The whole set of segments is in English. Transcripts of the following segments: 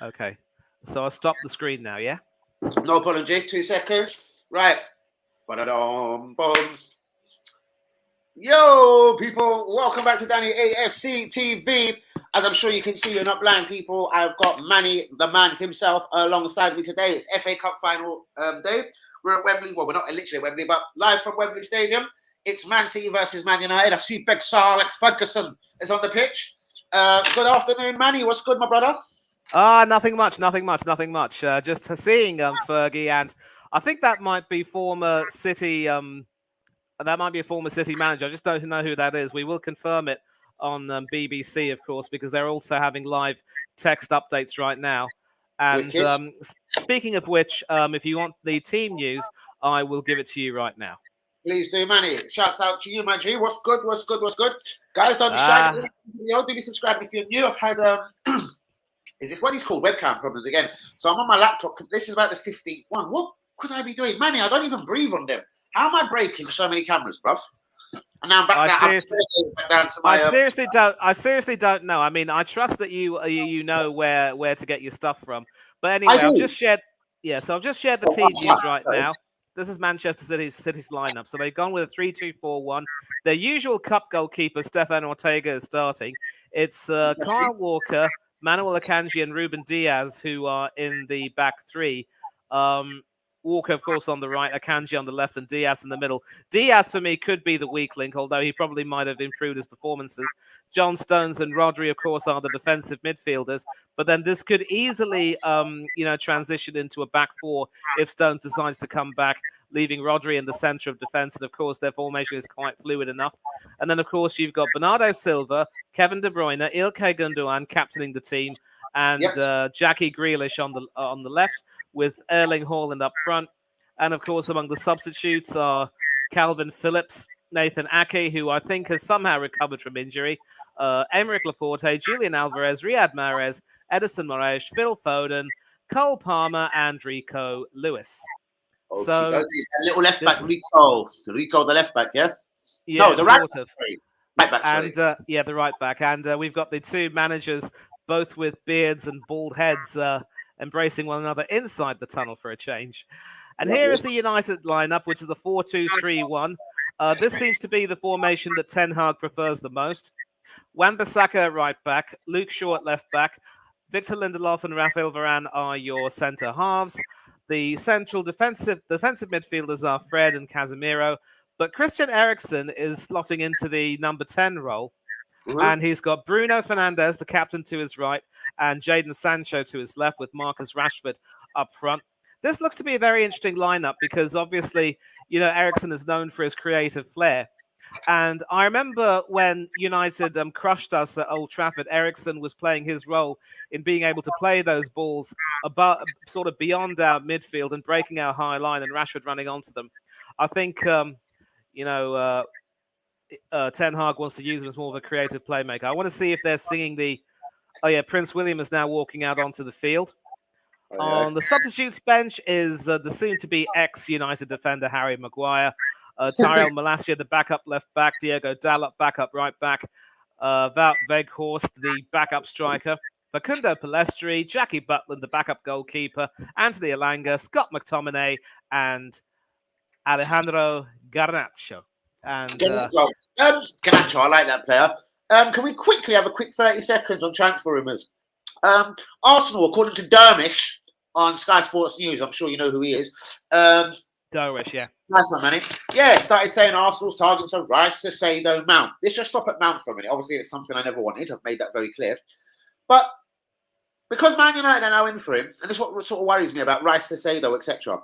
Okay. So I'll stop the screen now, yeah? No problem, Jake. 2 seconds. Right. Ba-da-dum, boom. Yo, people. Welcome back to Danny AFC TV. As I'm sure you can see, you're not blind, people. I've got Manny, the man himself, alongside me today. It's FA Cup final day. We're at Wembley. Well, we're not literally at Wembley, but live from Wembley Stadium. It's Man City versus Man United. I see Big Sir Alex Ferguson is on the pitch. Good afternoon, Manny. What's good, my brother? Nothing much. Just seeing Fergie, and I think that might be former City. That might be a former City manager. I just don't know who that is. We will confirm it on BBC, of course, because they're also having live text updates right now. And speaking of which, if you want the team news, I will give it to you right now. Please do, Manny. Shouts out to you, man G. What's good? Guys, don't be shy. Do be subscribed if you're new. I've had is this what he's called? Webcam problems again. So I'm on my laptop. This is about the 15th one. What could I be doing? Manny, I don't even breathe on them. How am I breaking so many cameras, bruv? And now I'm back down to my... I seriously don't know. I mean, I trust that you know where to get your stuff from. But anyway, I've just shared the team news right now. This is Manchester City's lineup. So they've gone with a 3-2-4-1. Their usual cup goalkeeper, Stefan Ortega, is starting. It's Kyle Walker, Manuel Akanji, and Ruben Diaz who are in the back three. Walker, of course, on the right, Akanji on the left, and Diaz in the middle. Diaz, for me, could be the weak link, although he probably might have improved his performances. John Stones and Rodri, of course, are the defensive midfielders. But then this could easily, transition into a back four if Stones decides to come back, leaving Rodri in the centre of defence. And, of course, their formation is quite fluid enough. And then, of course, you've got Bernardo Silva, Kevin De Bruyne, Ilkay Gundogan captaining the team, and Jackie Grealish on the left, with Erling Haaland up front. And, of course, among the substitutes are Calvin Phillips, Nathan Ake, who I think has somehow recovered from injury, Aymeric Laporte, Julian Alvarez, Riyad Mahrez, Edison Moraes, Phil Foden, Cole Palmer, and Rico Lewis. Okay. So a little left back, Rico, the left back, yeah? Yeah, no, the right back. Right back, and the right back. And we've got the two managers, both with beards and bald heads, embracing one another inside the tunnel for a change. And here is the United lineup, which is the 4-2-3-1. This seems to be the formation that Ten Hag prefers the most. Wan-Bissaka at right back, Luke Shaw at left back, Victor Lindelof and Rafael Varane are your centre halves. The central defensive midfielders are Fred and Casemiro, but Christian Eriksen is slotting into the number 10 role. And he's got Bruno Fernandes, the captain, to his right, and Jadon Sancho to his left, with Marcus Rashford up front. This looks to be a very interesting lineup because obviously, Eriksen is known for his creative flair. And I remember when United crushed us at Old Trafford, Eriksen was playing his role in being able to play those balls sort of beyond our midfield and breaking our high line, and Rashford running onto them. I think, Ten Hag wants to use him as more of a creative playmaker. I want to see if they're singing Prince William is now walking out onto the field. On the substitutes bench is the soon-to-be ex-United defender Harry Maguire, Tyrell Malacia, the backup left back, Diego Dalot, backup right back, Wout Weghorst, the backup striker, Facundo Pellistri, Jackie Butland, the backup goalkeeper, Anthony Elanga, Scott McTominay, and Alejandro Garnacho. And Garnacho, I like that player. Can we quickly have a quick 30 seconds on transfer rumours? Arsenal, according to Dermish on Sky Sports News, I'm sure you know who he is. Dervish, yeah. Nice one, Manny. Yeah, started saying Arsenal's targets are Rice, Caicedo, Mount. Let's just stop at Mount for a minute. Obviously, it's something I never wanted. I've made that very clear. But because Man United are now in for him, and this is what sort of worries me about Rice, Caicedo, etc.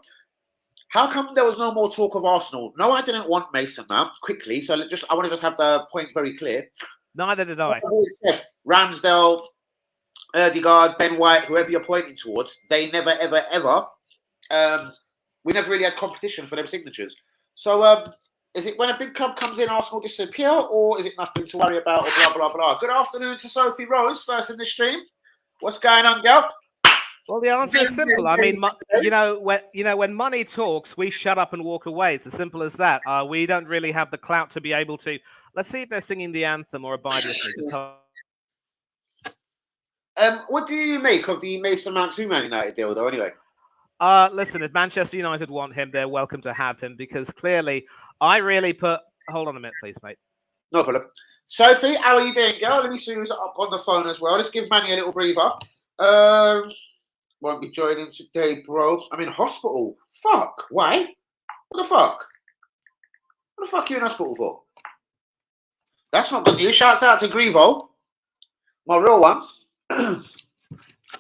How come there was no more talk of Arsenal? No, I didn't want Mason Mount quickly, so I want to just have the point very clear. Neither did I. I've always said Ramsdale, Erdegaard, Ben White, whoever you're pointing towards, they never, ever, ever. We never really had competition for them signatures. So is it when a big club comes in, Arsenal disappear, or is it nothing to worry about, or blah, blah, blah? Good afternoon to Sophie Rose, first in the stream. What's going on, girl? Well, the answer is simple. I mean, when money talks, we shut up and walk away. It's as simple as that. We don't really have the clout to be able to. Let's see if they're singing the anthem or Abide With Me. What do you make of the Mason Mount to Man United deal, though? Anyway. Listen, if Manchester United want him, they're welcome to have him because clearly, I really put. Hold on a minute, please, mate. No problem. Sophie, how are you doing, girl? Let me see who's up on the phone as well. Let's give Manny a little breather. Won't be joining today, bro. I'm in hospital. Fuck. Why? What the fuck? What the fuck are you in hospital for? That's not good news. Shouts out to Grievo, my real one.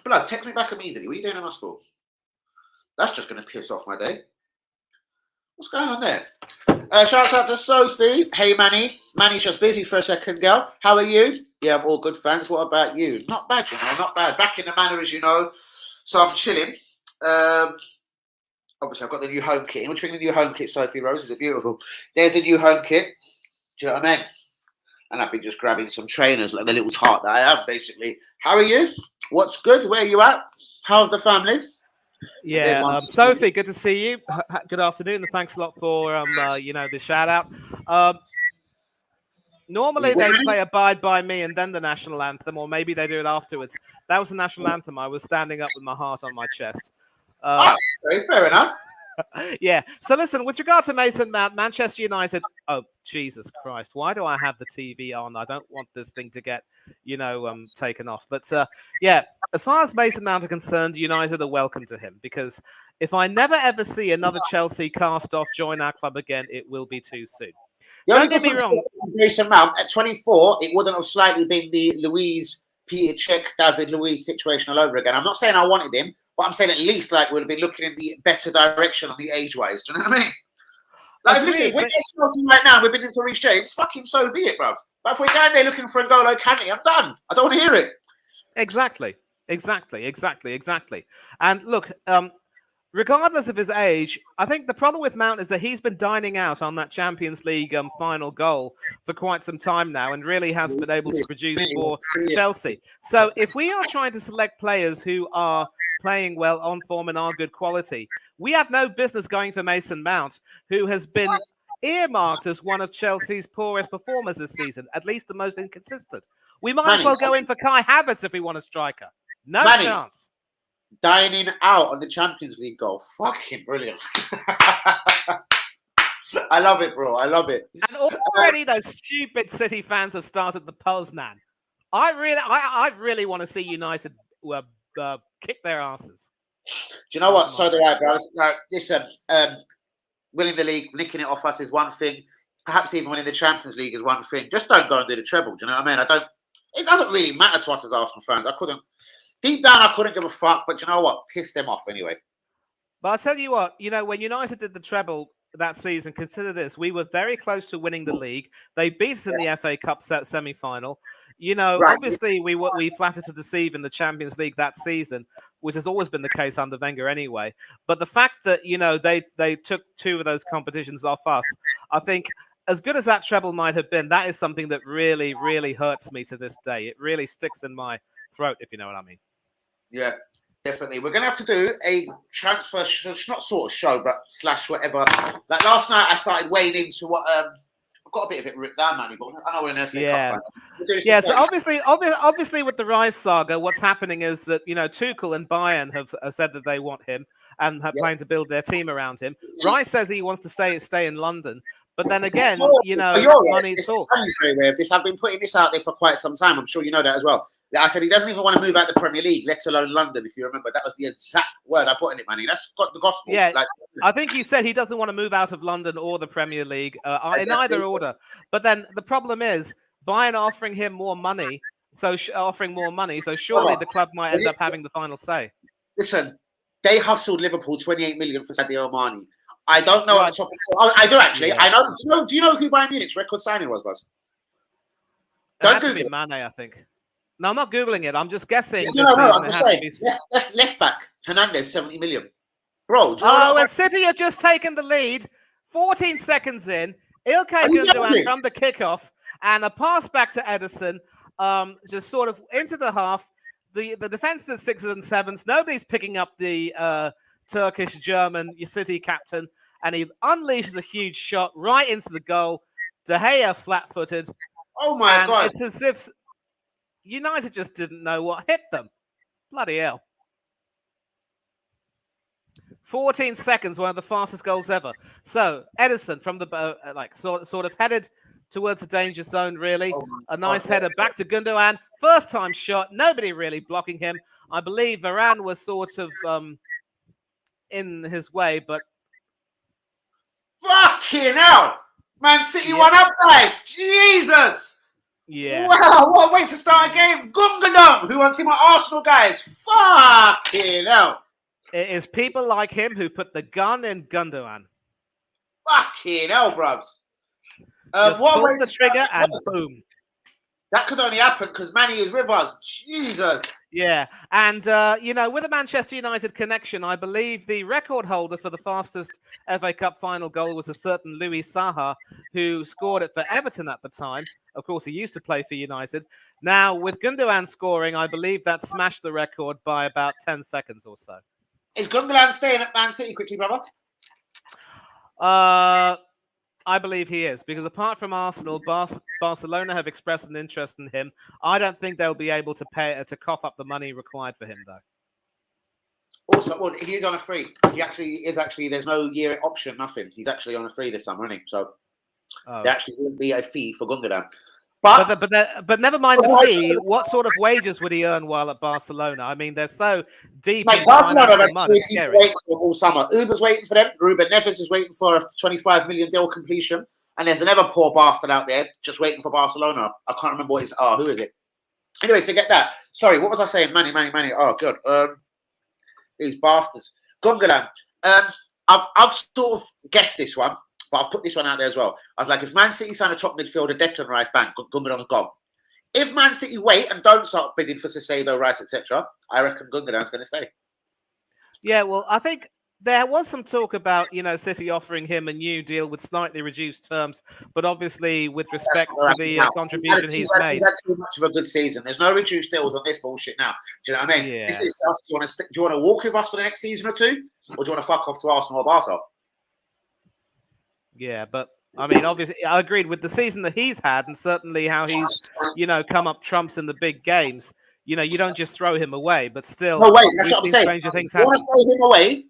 Blood, text me back immediately. What are you doing in hospital? That's just going to piss off my day. What's going on there? Shouts out to Sophie. Hey, Manny. Manny's just busy for a second, girl. How are you? Yeah, I'm all good, thanks. What about you? Not bad, you know, not bad. Back in the manor, as you know. So I'm chilling. Obviously, I've got the new home kit. What do you think of the new home kit, Sophie Rose? Is it beautiful? There's the new home kit. Do you know what I mean? And I've been just grabbing some trainers, like the little tart that I have, basically. How are you? What's good? Where are you at? How's the family? Yeah, Sophie, good to see you. Good afternoon, and thanks a lot for the shout out. Normally they play Abide By Me and then the national anthem, or maybe they do it afterwards. That was the national anthem. I was standing up with my heart on my chest. Fair enough. Yeah. So listen, with regard to Mason Mount, Manchester United. Oh, Jesus Christ! Why do I have the TV on? I don't want this thing to get, taken off. But yeah, as far as Mason Mount are concerned, United are welcome to him because if I never ever see another Chelsea cast off join our club again, it will be too soon. Don't get me wrong. Mason Mount at 24, it wouldn't have slightly been the Luiz, Peter Cech, David Luiz situation all over again. I'm not saying I wanted him, but I'm saying at least like we'd have been looking in the better direction on the age-wise. Do you know what I mean? Like, listen, if we're getting Chelsea right now, we've been in for Reece James, fucking so be it, bruv. But if we're going there looking for N'Golo Kante, I'm done. I don't want to hear it. Exactly. And look, regardless of his age, I think the problem with Mount is that he's been dining out on that Champions League final goal for quite some time now and really hasn't been able to produce for Chelsea. So if we are trying to select players who are playing well, on form and are good quality, we have no business going for Mason Mount, who has been earmarked as one of Chelsea's poorest performers this season, at least the most inconsistent. We might as well go in for Kai Havertz if we want a striker. No chance. Dining out on the Champions League goal. Fucking brilliant. I love it, bro. I love it. And already those stupid City fans have started the Poznan. I really want to see United kick their asses. Do you know what? So do I, bro. Like, listen, winning the league, nicking it off us is one thing. Perhaps even winning the Champions League is one thing. Just don't go and do the treble. Do you know what I mean? It doesn't really matter to us as Arsenal fans. Deep down, I couldn't give a fuck. But you know what? Piss them off anyway. But I'll tell you what. When United did the treble that season, consider this: we were very close to winning the league. They beat us in the FA Cup semi-final. Obviously we flattered to deceive in the Champions League that season, which has always been the case under Wenger anyway. But the fact that they took two of those competitions off us, I think, as good as that treble might have been, that is something that really, really hurts me to this day. It really sticks in my throat, if you know what I mean. Yeah. Definitely. We're going to have to do a transfer, not sort of show, but / whatever. Like last night, I started wading into what I've got a bit of it written down, Manny, but I know we're in an FA Cup. Yeah. So obviously, with the Rice saga, what's happening is that Tuchel and Bayern have said that they want him and have planned to build their team around him. Rice says he wants to stay in London. But then again, money talks. I'm very aware of this. I've been putting this out there for quite some time. I'm sure you know that as well. I said he doesn't even want to move out the Premier League, let alone London, if you remember. That was the exact word I put in it, Manny. That's got the gospel. Yeah, I think you said he doesn't want to move out of London or the Premier League in either order. But then the problem is Bayern offering him more money, so surely the club might end up having the final say. Listen, they hustled Liverpool 28 million for Sadio Mane. I don't know at the top. I do actually. Yeah. I know. Do you know who Bayern Munich's record signing was, Buzz? Don't Google it. Mane, I think. No, I'm not Googling it. I'm just guessing. No, I'm just saying. Left back, Hernandez, 70 million. Bro, and City have just taken the lead. 14 seconds in. Ilkay Gundogan from the kickoff and a pass back to Ederson, just sort of into the half. The defense is 6s and 7s. Nobody's picking up the Turkish German City captain, and he unleashes a huge shot right into the goal. De Gea flat-footed. Oh my God! It's as if United just didn't know what hit them. Bloody hell. 14 seconds, one of the fastest goals ever. So Ederson from the sort of headed towards the danger zone, really. A nice header back to Gundogan. First time shot, nobody really blocking him. I believe Varane was sort of in his way, but fucking hell! Man City won up, guys. Jesus. Yeah. Wow, what a way to start a game. Gundogan, who wants to see my Arsenal guys? Fucking hell. It is people like him who put the gun in Gundogan. Fucking hell, bruvs. Just pull the trigger and boom. That could only happen because Manny is with us. Jesus. Yeah. And, with a Manchester United connection, I believe the record holder for the fastest FA Cup final goal was a certain Louis Saha, who scored it for Everton at the time. Of course, he used to play for United. Now, with Gundogan scoring, I believe that smashed the record by about 10 seconds or so. Is Gundogan staying at Man City quickly, brother? I believe he is, because apart from Arsenal, Barcelona have expressed an interest in him. I don't think they'll be able to cough up the money required for him, though. Also, well, he is on a free. He actually there's no year option, nothing. He's actually on a free this summer, isn't he? So there actually wouldn't be a fee for Gundogan. But never mind the fee. What sort of wages would he earn while at Barcelona? I mean, they're so deep. Mate, Barcelona have waiting for all summer. Uber's waiting for them. Ruben Neves is waiting for a 25 million deal completion. And there's another poor bastard out there just waiting for Barcelona. I can't remember what who is it? Anyway, forget that. Sorry, what was I saying? Manny. Oh, good. These bastards. Gundogan. I've sort of guessed this one. But I've put this one out there as well. I was like, if Man City sign a top midfielder, Declan Rice, bang, Gundogan's gone. If Man City wait and don't start bidding for Caicedo, Rice, etc., I reckon Gundogan's going to stay. Yeah, well, I think there was some talk about, City offering him a new deal with slightly reduced terms, but obviously with respect to the contribution he's made. He's had too much of a good season. There's no reduced deals on this bullshit now. Do you know what I mean? Yeah. This is us. Do you want to walk with us for the next season or two? Or do you want to fuck off to Arsenal or Barca? Yeah, but I mean, obviously, I agreed with the season that he's had, and certainly how he's, come up trumps in the big games. You don't just throw him away, but still. No, wait, that's what I'm saying. Stranger things happen.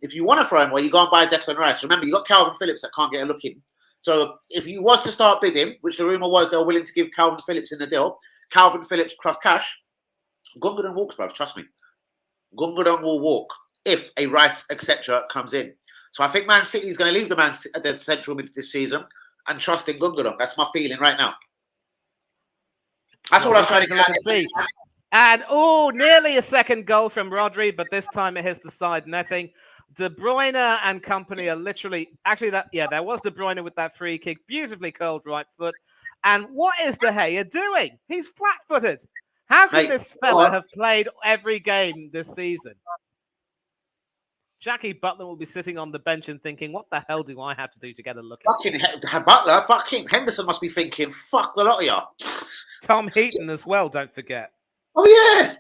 If you want to throw him away, you go and buy Declan Rice. Remember, you got Calvin Phillips that can't get a look in. So if you was to start bidding, which the rumor was they were willing to give Calvin Phillips in the deal, Calvin Phillips plus cash, Gundogan walks, bro. Trust me, Gundogan will walk if a Rice etc. comes in. So I think Man City is going to leave the central mid this season and trust in Gundogan. That's my feeling right now. That's all I'm trying to see. And nearly a second goal from Rodri, but this time it hits the side netting. De Bruyne and company are literally there was De Bruyne with that free kick, beautifully curled right foot. And what is De Gea doing? He's flat-footed. How can this fella have played every game this season? Jackie Butler will be sitting on the bench and thinking, what the hell do I have to do to get a look at Butler, fucking Henderson must be thinking, fuck the lot of you. Tom Heaton as well, don't forget. Oh, yeah.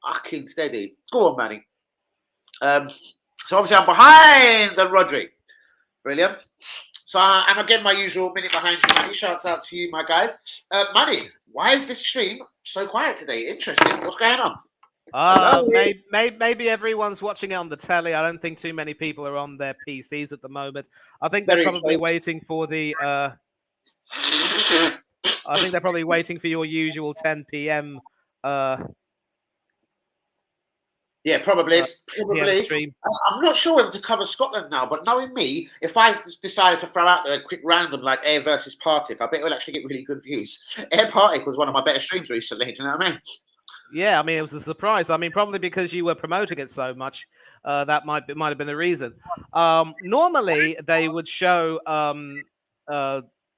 Fucking steady. Go on, Manny. So obviously I'm behind the Rodri. Brilliant. So I'm again my usual minute behind you, Manny. Shouts out to you, my guys. Manny, why is this stream so quiet today? Interesting. What's going on? Maybe everyone's watching it on the telly. I don't think too many people are on their PCs at the moment. I think they're probably waiting for the. I think they're probably waiting for your usual 10 p.m. Yeah, probably. Stream. I'm not sure whether to cover Scotland now, but knowing me, if I decided to throw out there a quick random like Air versus Partick, I bet we'll actually get really good views. Air Partick was one of my better streams recently. Do you know what I mean? Yeah, I mean, it was a surprise. I mean, probably because you were promoting it so much, that might have been the reason. Normally, they would show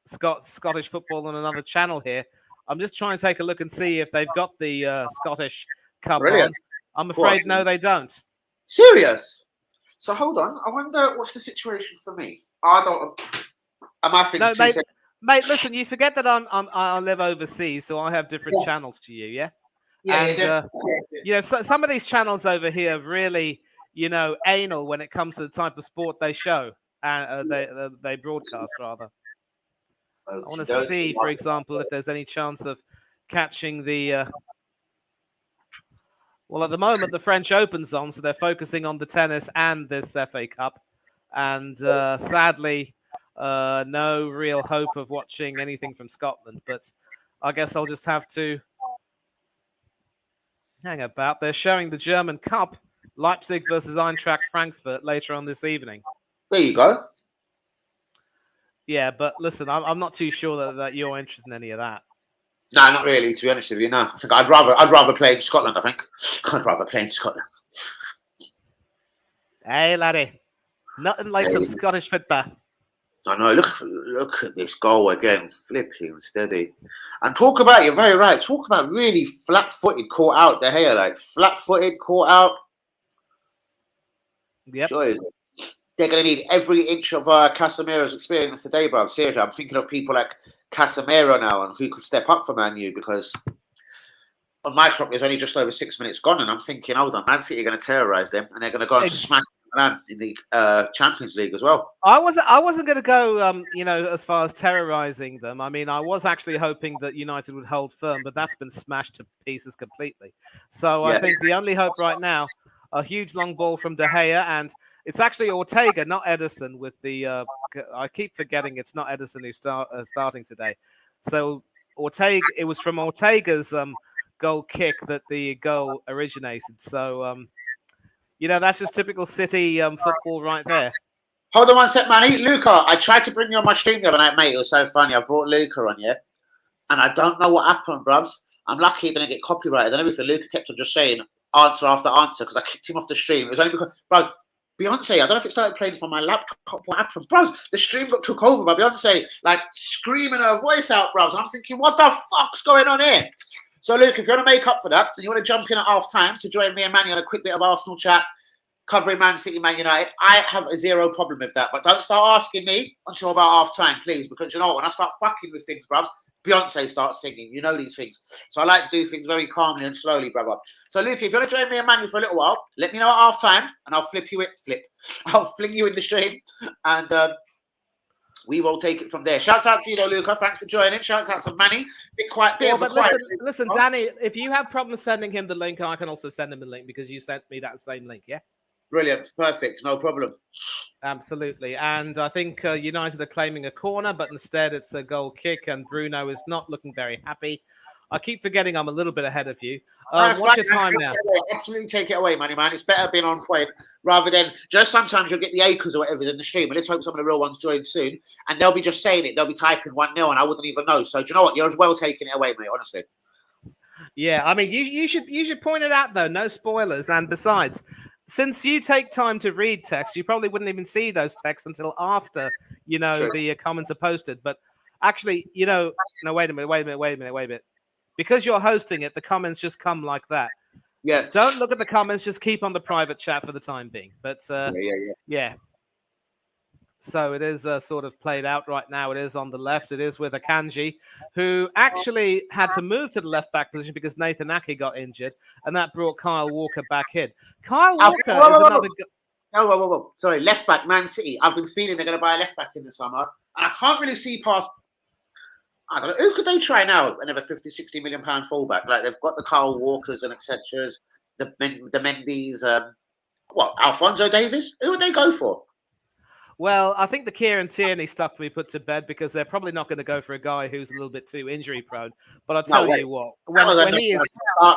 Scottish football on another channel here. I'm just trying to take a look and see if they've got the Scottish Cup on. I'm afraid no, they don't. Serious? So hold on. I wonder what's the situation for me. I don't. Am I thinking? No, mate, listen. You forget that I live overseas, so I have different channels to you. Yeah. Yeah, and, so some of these channels over here really, anal when it comes to the type of sport they show and they broadcast rather. I want to see, for example, if there's any chance of catching the. Well, at the moment, the French Open's on, so they're focusing on the tennis and this FA Cup. And sadly, no real hope of watching anything from Scotland. But I guess I'll just have to hang about. They're showing the German Cup, Leipzig versus Eintracht Frankfurt later on this evening. There you go. Yeah, but listen, I'm not too sure that you're interested in any of that. No, not really. To be honest with you, no. I think I'd rather play in Scotland. I think I'd rather play in Scotland. Hey, laddie, nothing like some Scottish football. I know. Look at this goal again, flipping steady. And talk about, you're very right. Talk about really flat-footed caught out. De Gea, like flat-footed caught out. Yep. Sure. They're going to need every inch of Casemiro's experience today, bro. Seriously, I'm thinking of people like Casemiro now and who could step up for Man U, because on my clock there's only just over 6 minutes gone, and I'm thinking, hold on, Man City are going to terrorise them, and they're going to go and smash them in the Champions League as well. I wasn't going to go, as far as terrorising them. I mean, I was actually hoping that United would hold firm, but that's been smashed to pieces completely. So I think the only hope right now, a huge long ball from De Gea, and it's actually Ortega, not Edison, with the... I keep forgetting it's not Edison who's starting today. So Ortega, it was from Ortega's goal kick that the goal originated. So, that's just typical City football right there. Hold on one sec, Manny. Luca, I tried to bring you on my stream the other night, mate. It was so funny. I brought Luca on, yeah? And I don't know what happened, bruvs. I'm lucky it didn't get copyrighted. I don't know if Luca kept on just saying answer after answer because I kicked him off the stream. It was only because, bruvs, Beyonce, I don't know if it started playing from my laptop. What happened, bros? The stream got took over by Beyonce, like screaming her voice out, bros. I'm thinking, what the fuck's going on here? So, Luke, if you want to make up for that, and you want to jump in at half time to join me and Manny on a quick bit of Arsenal chat, covering Man City, Man United, I have a zero problem with that. But don't start asking me until about half time, please, because you know what? When I start fucking with things, bros, Beyonce starts singing. You know these things. So I like to do things very calmly and slowly, brother. So, Luke, if you want to join me and Manny for a little while, let me know at half time, and I'll I'll fling you in the stream, and we will take it from there. Shouts out to you, though, Luca. Thanks for joining. Shouts out to Manny. Listen, Danny, if you have problems sending him the link, I can also send him the link because you sent me that same link, yeah? Brilliant. Perfect. No problem. Absolutely. And I think United are claiming a corner, but instead it's a goal kick, and Bruno is not looking very happy. I keep forgetting I'm a little bit ahead of you. What's your time now? Absolutely take it away, Manny, man. It's better being on point rather than just sometimes you'll get the acres or whatever in the stream. And let's hope some of the real ones join soon. And they'll be just saying it. They'll be typing 1-0 and I wouldn't even know. So do you know what? You're as well taking it away, mate, honestly. Yeah, I mean, you should point it out, though. No spoilers. And besides, since you take time to read text, you probably wouldn't even see those texts until after, the comments are posted. But actually, no, wait a minute. Because you're hosting it, the comments just come like that. Yeah. Don't look at the comments. Just keep on the private chat for the time being. But yeah. So it is sort of played out right now. It is on the left. It is with Akanji, who actually had to move to the left back position because Nathan Ake got injured, and that brought Kyle Walker back in. Kyle Walker is another. Whoa. Sorry, left back, Man City. I've been feeling they're going to buy a left back in the summer, and I can't really see past. I don't know. Who could they try now? Another 50-60 million pound fullback. Like they've got the Kyle Walkers and etc. The Mendy's. Alphonso Davies? Who would they go for? Well, I think the Kieran Tierney stuff to be put to bed because they're probably not going to go for a guy who's a little bit too injury prone. But I'll tell you what, when he is,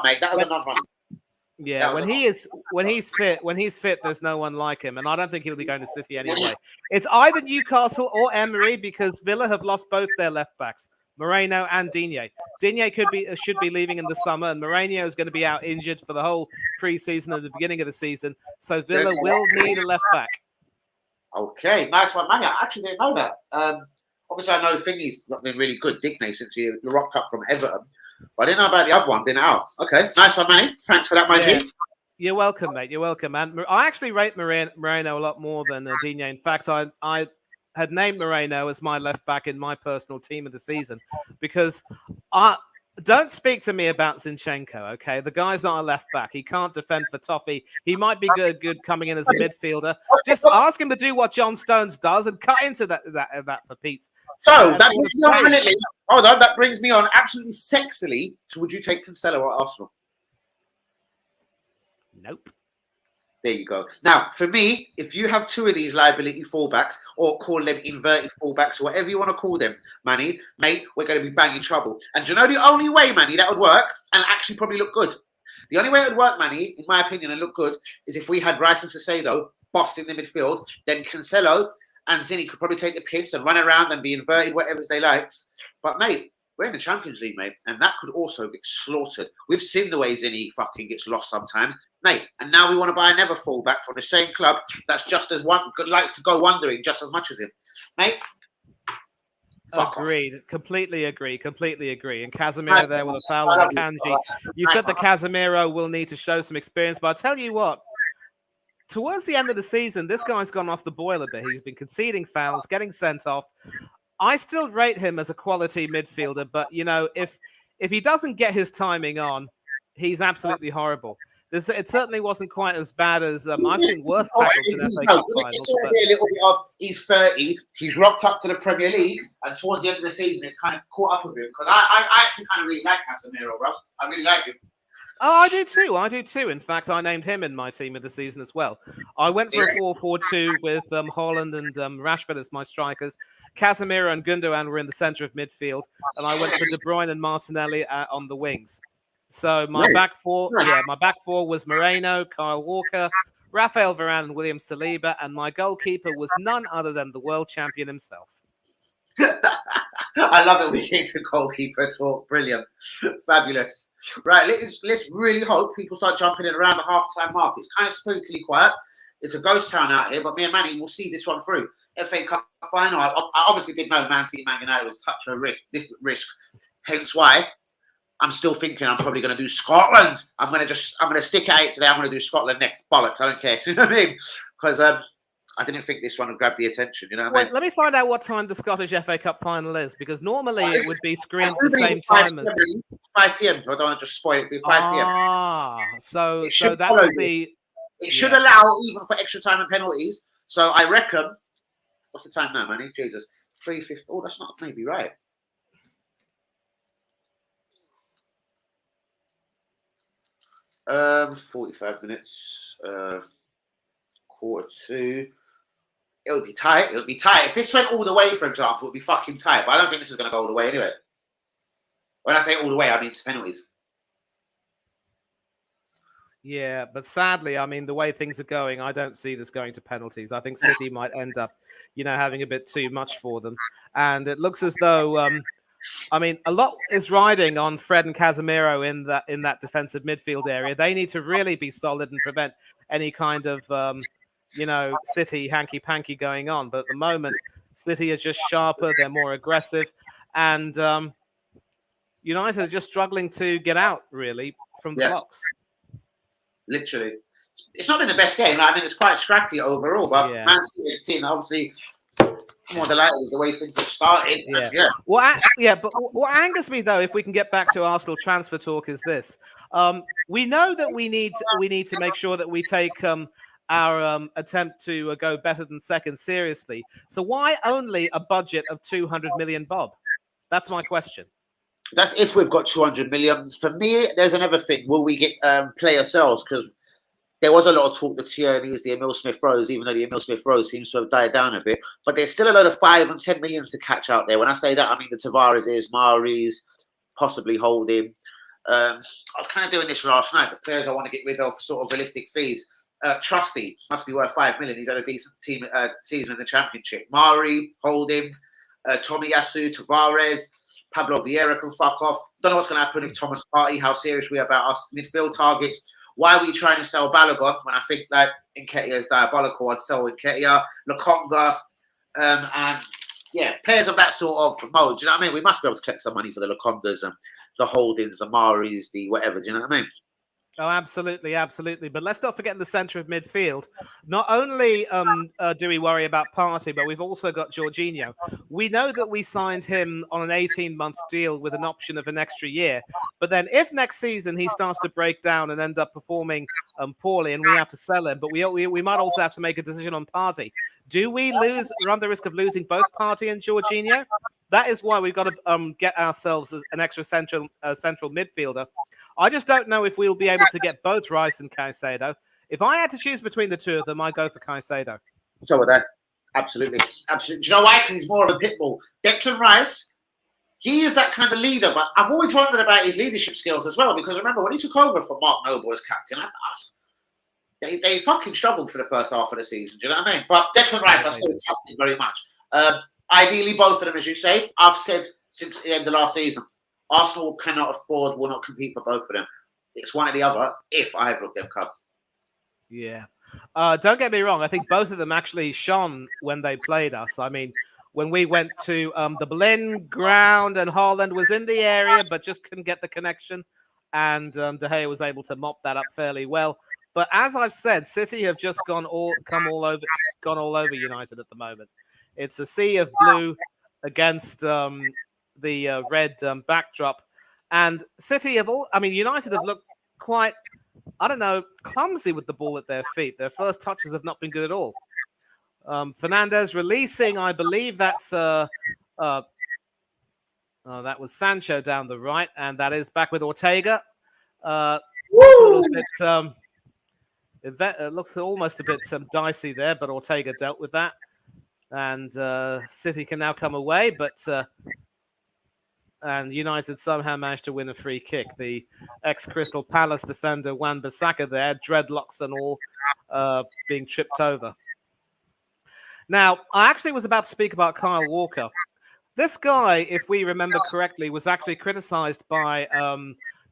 mate, that was another one. Yeah, when he's fit, there's no one like him, and I don't think he'll be going to City anyway. It's either Newcastle or Emery because Villa have lost both their left backs, Moreno and Digne. Digne should be leaving in the summer, and Moreno is going to be out injured for the whole pre-season and the beginning of the season. So Villa will need a left back. Okay, nice one, man. I actually didn't know that. Obviously, I know Thingy's not been really good, Digne, since he rocked up from Everton. But I didn't know about the other one being out. Okay, nice one, Manny. Thanks for that, my G. You're welcome, mate. You're welcome, man. I actually rate Moreno a lot more than Digne. In fact, I had named Moreno as my left back in my personal team of the season because Don't speak to me about Zinchenko, okay? The guy's not a left back. He can't defend for Toffee. He might be good coming in as a midfielder. Just ask him to do what John Stones does and cut into that for Pete's. So that brings me on, hold on, that brings me on absolutely sexily to would you take Cancelo at Arsenal? Nope. There you go. Now, for me, if you have two of these liability fullbacks, or call them inverted fullbacks, or whatever you want to call them, Manny, mate, we're going to be banging trouble. And do you know the only way, Manny, that would work and actually probably look good? The only way it would work, Manny, in my opinion, and look good, is if we had Rice and Caicedo bossing the midfield, then Cancelo and Zinni could probably take the piss and run around and be inverted, whatever they like. But, mate, we're in the Champions League, mate, and that could also get slaughtered. We've seen the way Zinni fucking gets lost sometimes. Mate, and now we want to buy another fullback from the same club that's just as likes to go wandering just as much as him. Mate, agreed. Completely agree. And Casemiro there with a foul on Kanji. You said that Casemiro will need to show some experience, but I'll tell you what, towards the end of the season, this guy's gone off the boil a bit. He's been conceding fouls, getting sent off. I still rate him as a quality midfielder, but, you know, if he doesn't get his timing on, he's absolutely horrible. It certainly wasn't quite as bad as I've seen worse tackles in FA Cup finals. A little bit of he's 30, he's rocked up to the Premier League, and towards the end of the season, it's kind of caught up with him. Because I actually kind of really like Casemiro, Russ. I really like him. Oh, I do too. In fact, I named him in my team of the season as well. I went for a 4-4-2 with Haaland and Rashford as my strikers. Casemiro and Gundogan were in the centre of midfield, and I went for De Bruyne and Martinelli on the wings. So my back four was Moreno, Kyle Walker, Rafael Varane, and William Saliba, and my goalkeeper was none other than the world champion himself. I love it when you get to goalkeeper talk. Brilliant. Fabulous. Right, let's really hope people start jumping in around the half-time mark. It's kind of spookily quiet. It's a ghost town out here, but me and Manny will see this one through. FA Cup final. I obviously didn't know Man City, Man United was touch of risk. Hence why I'm still thinking I'm probably going to do Scotland. I'm going to stick at it today. I'm going to do Scotland next. Bollocks. I don't care. You know what I mean? Because I didn't think this one would grab the attention. You know what I mean? Let me find out what time the Scottish FA Cup final is, because normally it would be screened at the same time as 5 p.m. So I don't want to just spoil it for 5 p.m. So that would be. It should allow even for extra time and penalties. So I reckon. What's the time now, Manny? Jesus, 3:50. Oh, that's not maybe right. 45 minutes, 1:45. It'll be tight. If this went all the way, for example, it would be fucking tight. But I don't think this is going to go all the way anyway. When I say all the way, I mean to penalties. Yeah, but sadly, I mean, the way things are going, I don't see this going to penalties. I think City might end up, having a bit too much for them. And it looks as though, a lot is riding on Fred and Casemiro in that defensive midfield area. They need to really be solid and prevent any kind of, City hanky-panky going on. But at the moment, City are just sharper. They're more aggressive. And United are just struggling to get out, really, from the box. Literally. It's not been the best game. I mean, it's quite scrappy overall, but Man City's team, obviously, more delighted with the way things have started. But what angers me, though, if we can get back to Arsenal transfer talk, is this. We know that we need to make sure that we take our attempt to go better than second seriously. So why only a budget of 200 million, Bob? That's my question. That's if we've got 200 million. For me, there's another thing. Will we get play ourselves? Because there was a lot of talk, the Tierney's, the Emil Smith-Rowes, even though the Emil Smith-Rowes seems to have died down a bit. But there's still a lot of 5 and 10 millions to catch out there. When I say that, I mean the Tavares, Mahrez, possibly Holding. I was kind of doing this last night. The players I want to get rid of for sort of realistic fees. Trusty must be worth 5 million. He's had a decent team season in the Championship. Mahrez, Holding, Tomiyasu, Tavares, Pablo Vieira can fuck off. Don't know what's going to happen with Thomas Partey, how serious we are about our midfield targets. Why are we trying to sell Balogun when I think like Nketiah is diabolical? I'd sell Nketiah, Lokonga, and players of that sort of mode. Do you know what I mean? We must be able to collect some money for the Lokongas and the Holdings, the Mahrez, the whatever. Do you know what I mean? Oh, absolutely, absolutely. But let's not forget in the centre of midfield. Not only do we worry about Partey, but we've also got Jorginho. We know that we signed him on an 18-month deal with an option of an extra year. But then if next season he starts to break down and end up performing poorly and we have to sell him, but we might also have to make a decision on Partey. Do we run the risk of losing both Partey and Jorginho? That is why we've got to get ourselves an extra central midfielder. I just don't know if we'll be able to get both Rice and Caicedo. If I had to choose between the two of them, I'd go for Caicedo. So would I. Absolutely. Absolutely. Do you know why? Because he's more of a pit bull. Declan Rice, he is that kind of leader, but I've always wondered about his leadership skills as well, because remember, when he took over from Mark Noble as captain, I thought they fucking struggled for the first half of the season. Do you know what I mean? But Declan Rice, I still trust him very much. Ideally, both of them, as you say. I've said since the end of last season, Arsenal cannot afford, will not compete for both of them. It's one or the other if either of them come. Yeah. Don't get me wrong. I think both of them actually shone when they played us. I mean, when we went to the Berlin ground and Haaland was in the area but just couldn't get the connection, and De Gea was able to mop that up fairly well. But as I've said, City have just gone all over United at the moment. It's a sea of blue against the red backdrop, and City have United have looked quite, I don't know, clumsy with the ball at their feet. Their first touches have not been good at all. Fernandes releasing, I believe that's that was Sancho down the right, and that is back with Ortega. It looks almost a bit dicey there, but Ortega dealt with that. And City can now come away, but and United somehow managed to win a free kick. The ex-Crystal Palace defender Wan-Bissaka there, dreadlocks and all, being tripped over. Now, I actually was about to speak about Kyle Walker. This guy, if we remember correctly, was actually criticised by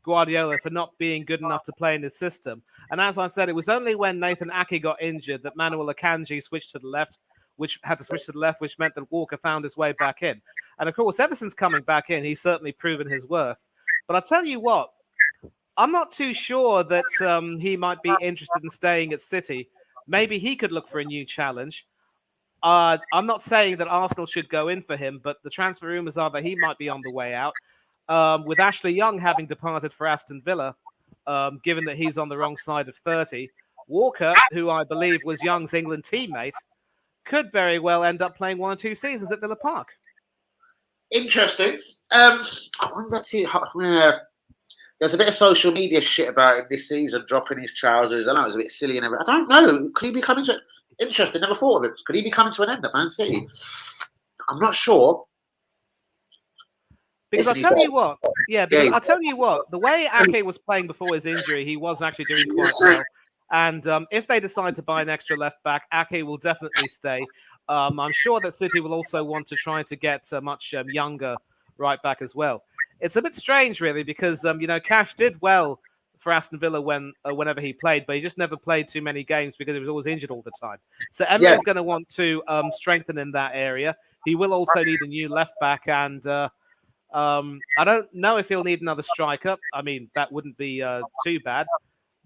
Guardiola for not being good enough to play in his system. And as I said, it was only when Nathan Ake got injured that Manuel Akanji switched to the left, which meant that Walker found his way back in. And of course, ever since coming back in, he's certainly proven his worth. But I'll tell you what, I'm not too sure that he might be interested in staying at City. Maybe he could look for a new challenge. I'm not saying that Arsenal should go in for him, but the transfer rumours are that he might be on the way out. With Ashley Young having departed for Aston Villa, given that he's on the wrong side of 30, Walker, who I believe was Young's England teammate, could very well end up playing 1 or 2 seasons at Villa Park. Interesting. I wonder to see there's a bit of social media shit about him this season, dropping his trousers. I know it was a bit silly and everything. I don't know. Could he be coming to interesting? Never thought of it. Could he be coming to an end at Man City? I'm not sure. Because I'll tell you what, I'll tell you what, the way Ake was playing before his injury, he was actually doing quite well. And if they decide to buy an extra left back, Ake will definitely stay. I'm sure that City will also want to try to get a much younger right back as well. It's a bit strange, really, because Cash did well for Aston Villa whenever he played, but he just never played too many games because he was always injured all the time. So Emery's going to want to strengthen in that area. He will also need a new left back, and I don't know if he'll need another striker. I mean, that wouldn't be too bad.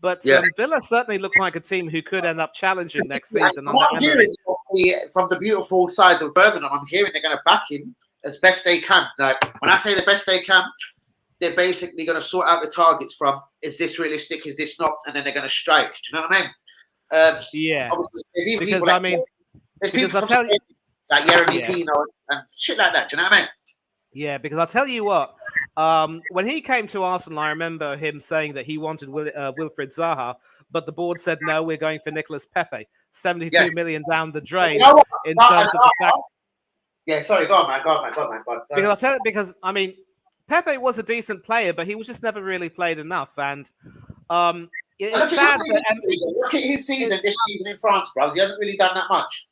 But Villa certainly look like a team who could end up challenging next season. I'm hearing from the beautiful sides of Birmingham, I'm hearing they're going to back him as best they can. Like, when I say the best they can, they're basically going to sort out the targets from, is this realistic, is this not? And then they're going to strike. Do you know what I mean? Because I mean, there's people from Spain, like Jeremy Pino and shit like that. Do you know what I mean? Yeah, because I'll tell you what, when he came to Arsenal, I remember him saying that he wanted Wilfried Zaha, but the board said, no, we're going for Nicolas Pepe. 72 million down the drain in terms of the fact. Yeah, sorry, go on, man. Because I mean, Pepe was a decent player, but he was just never really played enough. And it's sad look at his season this season in France, bro. He hasn't really done that much.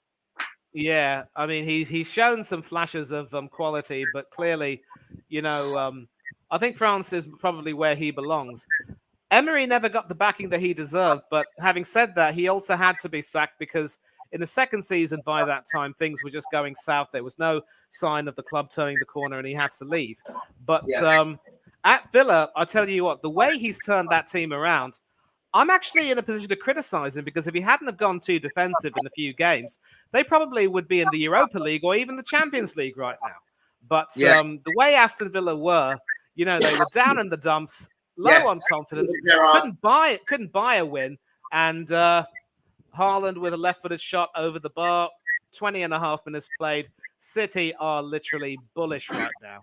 Yeah, I mean, he's shown some flashes of quality, but clearly, I think France is probably where he belongs. Emery never got the backing that he deserved, but having said that, he also had to be sacked because in the second season, by that time, things were just going south. There was no sign of the club turning the corner, and he had to leave. But at Villa, I tell you what, the way he's turned that team around, I'm actually in a position to criticize him because if he hadn't have gone too defensive in a few games, they probably would be in the Europa League or even the Champions League right now. But the way Aston Villa were, they were down in the dumps, low on confidence, couldn't buy a win, and Haaland with a left-footed shot over the bar, 20.5 minutes played. City are literally bullish right now.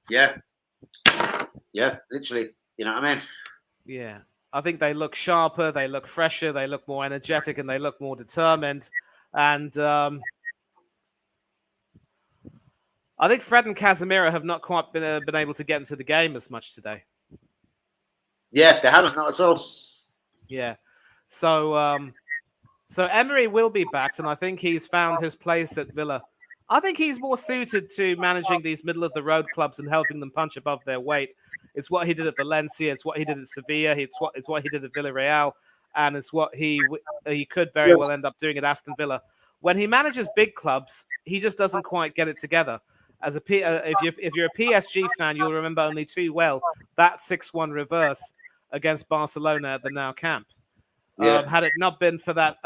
Yeah, literally. You know what I mean? Yeah. I think they look sharper, they look fresher, they look more energetic, and they look more determined. And I think Fred and Casemiro have not quite been able to get into the game as much today. Yeah, they haven't, not at all. Yeah. So Emery will be back, and I think he's found his place at Villa. I think he's more suited to managing these middle-of-the-road clubs and helping them punch above their weight. It's what he did at Valencia. It's what he did at Sevilla. It's what he did at Villarreal, and it's what he could very well end up doing at Aston Villa. When he manages big clubs, he just doesn't quite get it together. As if you're a PSG fan, you'll remember only too well that 6-1 reverse against Barcelona at the Nou Camp. Had it not been for that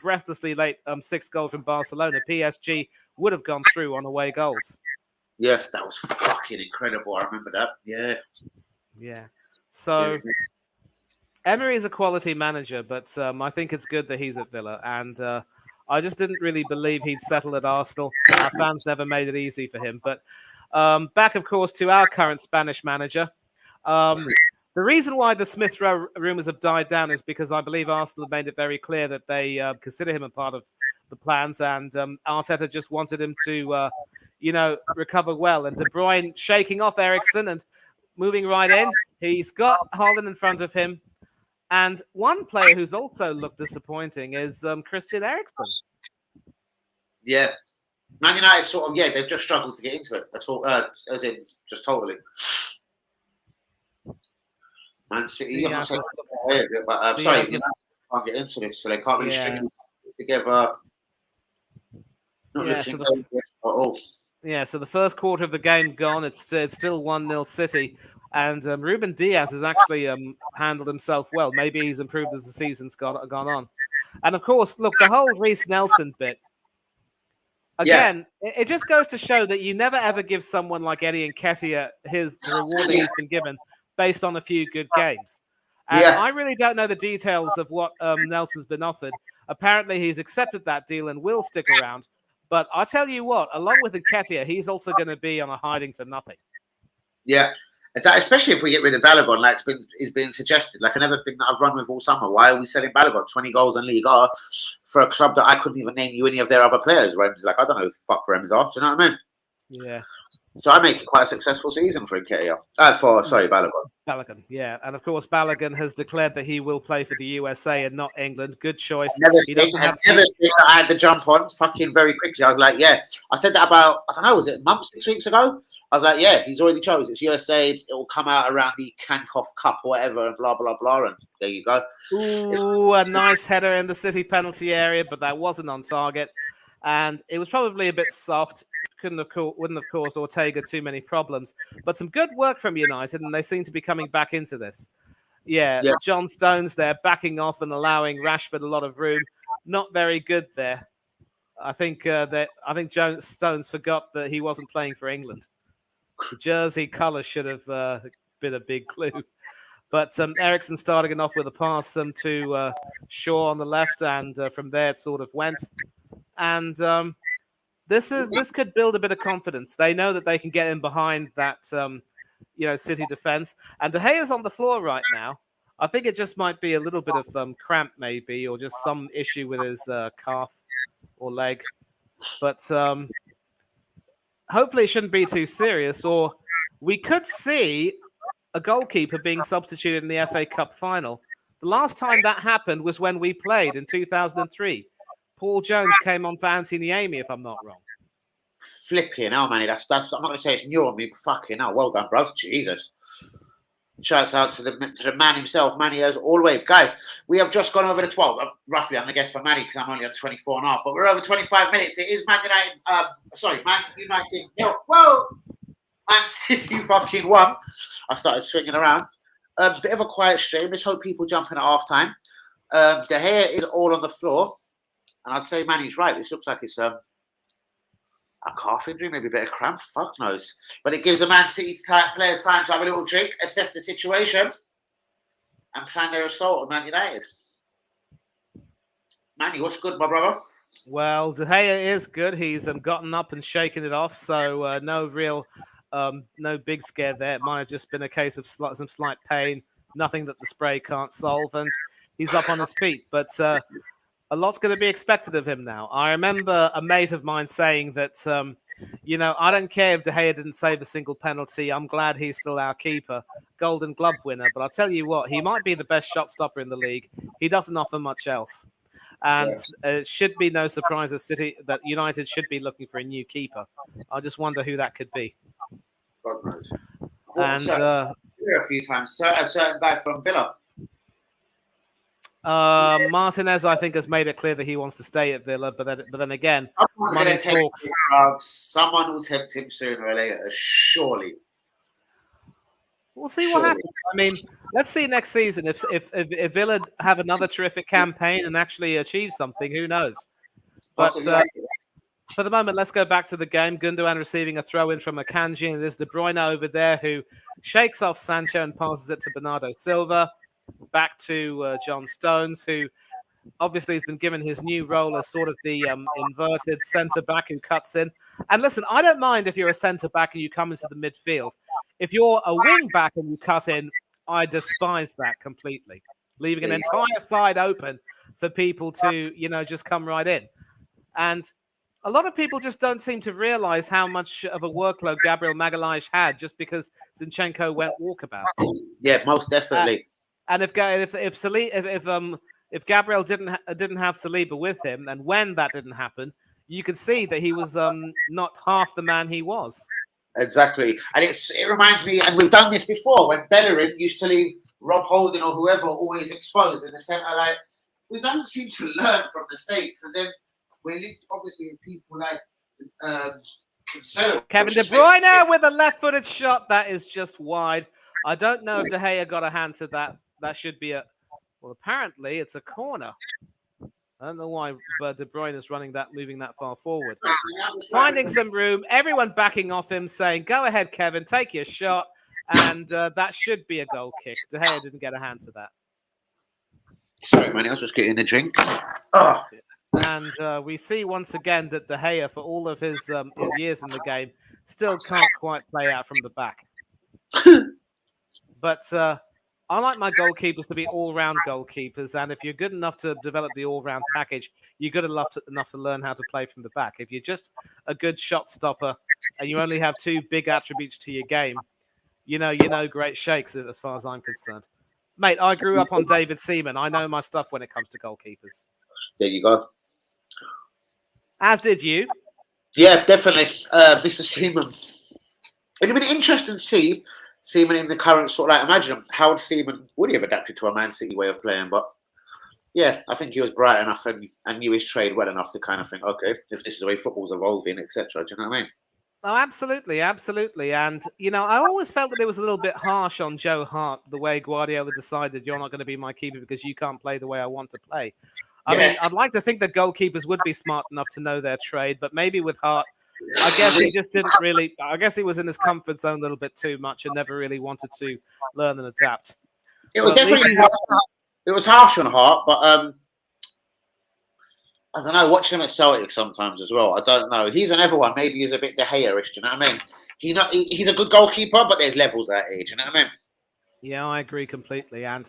breathlessly late 6th goal from Barcelona, PSG would have gone through on away goals. Yeah, that was fucking incredible. I remember that. Yeah. So Emery is a quality manager, but I think it's good that he's at Villa. And I just didn't really believe he'd settle at Arsenal. Our fans never made it easy for him. But back, of course, to our current Spanish manager. The reason why the Smith Rowe rumours have died down is because I believe Arsenal have made it very clear that they consider him a part of the plans, and Arteta just wanted him to, recover well. And De Bruyne shaking off Eriksen and moving right in. He's got Haaland in front of him. And one player who's also looked disappointing is Christian Eriksen. Yeah. Man United sort of, they've just struggled to get into it at all, as in just totally. Man City, I'm not saying but sorry, they can't get into this, so they can't really string it together. So the first quarter of the game gone. It's still 1-0 City, and Ruben Diaz has actually handled himself well. Maybe he's improved as the season's gone on. And of course, look, the whole Reece Nelson bit. Again, it just goes to show that you never ever give someone like Eddie Nketiah the reward that he's been given based on a few good games. And I really don't know the details of what Nelson's been offered. Apparently, he's accepted that deal and will stick around. But I tell you what, along with Nketiah, he's also going to be on a hiding to nothing. Yeah, especially if we get rid of Balogun, like it's been suggested. Like another thing that I've run with all summer. Why are we selling Balogun 20 goals in Ligue 1 for a club that I couldn't even name you any of their other players? Rem's like, I don't know who the fuck Rem's are. Do you know what I mean? Yeah. So I make it quite a successful season for Nketiah. Balogun. Balogun, yeah. And of course, Balogun has declared that he will play for the USA and not England. Good choice. I had the jump on fucking very quickly. I was like, I said that about, I don't know, was it a month, 6 weeks ago? I was like, he's already chose. It's USA. It will come out around the Kankhoff Cup or whatever, and blah, blah, blah. And there you go. Ooh, a nice header in the City penalty area, but that wasn't on target. And it was probably a bit soft. Wouldn't have caused Ortega too many problems. But some good work from United, and they seem to be coming back into this. John Stones there backing off and allowing Rashford a lot of room. Not very good there. I think John Stones forgot that he wasn't playing for England. The jersey colour should have been a big clue. But Eriksen starting it off with a pass to Shaw on the left, and from there it sort of went. And this could build a bit of confidence. They know that they can get in behind that City defense. And De Gea's on the floor right now. I think it just might be a little bit of cramp maybe, or just some issue with his calf or leg. But hopefully it shouldn't be too serious. Or we could see a goalkeeper being substituted in the FA Cup final. The last time that happened was when we played in 2003. Paul Jones came on for Anthony Niemi, if I'm not wrong. Flipping hell, man. That's I'm not going to say it's new on me, but fucking hell. Well done, bro. Jesus. Shouts out to the man himself, Manny, as always. Guys, we have just gone over the 12. Roughly, I'm going to guess for Manny because I'm only on 24 and a half, but we're over 25 minutes. It is Man United. Man United. Whoa! Man City fucking won. I started swinging around. bit of a quiet stream. Let's hope people jump in at half time. De Gea is all on the floor. And I'd say Manny's right. This looks like it's a calf injury, maybe a bit of cramp. Fuck knows. But it gives the Man City players time to have a little drink, assess the situation, and plan their assault on Man United. Manny, what's good, my brother? Well, De Gea is good. He's gotten up and shaken it off, so no big scare there. It might have just been a case of some slight pain, nothing that the spray can't solve, and he's up on his feet. But a lot's going to be expected of him now. I remember a mate of mine saying that, I don't care if De Gea didn't save a single penalty. I'm glad he's still our keeper, Golden Glove winner. But I'll tell you what, he might be the best shot stopper in the league. He doesn't offer much else. And it should be no surprise that United should be looking for a new keeper. I just wonder who that could be. God knows. And a few times, a certain guy from Villa. Martinez, I think, has made it clear that he wants to stay at Villa, but then again, someone will tempt him sooner or later, surely. We'll see what happens. I mean, let's see next season if Villa have another terrific campaign and actually achieve something. Who knows? But for the moment, let's go back to the game. Gundogan receiving a throw in from Akanji, and there's De Bruyne over there who shakes off Sancho and passes it to Bernardo Silva. Back to John Stones, who obviously has been given his new role as sort of the inverted centre-back who cuts in. And listen, I don't mind if you're a centre-back and you come into the midfield. If you're a wing-back and you cut in, I despise that completely. Leaving an entire side open for people to, just come right in. And a lot of people just don't seem to realise how much of a workload Gabriel Magalhaes had just because Zinchenko went walkabout. Yeah, most definitely. And if Gabriel didn't have Saliba with him, and when that didn't happen, you could see that he was not half the man he was. Exactly, and it reminds me, and we've done this before when Bellerin used to leave Rob Holding or whoever always exposed in the centre. Like, we don't seem to learn from mistakes, and then we're linked obviously with people like Kevin De Bruyne with a left-footed shot that is just wide. I don't know if De Gea got a hand to that. That should be apparently it's a corner. I don't know why De Bruyne is moving that far forward. Finding some room, everyone backing off him, saying, go ahead, Kevin, take your shot. And that should be a goal kick. De Gea didn't get a hand to that. Sorry, man, I was just getting a drink. Oh. And we see once again that De Gea, for all of his years in the game, still can't quite play out from the back. But I like my goalkeepers to be all-round goalkeepers, and if you're good enough to develop the all-round package, you're good enough to learn how to play from the back. If you're just a good shot stopper and you only have two big attributes to your game, you know great shakes as far as I'm concerned. Mate, I grew up on David Seaman. I know my stuff when it comes to goalkeepers. There you go. As did you. Yeah, definitely. Mr. Seaman. It'd be interesting to see Seaman in the current sort of, like, imagine how would he have adapted to a Man City way of playing? But yeah, I think he was bright enough and knew his trade well enough to kind of think, okay, if this is the way football's evolving, etc. Do you know what I mean? Oh, absolutely, absolutely. And, I always felt that it was a little bit harsh on Joe Hart, the way Guardiola decided you're not going to be my keeper because you can't play the way I want to play. I mean, I'd like to think that goalkeepers would be smart enough to know their trade, but maybe with Hart, I guess he just didn't really. I guess he was in his comfort zone a little bit too much and never really wanted to learn and adapt. It was definitely it was harsh on Hart, but I don't know. Watching him at Celtic sometimes as well. I don't know. He's another one. Maybe he's a bit De Gea-ish. Do you know what I mean? He's a good goalkeeper, but there's levels at age. You know what I mean? Yeah, I agree completely. And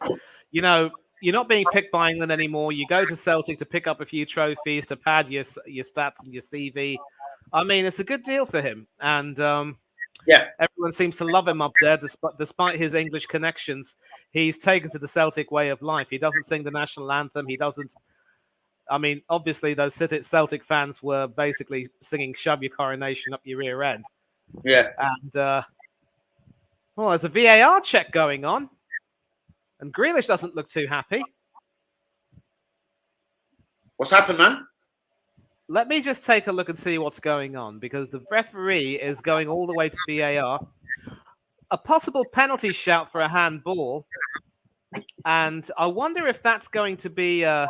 you're not being picked by England anymore. You go to Celtic to pick up a few trophies to pad your stats and your CV. I mean, it's a good deal for him. And everyone seems to love him up there, despite his English connections. He's taken to the Celtic way of life. He doesn't sing the national anthem. He doesn't. I mean, obviously, those Celtic fans were basically singing "Shove Your Coronation Up Your Rear End." Yeah. And there's a VAR check going on, and Grealish doesn't look too happy. What's happened, man? Let me just take a look and see what's going on, because the referee is going all the way to VAR. a possible penalty shout for a handball. And I wonder if that's going to be... well,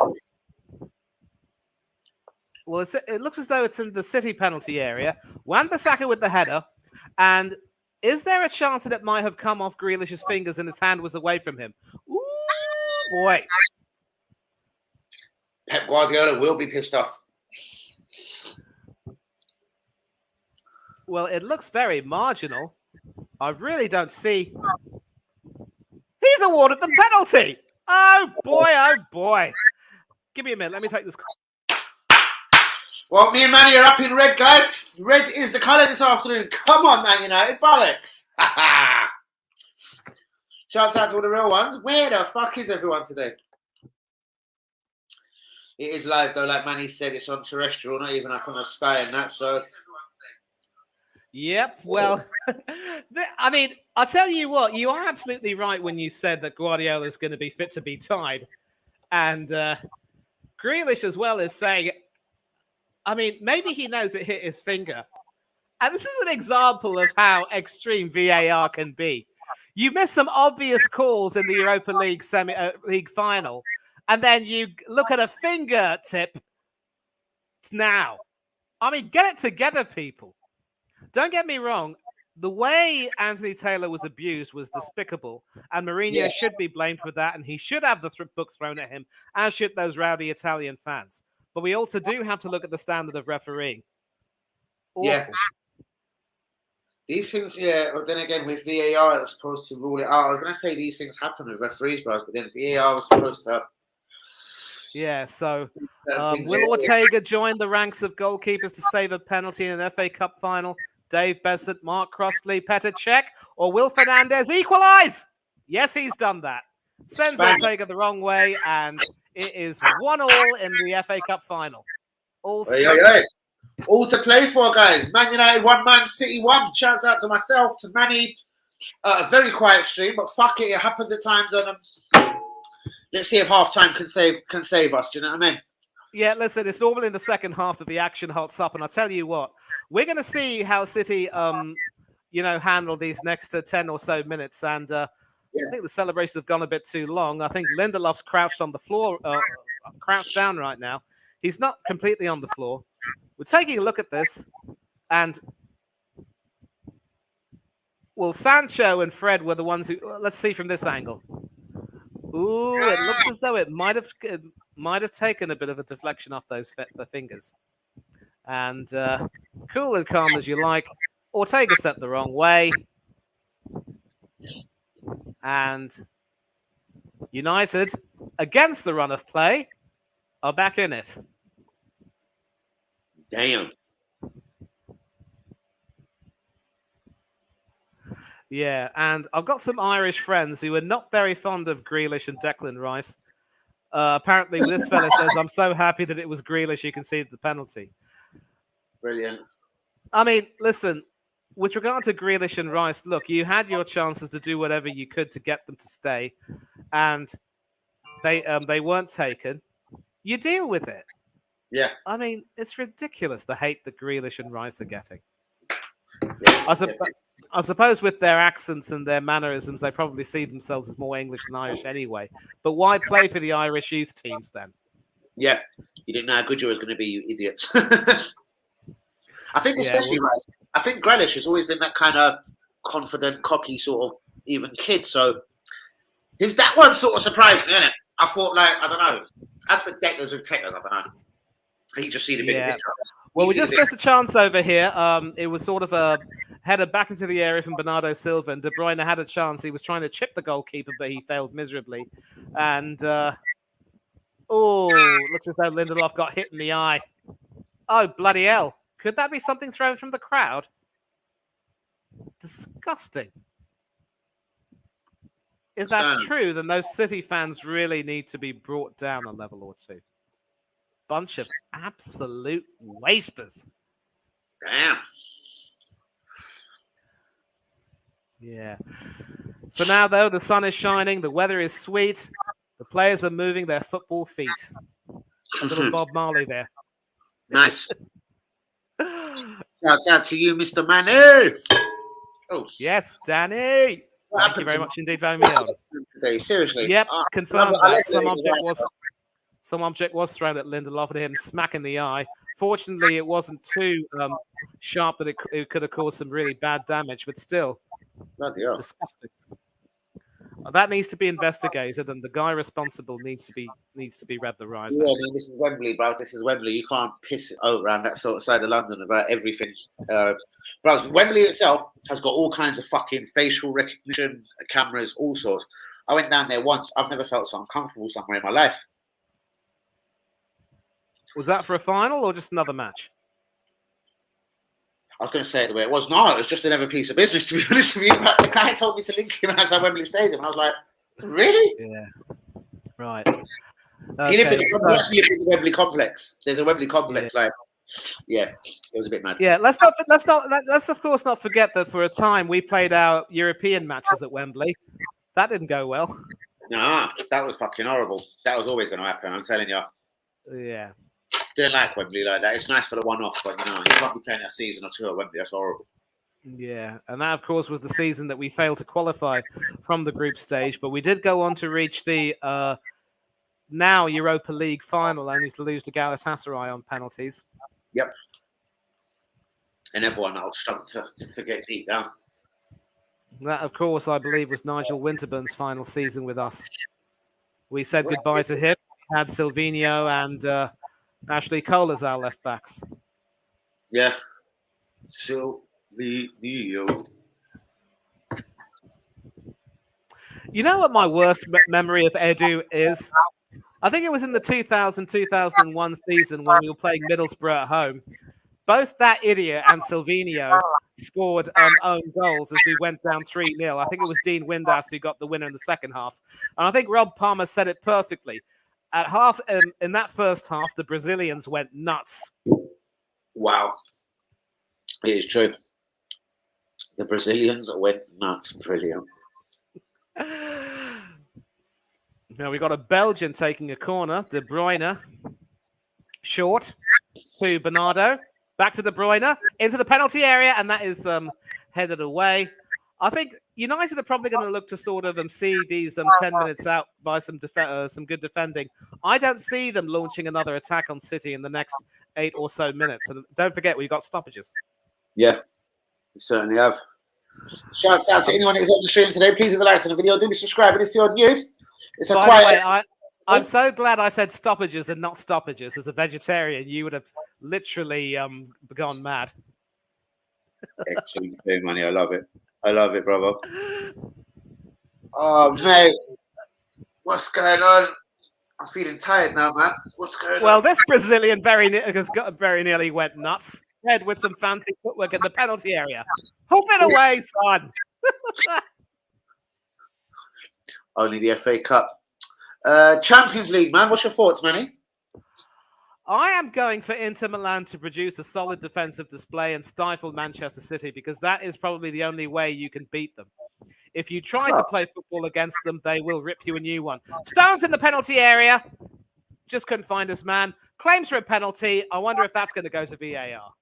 it looks as though it's in the City penalty area. Wan-Bissaka with the header. And is there a chance that it might have come off Grealish's fingers and his hand was away from him? Ooh, boy. Pep Guardiola will be pissed off. Well, it looks very marginal. I really don't see... He's awarded the penalty! Oh, boy, oh, boy. Give me a minute. Let me take this... Well, me and Manny are up in red, guys. Red is the colour this afternoon. Come on, Man United. Bollocks. Shout out to all the real ones. Where the fuck is everyone today? It is live, though. Like Manny said, it's on terrestrial, not even up on the sky and that. So, yep. Well, I mean, I'll tell you what. You are absolutely right when you said that Guardiola is going to be fit to be tied. And Grealish as well is saying... I mean, maybe he knows it hit his finger. And this is an example of how extreme VAR can be. You miss some obvious calls in the Europa League league final, and then you look at a fingertip now. I mean, get it together, people. Don't get me wrong. The way Anthony Taylor was abused was despicable, and Mourinho should be blamed for that, and he should have the book thrown at him, as should those rowdy Italian fans. But we also do have to look at the standard of refereeing. Awful. Yeah. These things, but then again, with VAR, it was supposed to rule it out. I was going to say these things happen with referees, guys, but then VAR was supposed to... Yeah, so will Ortega join the ranks of goalkeepers to save a penalty in an FA Cup final? Dave Besant, Mark Crossley, Petr Cech, or Will Fernandez equalise? Yes, he's done that. Sends Ortega the wrong way, and it is 1-1 in the FA Cup final. All to play for, guys. Man United 1, Man City 1. Shouts out to myself, to Manny. A very quiet stream, but fuck it, it happens at times. Let's see if halftime can save us. Do you know what I mean? Yeah, listen, it's normally in the second half that the action halts up, and I'll tell you what, we're going to see how City, handle these next 10 or so minutes, and I think the celebrations have gone a bit too long. I think Lindelof's crouched on the floor, crouched down right now. He's not completely on the floor. We're taking a look at this, and well, Sancho and Fred were the ones who. Let's see from this angle. Ooh, it looks as though it might have taken a bit of a deflection off the fingers. And cool and calm as you like. Ortega sent the wrong way. And United, against the run of play, are back in it. Damn. Yeah, and I've got some Irish friends who are not very fond of Grealish and Declan Rice. Apparently, this fella says, I'm so happy that it was Grealish who conceded the penalty. Brilliant. I mean, listen, with regard to Grealish and Rice, look, you had your chances to do whatever you could to get them to stay, and they weren't taken. You deal with it. Yeah. I mean, it's ridiculous, the hate that Grealish and Rice are getting. Yeah. I suppose with their accents and their mannerisms, they probably see themselves as more English than Irish anyway. But why play for the Irish youth teams then? Yeah. You didn't know how good you were going to be, you idiots. I think especially Rice. I think Grealish has always been that kind of confident, cocky sort of even kid. So that one sort of surprised me, innit? I thought, like, I don't know. As for Declan's with Techers, I don't know. He just see the bigger picture. Well, we just missed a chance over here. It was sort of a header back into the area from Bernardo Silva, and De Bruyne had a chance. He was trying to chip the goalkeeper, but he failed miserably. And, looks as though Lindelof got hit in the eye. Oh, bloody hell. Could that be something thrown from the crowd? Disgusting. If that's true, then those City fans really need to be brought down a level or two. Bunch of absolute wasters. Damn. Yeah. For now, though, the sun is shining. The weather is sweet. The players are moving their football feet. A little Bob Marley there. Nice. Shouts out to you, Mr. Manu. Oh. Yes, Danny. Thank you very much indeed for having me on. Today, seriously. Yep, confirmed that some object was thrown at Lindelof and him smack in the eye. Fortunately, it wasn't too sharp that it could have caused some really bad damage, but still, disgusting. That needs to be investigated, and the guy responsible needs to be read the rise. Yeah, man, this is Wembley, bro. This is Wembley. You can't piss around that sort of side of London about everything. Bro, Wembley itself has got all kinds of fucking facial recognition cameras, all sorts. I went down there once. I've never felt so uncomfortable somewhere in my life. Was that for a final or just another match? I was going to say it the way it was. No, it was just another piece of business, to be honest with you. The guy told me to link him outside Wembley Stadium. I was like, really? Yeah. Right. He lived in the Wembley complex. There's a Wembley complex, yeah, it was a bit mad. Yeah, let's of course not forget that for a time we played our European matches at Wembley. That didn't go well. Nah, that was fucking horrible. That was always going to happen, I'm telling you. Yeah. Didn't like Wembley like that. It's nice for the one-off, but you can't be playing a season or two at Wembley. That's horrible. Yeah, and that, of course, was the season that we failed to qualify from the group stage, but we did go on to reach the now Europa League final, only to lose to Galatasaray on penalties. Yep. And everyone else struggled to forget deep down. That, of course, I believe was Nigel Winterburn's final season with us. We said goodbye to him. We had Silvinho and Ashley Cole as our left backs. Yeah. Silvinho. You know what my worst memory of Edu is? I think it was in the 2000-2001 season when we were playing Middlesbrough at home. Both that idiot and Silvinho scored own goals as we went down 3-0. I think it was Dean Windass who got the winner in the second half. And I think Rob Palmer said it perfectly. At half, in that first half, the Brazilians went nuts. Wow. It is true. The Brazilians went nuts. Brilliant. Now we got a Belgian taking a corner. De Bruyne. Short to Bernardo. Back to De Bruyne. Into the penalty area. And that is headed away. I think United are probably going to look to sort of see these 10 minutes out by some good defending. I don't see them launching another attack on City in the next 8 or so minutes. And don't forget, we've got stoppages. Yeah, we certainly have. Shouts out to anyone who's on the stream today. Please hit the like on the video. Do be subscribing if you're new. It's a quiet. I'm so glad I said stoppages and not stoppages. As a vegetarian, you would have literally gone mad. Excellent thing, money. I love it. I love it, brother. Oh, mate. What's going on? I'm feeling tired now, man. What's going on? Well, this Brazilian very nearly went nuts. Red with some fancy footwork in the penalty area. Hoof it away, son. Only the FA Cup. Champions League, man. What's your thoughts, Manny? I am going for Inter Milan to produce a solid defensive display and stifle Manchester City because that is probably the only way you can beat them. If you try to play football against them, they will rip you a new one. Stones in the penalty area. Just couldn't find his man. Claims for a penalty. I wonder if that's going to go to VAR.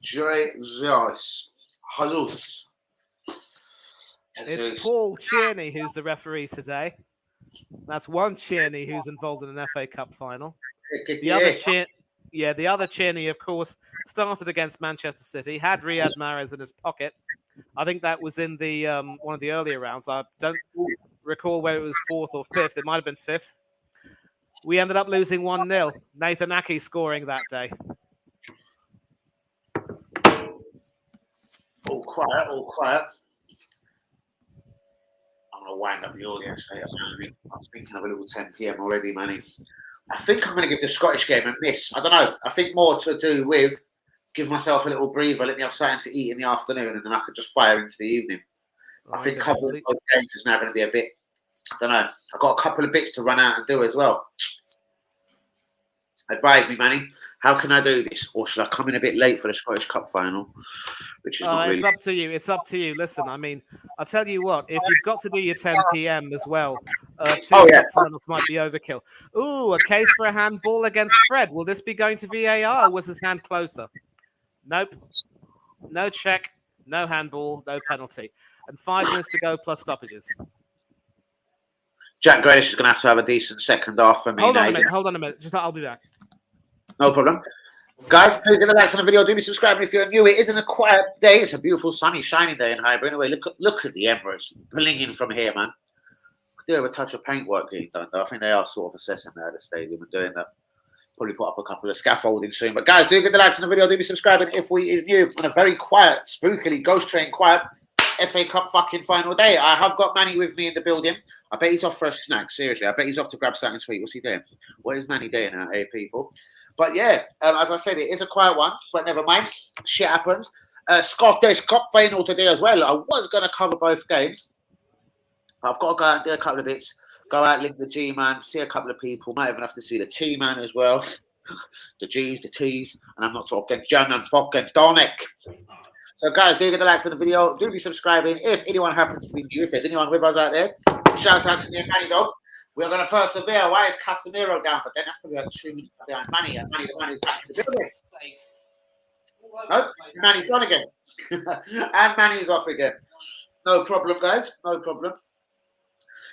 Jesus. It's Paul Tierney who's the referee today. That's one Tierney who's involved in an FA Cup final. The other Tierney, of course, started against Manchester City, had Riyad Mahrez in his pocket. I think that was in the one of the earlier rounds. I don't recall whether it was 4th or 5th. It might have been 5th. We ended up losing 1-0. Nathan Ake scoring that day. All quiet, all quiet. I'm going to wind up the audience later, man. I'm thinking of a little 10 p.m. already, Manny. I think I'm going to give the Scottish game a miss. I don't know. I think more to do with give myself a little breather, let me have something to eat in the afternoon, and then I could just fire into the evening. I think covering both games is now going to be a bit, I don't know. I've got a couple of bits to run out and do as well. Advise me, Manny. How can I do this? Or should I come in a bit late for the Scottish Cup final? Which is not really... It's up to you. It's up to you. Listen, I mean, I'll tell you what. If you've got to do your 10 p.m. as well, cup finals might be overkill. Ooh, a case for a handball against Fred. Will this be going to VAR or was his hand closer? Nope. no check, no handball, no penalty. And 5 minutes to go plus stoppages. Jack Grealish is going to have a decent second half for me. Hold on a minute. I'll be back. No problem. Guys, please give a like on the video. Do be subscribing if you're new. It isn't a quiet day. It's a beautiful, sunny, shining day in Highbury. Anyway, look at the Emirates blinging from here, man. Could do have a touch of paintwork getting done, though. I think they are sort of assessing that at the stadium and doing that. Probably put up a couple of scaffolding soon. But guys, do get the likes on the video. Do be subscribing if we is new on a very quiet, spookily, ghost train quiet FA Cup fucking final day. I have got Manny with me in the building. I bet he's off for a snack. Seriously, I bet he's off to grab something sweet. What's he doing? What is Manny doing out here, people? But yeah, as I said, it is a quiet one, but never mind. Shit happens. Scottish Cup final today as well. I was going to cover both games. I've got to go out and do a couple of bits. Go out, link the G-Man, see a couple of people. Might even have to see the T-Man as well. The G's, the T's. And I'm not talking German fucking tonic. So guys, do get the likes on the video. Do be subscribing if anyone happens to be new. If there's anyone with us out there, shout out to me and Manny though. We're going to persevere. Why is Casemiro down? But then that's probably like 2 minutes behind Manny. And Manny, the man is back in the building. Oh, Manny's gone again. And Manny's off again. No problem, guys. No problem.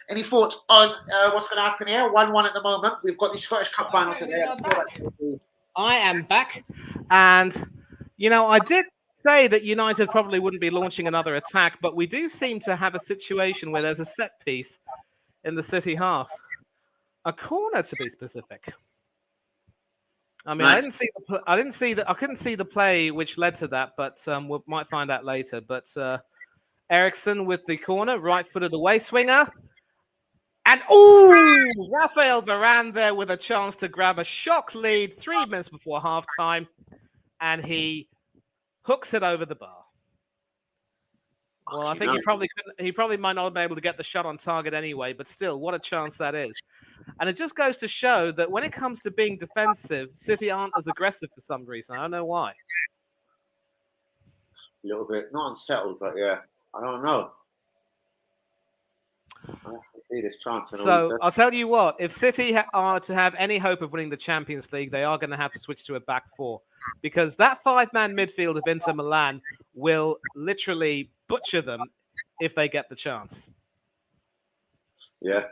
Any thoughts on what's going to happen here? 1-1 at the moment. We've got the Scottish Cup final today. I am back. And, you know, I did say that United probably wouldn't be launching another attack, but we do seem to have a situation where there's a set piece in the City half. A corner, to be specific. I mean, nice. I couldn't see the play which led to that, but we might find out later. But Eriksen with the corner, right-footed away swinger. And, Rafael Varane there with a chance to grab a shock lead 3 minutes before halftime. And he hooks it over the bar. Well, I think he probably might not be able to get the shot on target anyway, but still, what a chance that is. And it just goes to show that when it comes to being defensive, City aren't as aggressive for some reason. I don't know why. A little bit, not unsettled, but yeah, I don't know. I have to see this chance. So I'll tell you what, if City are to have any hope of winning the Champions League, they are going to have to switch to a back four, because that 5-man midfield of Inter Milan will literally butcher them if they get the chance. Yeah.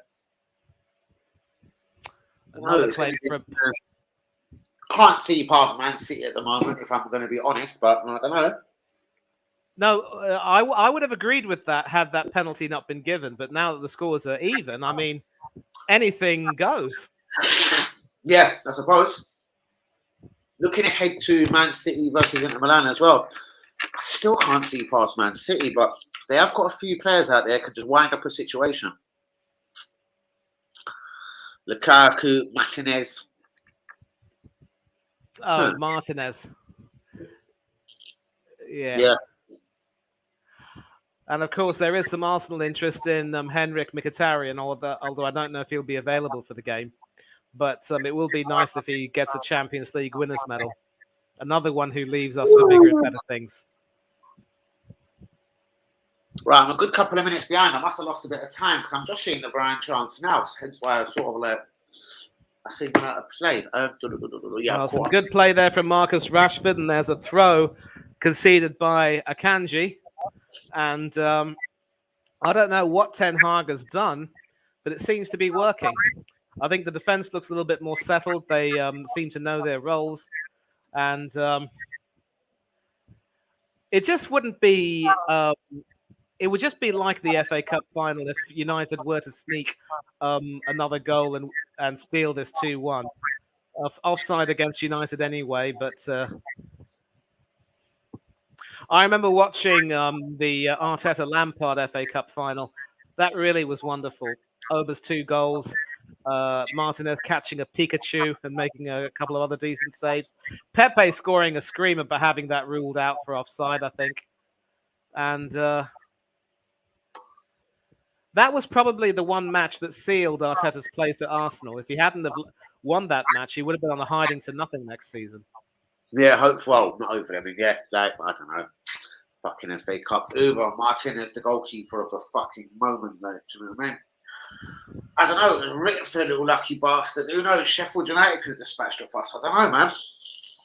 Another claim for... Can't see past Man City at the moment, if I'm going to be honest, but I don't know. No, I would have agreed with that had that penalty not been given. But now that the scores are even, I mean, anything goes. Yeah, I suppose. Looking ahead to Man City versus Inter Milan as well, I still can't see past Man City, but they have got a few players out there who could just wind up a situation. Lukaku, Martinez. Oh, Martinez. Yeah. And, of course, there is some Arsenal interest in Henrik Mkhitaryan, although I don't know if he'll be available for the game. But it will be nice if he gets a Champions League winners medal. Another one who leaves us for bigger and better things. Right, I'm a good couple of minutes behind. I must have lost a bit of time because I'm just seeing the Varane chance now. Hence why I sort of I see him out of play. Some good play there from Marcus Rashford, and there's a throw conceded by Akanji. And I don't know what Ten Hag has done, but it seems to be working. I think the defense looks a little bit more settled. They seem to know their roles. And it just wouldn't be... it would just be like the FA Cup final if United were to sneak another goal and steal this 2-1. Offside against United anyway, but... I remember watching the Arteta-Lampard FA Cup final. That really was wonderful. Ober's 2 goals. Martinez catching a Pikachu and making a couple of other decent saves. Pepe scoring a screamer but having that ruled out for offside, I think. And that was probably the one match that sealed Arteta's place at Arsenal. If he hadn't have won that match, he would have been on a hiding to nothing next season. Yeah, not hopefully. I mean, yeah, I don't know. Fucking FA Cup. Uber Martinez, the goalkeeper of the fucking moment, like, do you know what I mean? I don't know. It was written for the little lucky bastard. Who knows? Sheffield United could have dispatched of us. I don't know, man.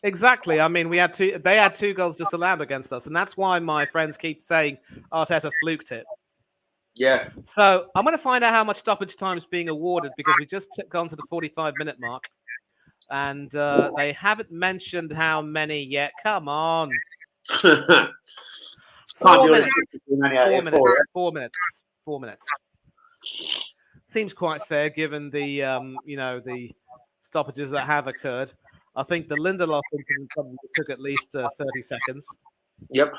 Exactly. I mean, they had 2 goals disallowed against us, and that's why my friends keep saying Arteta fluked it. Yeah. So I'm going to find out how much stoppage time is being awarded because we just gone to the 45-minute mark, and they haven't mentioned how many yet. Come on. 4 minutes. 4 minutes. 4 minutes. Seems quite fair given the the stoppages that have occurred. I think the Lindelof incident probably took at least 30 seconds. Yep.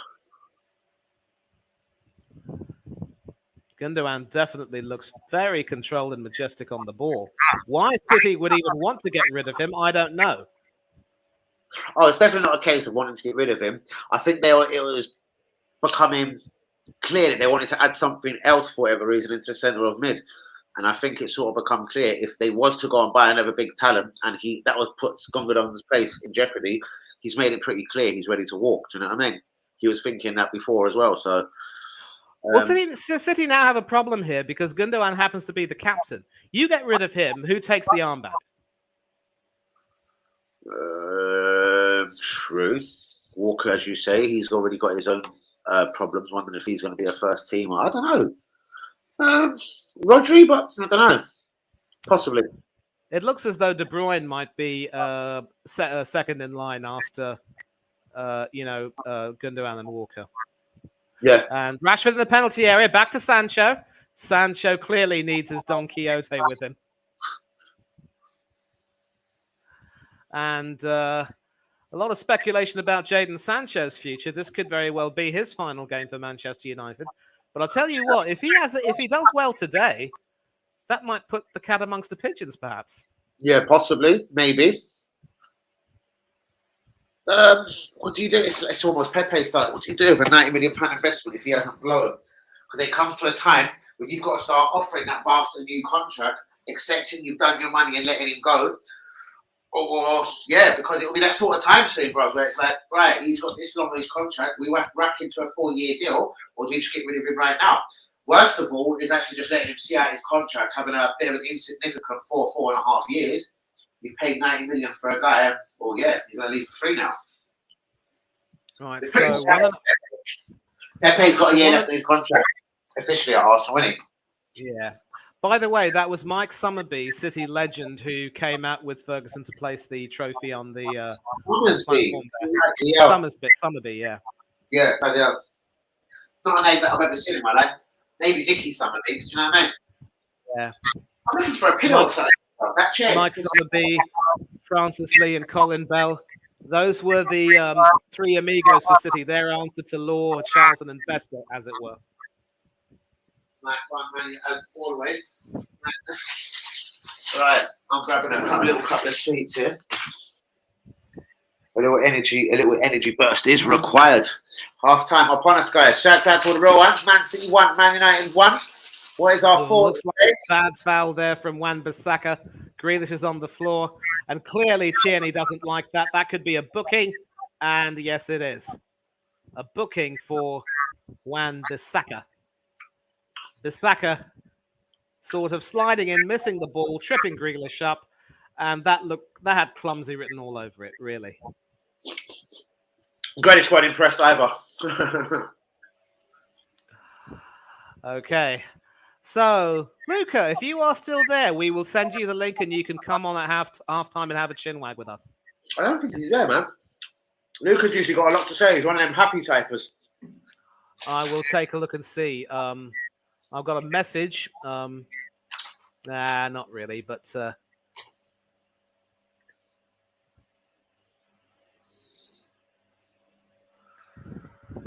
Gundogan definitely looks very controlled and majestic on the ball. Why City would even want to get rid of him, I don't know. Oh, it's definitely not a case of wanting to get rid of him. I think it was becoming clear that they wanted to add something else for whatever reason into the centre of mid. And I think it's sort of become clear if they was to go and buy another big talent and that was put Gundogan's place in jeopardy, he's made it pretty clear he's ready to walk. Do you know what I mean? He was thinking that before as well. So, City now have a problem here because Gundogan happens to be the captain. You get rid of him, who takes the armband? True. Walker, as you say, he's already got his own problems. Wondering if he's going to be a first teamer. I don't know. Rodri, but I don't know. Possibly. It looks as though De Bruyne might be second in line after, Gundogan and Walker. Yeah. And Rashford in the penalty area. Back to Sancho. Sancho clearly needs his Don Quixote with him. And a lot of speculation about Jadon Sancho's future. This could very well be his final game for Manchester United. But I'll tell you what, if he does well today, that might put the cat amongst the pigeons, perhaps. Yeah, possibly, maybe. What do you do? It's almost Pepe style. What do you do with a £90 million investment if he hasn't blown? Because it comes to a time when you've got to start offering that bastard a new contract, accepting you've done your money and letting him go. Or because it will be that sort of time soon, bros, where it's like, right, he's got this long on his contract, we want to rack him to a 4-year deal, or do you just get rid of him right now? Worst of all is actually just letting him see out his contract, having a bit of an insignificant 4.5 years. You paid 90 million for a guy, he's going to leave for free now. Right, Pepe's got a year left in his contract, officially at Arsenal, isn't he? Yeah. By the way, that was Mike Summerby, City legend, who came out with Ferguson to place the trophy on the Summerby, yeah. Yeah, not a name that I've ever seen in my life. Maybe Nicky Summerby, do you know what I mean? Yeah. I'm looking for a pillow or something. Mike Summerby, Francis Lee, and Colin Bell. Those were the 3 amigos for City. Their answer to Law, Charlton, and Bester, as it were. Nice one, man, as always. Right, I'm grabbing a little couple of sweets here. A little energy burst is required. Half time upon us, guys. Shouts out to all the real ones. Man City 1, Man United 1. What is our thoughts? Bad foul there from Wan-Bissaka. Grealish is on the floor, and clearly Tierney doesn't like that. That could be a booking, and yes, it is a booking for Wan-Bissaka. Bissaka sort of sliding in, missing the ball, tripping Grealish up, and that had clumsy written all over it, really. Grealish weren't impressed either. Okay. So, Luca, if you are still there, we will send you the link and you can come on at half time and have a chinwag with us. I don't think he's there, man. Luca's usually got a lot to say. He's one of them happy typers. I will take a look and see. I've got a message. Not really, but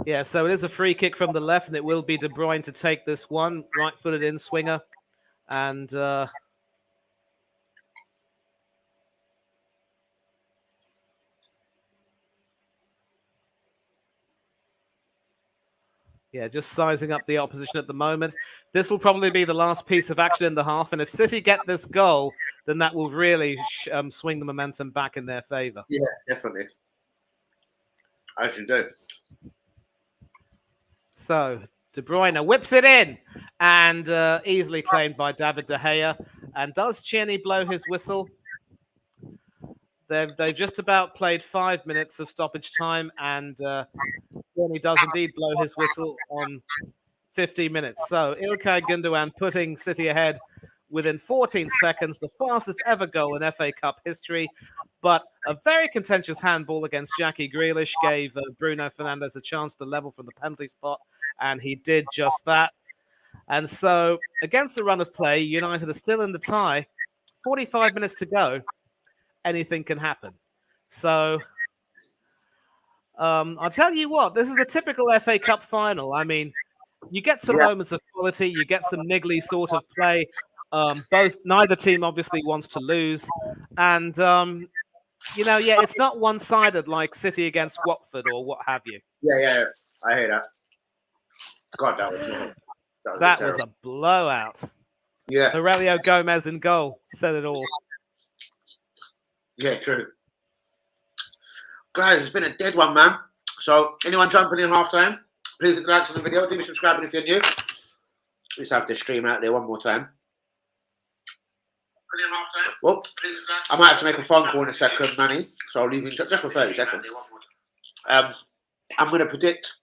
yeah, so it is a free kick from the left, and it will be De Bruyne to take this one. Right-footed in swinger. And yeah, just sizing up the opposition at the moment. This will probably be the last piece of action in the half. And if City get this goal, then that will really swing the momentum back in their favour. Yeah, definitely. As you do. So, De Bruyne whips it in and easily claimed by David De Gea. And does Tierney blow his whistle? They've just about played 5 minutes of stoppage time, and Tierney does indeed blow his whistle on 15 minutes. So Ilkay Gundogan putting City ahead within 14 seconds, the fastest ever goal in FA Cup history. But a very contentious handball against Jackie Grealish gave Bruno Fernandes a chance to level from the penalty spot, and he did just that. And so, against the run of play, United are still in the tie. 45 minutes to go. Anything can happen. So, I'll tell you what, this is a typical FA Cup final. I mean, you get some moments of quality, you get some niggly sort of play. Neither team obviously wants to lose. And, it's not one-sided like City against Watford or what have you. Yeah. I hear that. God, that was a blowout. Yeah. Aurelio Gomez in goal said it all. Yeah, true. Guys, it's been a dead one, man. So, anyone jumping in half time, please hit the likes on the video. Do be subscribing if you're new. Let's have this stream out there one more time. Well, I might have to make a phone call in a second, Manny. So I'll leave you just for 30 seconds. I'm going to predict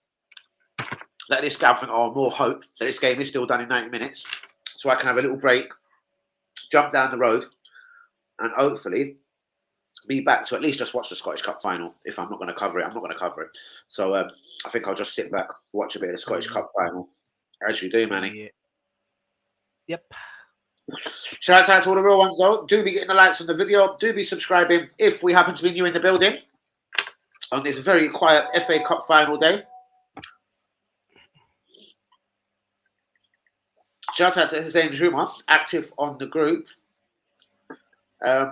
that this game, or more hope, that this game is still done in 90 minutes. So I can have a little break, jump down the road, and hopefully be back to at least just watch the Scottish Cup final. If I'm not going to cover it, I'm not going to cover it. So I think I'll just sit back, watch a bit of the Scottish Cup final. As you do, Manny. Yeah. Yep. Shout out to all the real ones, though. Do be getting the likes on the video. Do be subscribing if we happen to be new in the building on this very quiet FA Cup final day. Shout out to Hussein Juma, active on the group. I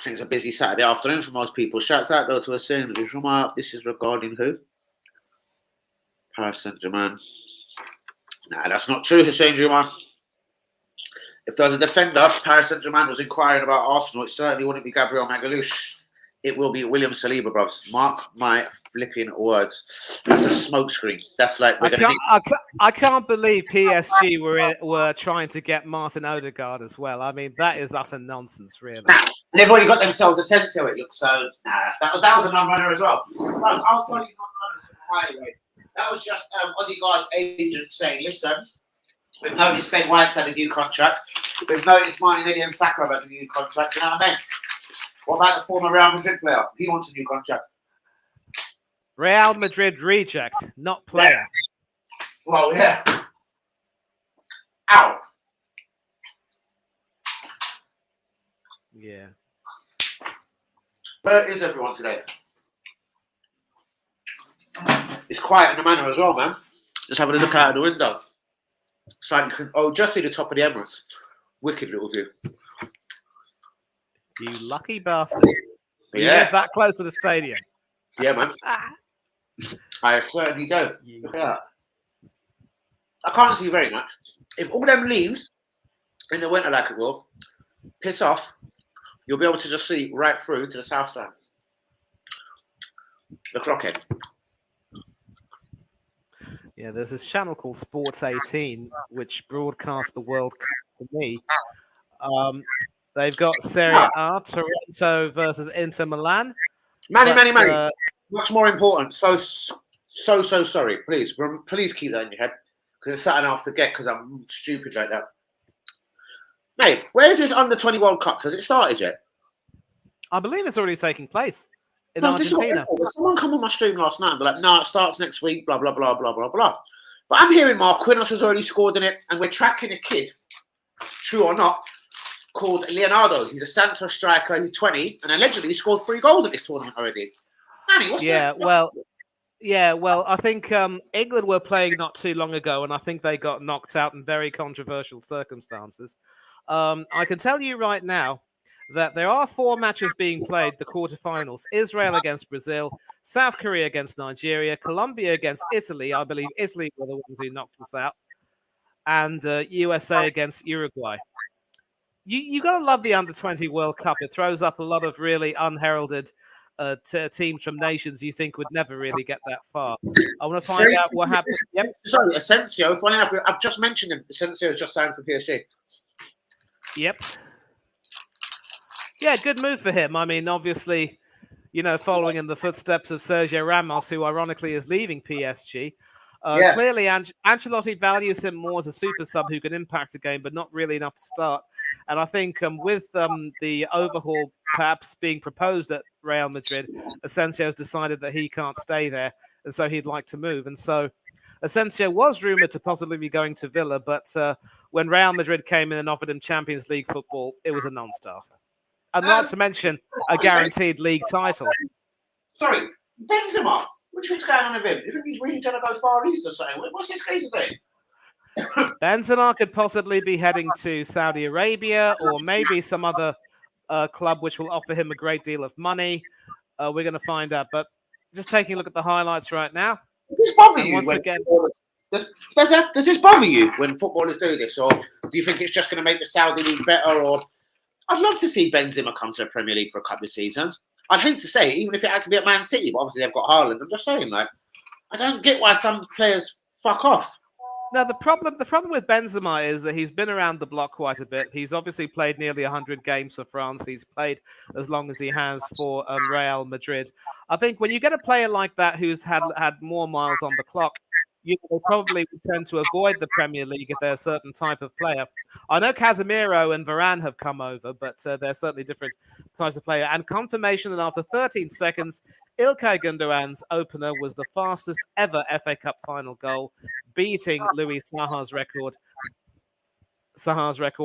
think it's a busy Saturday afternoon for most people. Shouts out, though, to Hussein Juma. This is regarding who? Paris Saint-Germain. Nah, that's not true, Hussein Juma. If there was a defender, Paris Saint-Germain was inquiring about Arsenal, it certainly wouldn't be Gabriel Magalhaes. It will be William Saliba, bros. Mark my flipping words. That's a smokescreen. That's like I can't believe PSG were trying to get Martin Odegaard as well. I mean, that is utter nonsense, really. Nah, they've already got themselves a Asensio, it looks so. Nah, that was a non-runner as well. I'll tell you non-runner. That was just Odegaard's agent saying, listen, we've noticed Ben White's had a new contract. We've noticed Martinelli and Saka have had a new contract. You know what I mean? What about the former Real Madrid player? He wants a new contract. Real Madrid reject, not player. Yeah. Well, yeah. Ow. Yeah. Where is everyone today? It's quiet in the manor as well, man. Just having a look out of the window. So I can, just see the top of the Emirates. Wicked little view. You lucky bastard. You live that close to the stadium. Yeah, man. I certainly do. Look at that. I can't see very much. If all them leaves in the winter like it will piss off, you'll be able to just see right through to the south side. The clock end. Yeah, there's this channel called Sports 18, which broadcasts the World Cup for me. They've got Serie A, Toronto versus Inter Milan. Manny. Much more important. So sorry. Please keep that in your head. Because it's something I'll forget because I'm stupid like that. Mate, where's this under-20 World Cup? Has it started yet? I believe it's already taking place in Argentina. Someone come on my stream last night and be like, no, it starts next week, blah, blah, blah, blah, blah, blah. But I'm hearing Marquinhos has already scored in it, and we're tracking a kid, true or not, called Leonardo. He's a Santos striker, he's 20, and allegedly he scored 3 goals at this tournament already. Manny, what's well, I think England were playing not too long ago, and I think they got knocked out in very controversial circumstances. I can tell you right now that there are 4 matches being played, the quarterfinals. Israel against Brazil, South Korea against Nigeria, Colombia against Italy. I believe Italy were the ones who knocked us out. And USA against Uruguay. You got to love the Under-20 World Cup. It throws up a lot of really unheralded teams from nations you think would never really get that far. I want to find out what happened. Yep. Sorry, Asensio. Funny enough, I've just mentioned him. Asensio has just signed for PSG. Yep. Yeah, good move for him. I mean, obviously, following in the footsteps of Sergio Ramos, who ironically is leaving PSG. Clearly, Ancelotti values him more as a super sub who can impact a game, but not really enough to start. And I think with the overhaul perhaps being proposed at Real Madrid, Asensio's decided that he can't stay there, and so he'd like to move. And so Asensio was rumoured to possibly be going to Villa, but when Real Madrid came in and offered him Champions League football, it was a non-starter. And not to mention a guaranteed league title. Sorry, Benzema. What's going on with him? You think he's really trying to go Far East or something? What's his case today? Benzema could possibly be heading to Saudi Arabia or maybe some other club which will offer him a great deal of money. We're going to find out. But just taking a look at the highlights right now. Does this bother you? Once again, does this bother you when footballers do this? Or do you think it's just going to make the Saudi League better? Or I'd love to see Benzema come to the Premier League for a couple of seasons. I'd hate to say it, even if it had to be at Man City, but obviously they've got Haaland. I'm just saying, like, I don't get why some players fuck off. Now, the problem with Benzema is that he's been around the block quite a bit. He's obviously played nearly 100 games for France. He's played as long as he has for Real Madrid. I think when you get a player like that who's had more miles on the clock, you will probably tend to avoid the Premier League if they're a certain type of player. I know Casemiro and Varane have come over, but they're certainly different types of player. And confirmation that after 13 seconds, Ilkay Gundogan's opener was the fastest ever FA Cup final goal, beating Louis Saha's record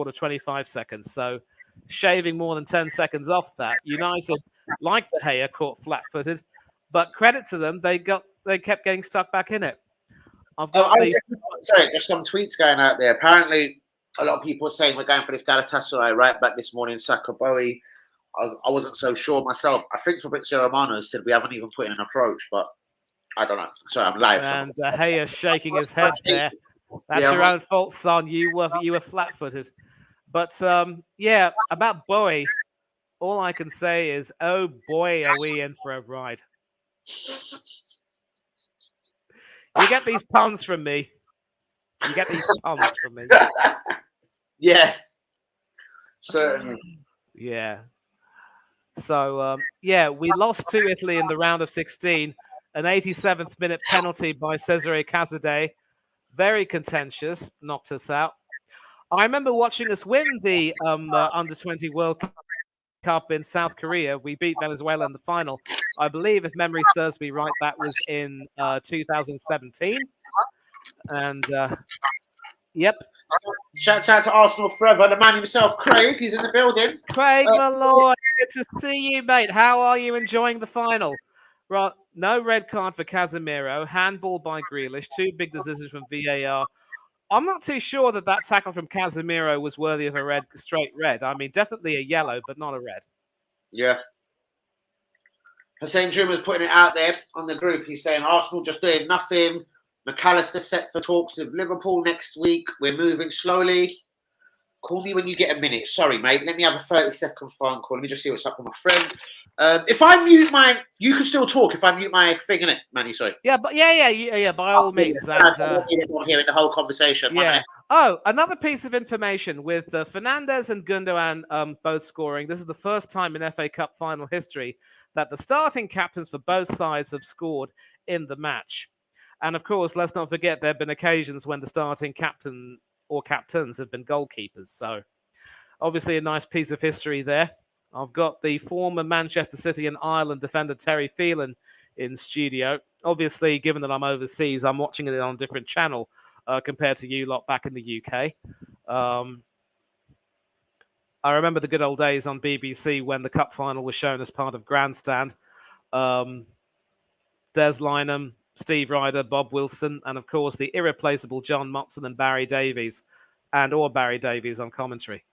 of 25 seconds. So shaving more than 10 seconds off that. United, like De Gea, caught flat-footed, but credit to them, they kept getting stuck back in it. There's some tweets going out there. Apparently, a lot of people are saying we're going for this Galatasaray right back this morning, Saka Bowie. I wasn't so sure myself. I think Fabrizio Romano said we haven't even put in an approach, but I don't know. Sorry, I'm live. And De Gea shaking his head there. That's your own fault, son. You were flat-footed. But about Bowie, all I can say is, oh boy, are we in for a ride. You get these puns from me. Yeah. Certainly. Yeah. So, we lost to Italy in the round of 16. An 87th minute penalty by Cesare Cazadei. Very contentious. Knocked us out. I remember watching us win the Under-20 World Cup in South Korea. We beat Venezuela in the final. I believe, if memory serves me right, that was in 2017. And, yep. Shout out to Arsenal forever. The man himself, Craig, he's in the building. Craig Malloy, good to see you, mate. How are you enjoying the final? Right, no red card for Casemiro. Handball by Grealish. 2 big decisions from VAR. I'm not too sure that tackle from Casemiro was worthy of a straight red. I mean, definitely a yellow, but not a red. Yeah. Hussein Juma is putting it out there on the group. He's saying Arsenal just doing nothing. McAllister set for talks with Liverpool next week. We're moving slowly. Call me when you get a minute. Sorry, mate. Let me have a 30-second phone call. Let me just see what's up with my friend. If I mute you can still talk if I mute my thing, innit, Manny? Sorry. Yeah, but yeah. By all means. I'm hearing the whole conversation. Yeah. Oh, another piece of information with Fernandes and Gundogan both scoring. This is the first time in FA Cup final history that the starting captains for both sides have scored in the match. And of course, let's not forget there have been occasions when the starting captain or captains have been goalkeepers. So obviously a nice piece of history there. I've got the former Manchester City and Ireland defender Terry Phelan in studio. Obviously, given that I'm overseas, I'm watching it on a different channel compared to you lot back in the UK. I remember the good old days on BBC when the cup final was shown as part of Grandstand. Des Lynam, Steve Ryder, Bob Wilson, and of course the irreplaceable John Motson and Barry Davies, or Barry Davies on commentary.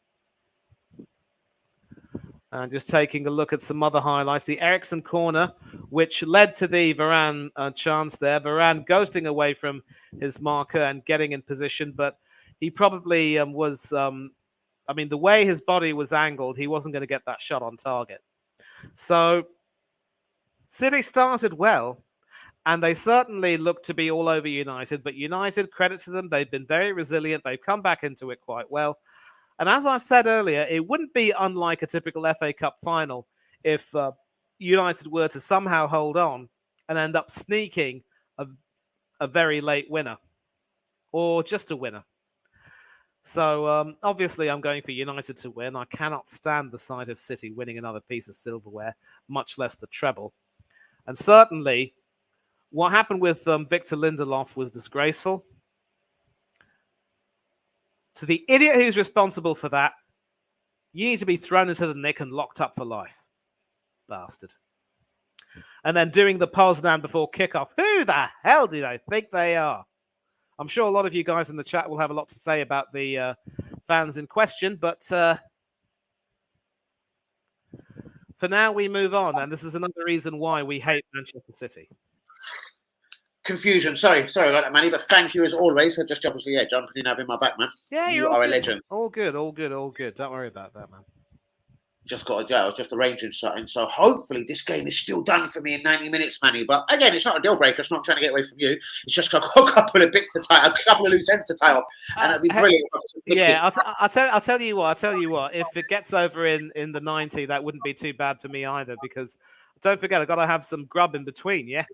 And just taking a look at some other highlights. The Eriksen corner, which led to the Varane chance there. Varane ghosting away from his marker and getting in position, but he probably was... the way his body was angled, he wasn't going to get that shot on target. So City started well, and they certainly looked to be all over United. But United, credit to them, they've been very resilient. They've come back into it quite well. And as I said earlier, it wouldn't be unlike a typical FA Cup final if United were to somehow hold on and end up sneaking a very late winner or just a winner. So obviously I'm going for United to win. I cannot stand the sight of City winning another piece of silverware, much less the treble. And certainly what happened with Victor Lindelof was disgraceful. To the idiot who's responsible for that, you need to be thrown into the nick and locked up for life. Bastard. And then doing the Poznan before kickoff. Who the hell do they think they are? I'm sure a lot of you guys in the chat will have a lot to say about the fans in question, but for now we move on, and this is another reason why we hate Manchester City. Confusion. Sorry about that, Manny, but thank you as always for just obviously jumping in, having my back, man. Yeah, you are a legend. All good. Don't worry about that, man. Just got a jail. I was just arranging something. So hopefully this game is still done for me in 90 minutes, Manny. But again, it's not a deal breaker. It's not trying to get away from you. It's just got a couple of bits to tie, a couple of loose ends to tie off. And it'd be brilliant. Yeah, I'll tell you what. If it gets over in the 90, that wouldn't be too bad for me either, because don't forget, I've got to have some grub in between, yeah?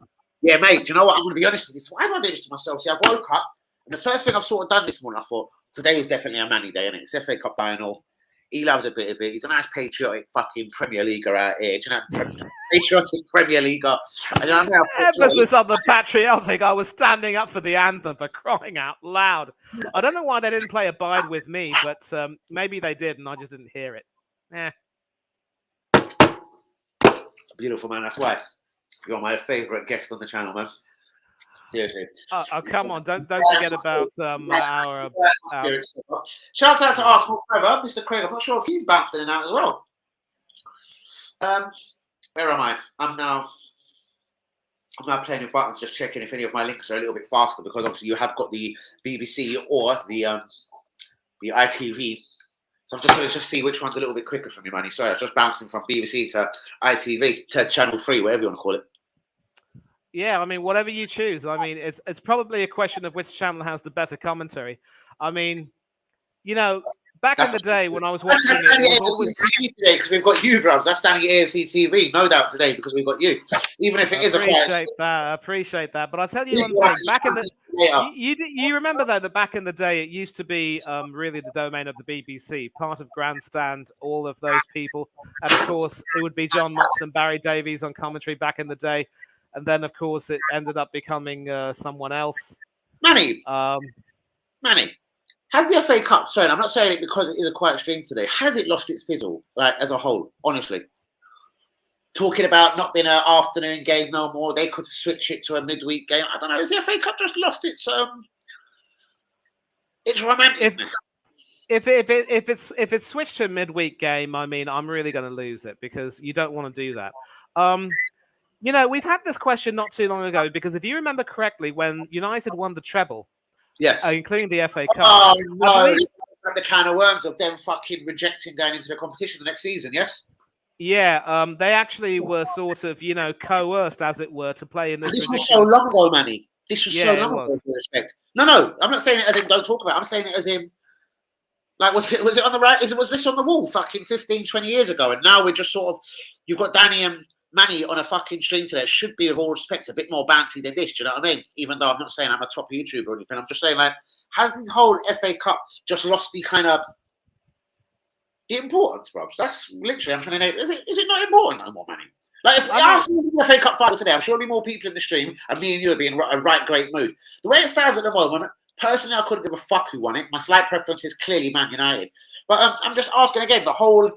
Yeah, mate. Do you know what? I'm going to be honest with you. Why do I do this to myself? See, I woke up, and the first thing I've sort of done this morning, I thought, today is definitely a Manny day, and it's FA Cup final. He loves a bit of it. He's a nice patriotic fucking Premier Leaguer out here. Do you know, patriotic Premier Leaguer. Emphasis on the patriotic. I was standing up for the anthem, for crying out loud. I don't know why they didn't play Abide With Me, but maybe they did, and I just didn't hear it. Beautiful, man. That's why you're my favourite guest on the channel, man. Seriously. Oh, come on. Don't forget about our Shout out to Arsenal Forever, Mr. Craig. I'm not sure if he's bounced in and out as well. Where am I? I'm now playing with buttons, just checking if any of my links are a little bit faster, because obviously you have got the BBC or the ITV. So I'm just going to see which one's a little bit quicker for me, Manny. Sorry, I was just bouncing from BBC to ITV to Channel 3, whatever you want to call it. Yeah, I mean, whatever you choose. I mean, it's probably a question of which channel has the better commentary. I mean, you know, back in the day when I was watching it, because we've got you, Brubs. That's standing at AFC TV, no doubt today, because we've got you. Even if it is I appreciate that. But I'll tell you one thing. Back in the you remember though that back in the day it used to be really the domain of the BBC, part of Grandstand, all of those people, and of course it would be John Mox and Barry Davies on commentary back in the day. And then, of course, it ended up becoming someone else. Manny, has the FA Cup, sorry, I'm not saying it because it is a quiet stream today, has it lost its fizzle, like, as a whole, honestly? Talking about not being an afternoon game no more, they could switch it to a midweek game. I don't know, has the FA Cup just lost its romanticness? If it's switched to a midweek game, I mean, I'm really going to lose it, because you don't want to do that. You know, we've had this question not too long ago, because if you remember correctly, when United won the treble, yes, including the FA Cup, oh no, the can of worms of them fucking rejecting going into the competition the next season, yes? Yeah, they actually were sort of, you know, coerced, as it were, to play in this. This was so long ago, Manny. This was so long ago. Respect. No, I'm not saying it as in don't talk about it. I'm saying it as in, like, was it on the right? Was this on the wall fucking 15, 20 years ago? And now we're just sort of, you've got Danny and Manny on a fucking stream today. It should be, with all respect, a bit more bouncy than this. Do you know what I mean? Even though I'm not saying I'm a top YouTuber or anything, I'm just saying, like, has the whole FA Cup just lost the kind of the importance, bro? That's literally, I'm trying to name. Is it not important no more, Manny? Like, if Arsenal win the FA Cup final today, I'm sure there'll be more people in the stream, and me and you will be in a right great mood. The way it stands at the moment, personally, I couldn't give a fuck who won it. My slight preference is clearly Man United. But I'm just asking again, the whole.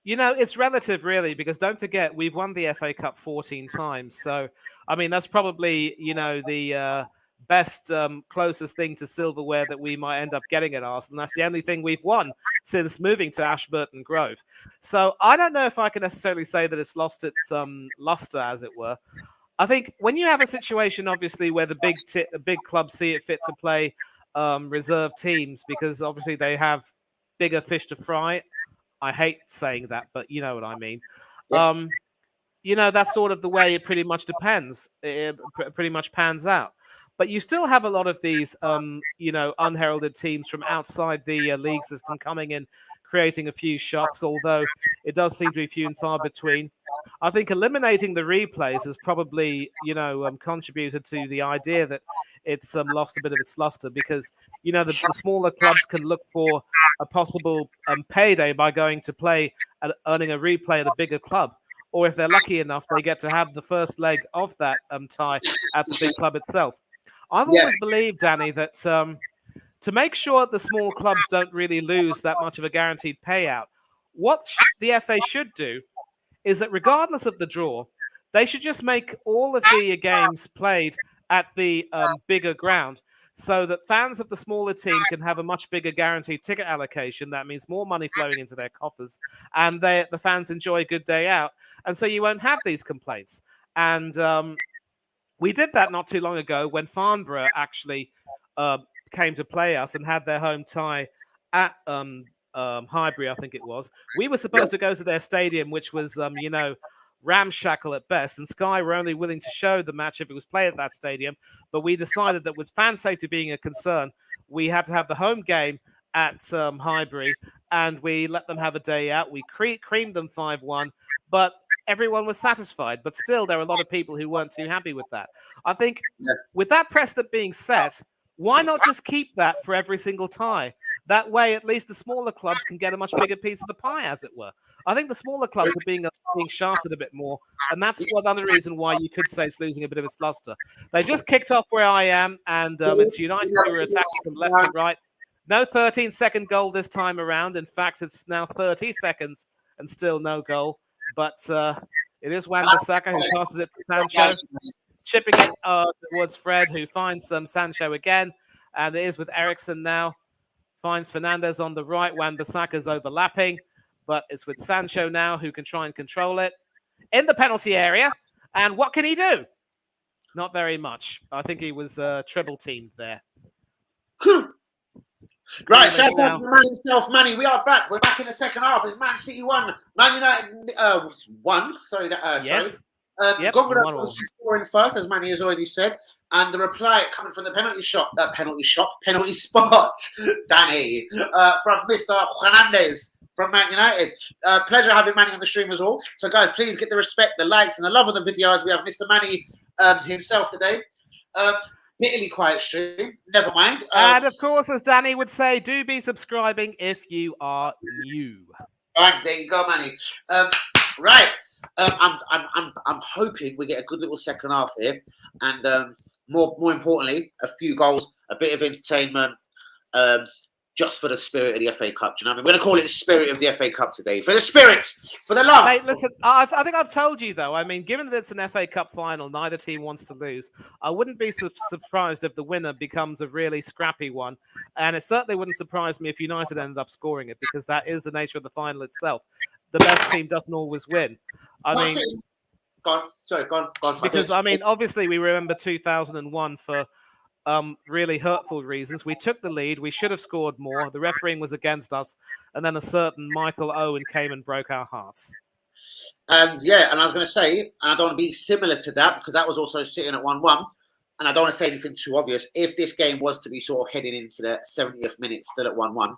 You know, it's relative, really, because don't forget, we've won the FA Cup 14 times. So, I mean, that's probably, you know, the best, closest thing to silverware that we might end up getting at Arsenal. That's the only thing we've won since moving to Ashburton Grove. So I don't know if I can necessarily say that it's lost its luster, as it were. I think when you have a situation, obviously, where the big clubs see it fit to play reserve teams, because obviously they have bigger fish to fry. I hate saying that, but you know what I mean. Yeah. You know, that's sort of the way it pretty much depends. It pretty much pans out. but you still have a lot of these, unheralded teams from outside the league system coming in, creating a few shocks, although it does seem to be few and far between. I think eliminating the replays has probably, contributed to the idea that it's lost a bit of its luster, because, the smaller clubs can look for a possible payday by going to play and earning a replay at a bigger club. Or if they're lucky enough, they get to have the first leg of that tie at the big club itself. I've always believed, Danny, that to make sure the small clubs don't really lose that much of a guaranteed payout, what the FA should do is that regardless of the draw, they should just make all of the games played at the bigger ground, so that fans of the smaller team can have a much bigger guaranteed ticket allocation. That means more money flowing into their coffers, and the fans enjoy a good day out. And so you won't have these complaints. And we did that not too long ago when Farnborough actually came to play us and had their home tie at Highbury, I think it was. We were supposed to go to their stadium, which was, ramshackle at best, and Sky were only willing to show the match if it was played at that stadium. But we decided that with fan safety being a concern, we had to have the home game at Highbury, and we let them have a day out. We creamed them 5-1, but everyone was satisfied. But still, there were a lot of people who weren't too happy with that. I think with that precedent being set, why not just keep that for every single tie? That way, at least the smaller clubs can get a much bigger piece of the pie, as it were. I think the smaller clubs are being shafted a bit more, and that's another reason why you could say it's losing a bit of its luster. They just kicked off where I am, and it's United who are attacking from left to right. No 13-second goal this time around. In fact, it's now 30 seconds and still no goal. But it is Wan-Bissaka who passes it to Sancho, chipping it towards Fred, who finds Sancho again, and it is with Eriksen now. Finds Fernandes on the right. Wan-Bissaka's overlapping, but it's with Sancho now, who can try and control it in the penalty area. And what can he do? Not very much. I think he was treble teamed there. Right, shout out to Man himself, Manny. We are back. We're back in the second half. It's Man City 1, Man United 1. Sorry, yes. Yep, Gonga scoring first, as Manny has already said, and the reply coming from the penalty spot, Danny, from Mr. Hernandez from Man United. Pleasure having Manny on the stream as well. So, guys, please get the respect, the likes, and the love of the videos. We have Mr. Manny himself today. Bitterly quiet stream. Never mind. And of course, as Danny would say, do be subscribing if you are new. All right, there you go, Manny. Right. I'm hoping we get a good little second half here, and more importantly, a few goals, a bit of entertainment, just for the spirit of the FA Cup. Do you know what I mean? We're going to call it the spirit of the FA Cup today. For the spirit, for the love. Mate, listen, I think I've told you, though. I mean, given that it's an FA Cup final, neither team wants to lose. I wouldn't be surprised if the winner becomes a really scrappy one. And it certainly wouldn't surprise me if United ended up scoring it, because that is the nature of the final itself. The best team doesn't always win. I mean, go on. Because, I mean, obviously we remember 2001 for really hurtful reasons. We took the lead. We should have scored more. The refereeing was against us. And then a certain Michael Owen came and broke our hearts. And I was going to say, and I don't want to be similar to that, because that was also sitting at 1-1. And I don't want to say anything too obvious. If this game was to be sort of heading into the 70th minute, still at 1-1,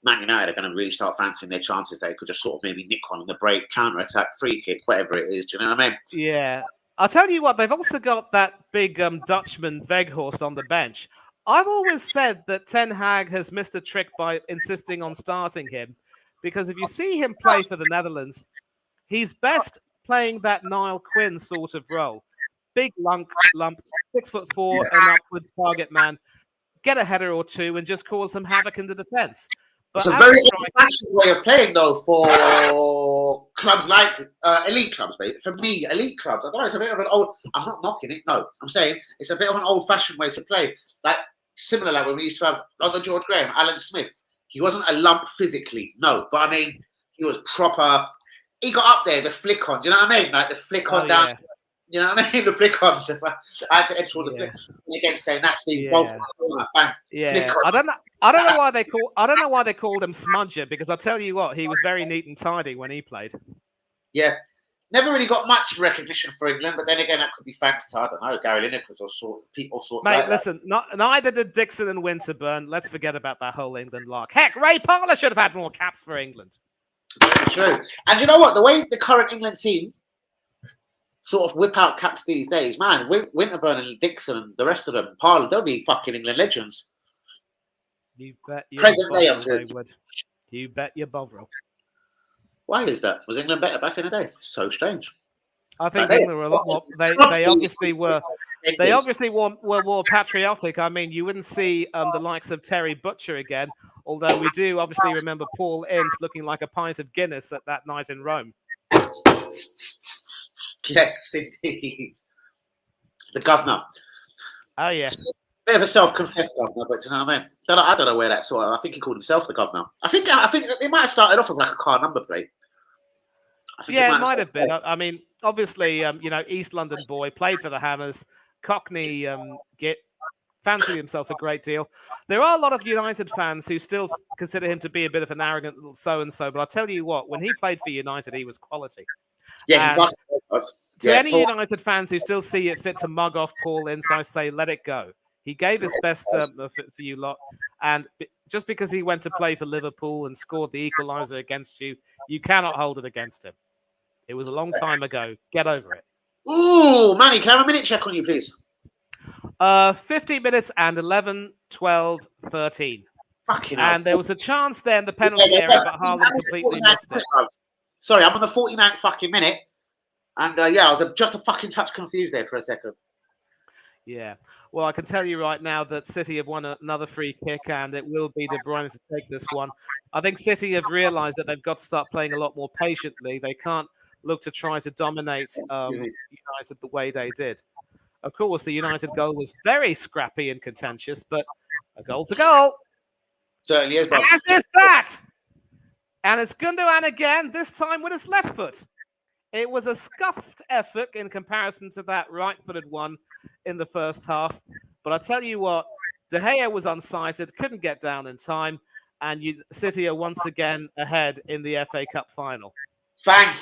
Man United are going to really start fancying their chances. They could just sort of maybe nick one on the break, counter-attack, free kick, whatever it is. Do you know what I mean? Yeah. I'll tell you what, they've also got that big Dutchman Weghorst on the bench. I've always said that Ten Hag has missed a trick by insisting on starting him, because if you see him play for the Netherlands, he's best playing that Niall Quinn sort of role. Big lump, 6'4" and upwards target man, get a header or two and just cause some havoc in the defence. It's a very old-fashioned way of playing, though, for clubs like elite clubs, mate. For me, elite clubs, I don't know, it's a bit of an old... I'm not knocking it, no. I'm saying it's a bit of an old-fashioned way to play. Like, similar like when we used to have, like the George Graham, Alan Smith. He wasn't a lump physically, no. But, I mean, he was proper... He got up there, the flick on, do you know what I mean? Like, the flick on down... Yeah. You know what I mean? The flick on. I had to edge all the flick. And again, saying that's the ball from the corner, bang. Yeah. I don't know why they called him Smudger, because I'll tell you what, he was very neat and tidy when he played. Yeah. Never really got much recognition for England, but then again, that could be thanks to, I don't know, Gary Lineker or people sorts Mate, like listen, neither did Dixon and Winterburn. Let's forget about that whole England lark. Heck, Ray Parlour should have had more caps for England. Very true. And you know what? The way the current England team sort of whip out caps these days, man, Winterburn and Dixon and the rest of them, Parlour, they'll be fucking England legends. You bet your Present day, I'm Bovril they would. You bet your Bovril. Why is that? Was England better back in the day? So strange. I think England were a lot more. They obviously were. They obviously were more patriotic. I mean, you wouldn't see the likes of Terry Butcher again, although we do obviously remember Paul Ince looking like a pint of Guinness at that night in Rome. Yes, indeed. The governor. Oh yeah. Bit of a self-confessed governor, but you know what I mean? I don't know where that's sort of. I think he called himself the governor. I think it might have started off with like a car number plate. Yeah, it might have been. I mean, obviously, East London boy, played for the Hammers, Cockney git, fancied himself a great deal. There are a lot of United fans who still consider him to be a bit of an arrogant little so-and-so, but I'll tell you what, when he played for United, he was quality. Yeah, to any United fans who still see it fit to mug off Paul Ince, I say, let it go. He gave his best for you lot, and just because he went to play for Liverpool and scored the equaliser against you, you cannot hold it against him. It was a long time ago. Get over it. Ooh, Manny, can I have a minute check on you, please? 50 minutes and 11, 12, 13. Fucking and there was a chance there in the penalty area, but Haaland completely missed it. Sorry, I'm on the 49th fucking minute. And I was just a fucking touch confused there for a second. Yeah. Well, I can tell you right now that City have won another free kick, and it will be De Bruyne to take this one. I think City have realised that they've got to start playing a lot more patiently. They can't look to try to dominate United the way they did. Of course, the United goal was very scrappy and contentious, but a goal to goal. Certainly is. As is that. And it's Gundogan again, this time with his left foot. It was a scuffed effort in comparison to that right-footed one in the first half. But I tell you what, De Gea was unsighted, couldn't get down in time, and City are once again ahead in the FA Cup final. Bang.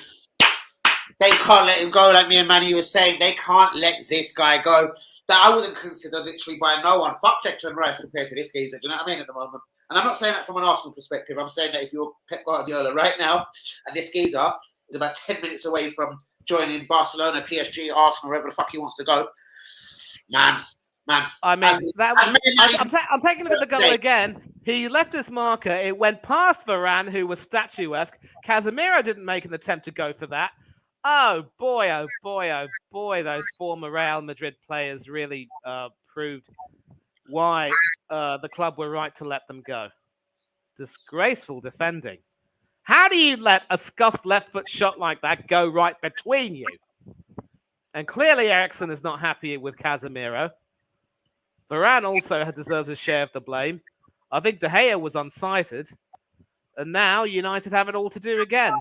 They can't let him go, like me and Manny was saying. They can't let this guy go. That I wouldn't consider literally by no one. Fuck Declan Rice compared to this geezer. Do you know what I mean at the moment? And I'm not saying that from an Arsenal perspective. I'm saying that if you're Pep Guardiola right now, and this geezer is about 10 minutes away from joining Barcelona, PSG, Arsenal, wherever the fuck he wants to go. Man. I mean, I'm taking a look at the goal again. He left his marker. It went past Varane, who was statuesque. Casemiro didn't make an attempt to go for that. Oh boy, those former Real Madrid players really proved why the club were right to let them go. Disgraceful defending. How do you let a scuffed left foot shot like that go right between you? And clearly Eriksen is not happy with Casemiro. Varane also deserves a share of the blame. I think De Gea was unsighted. And now United have it all to do again.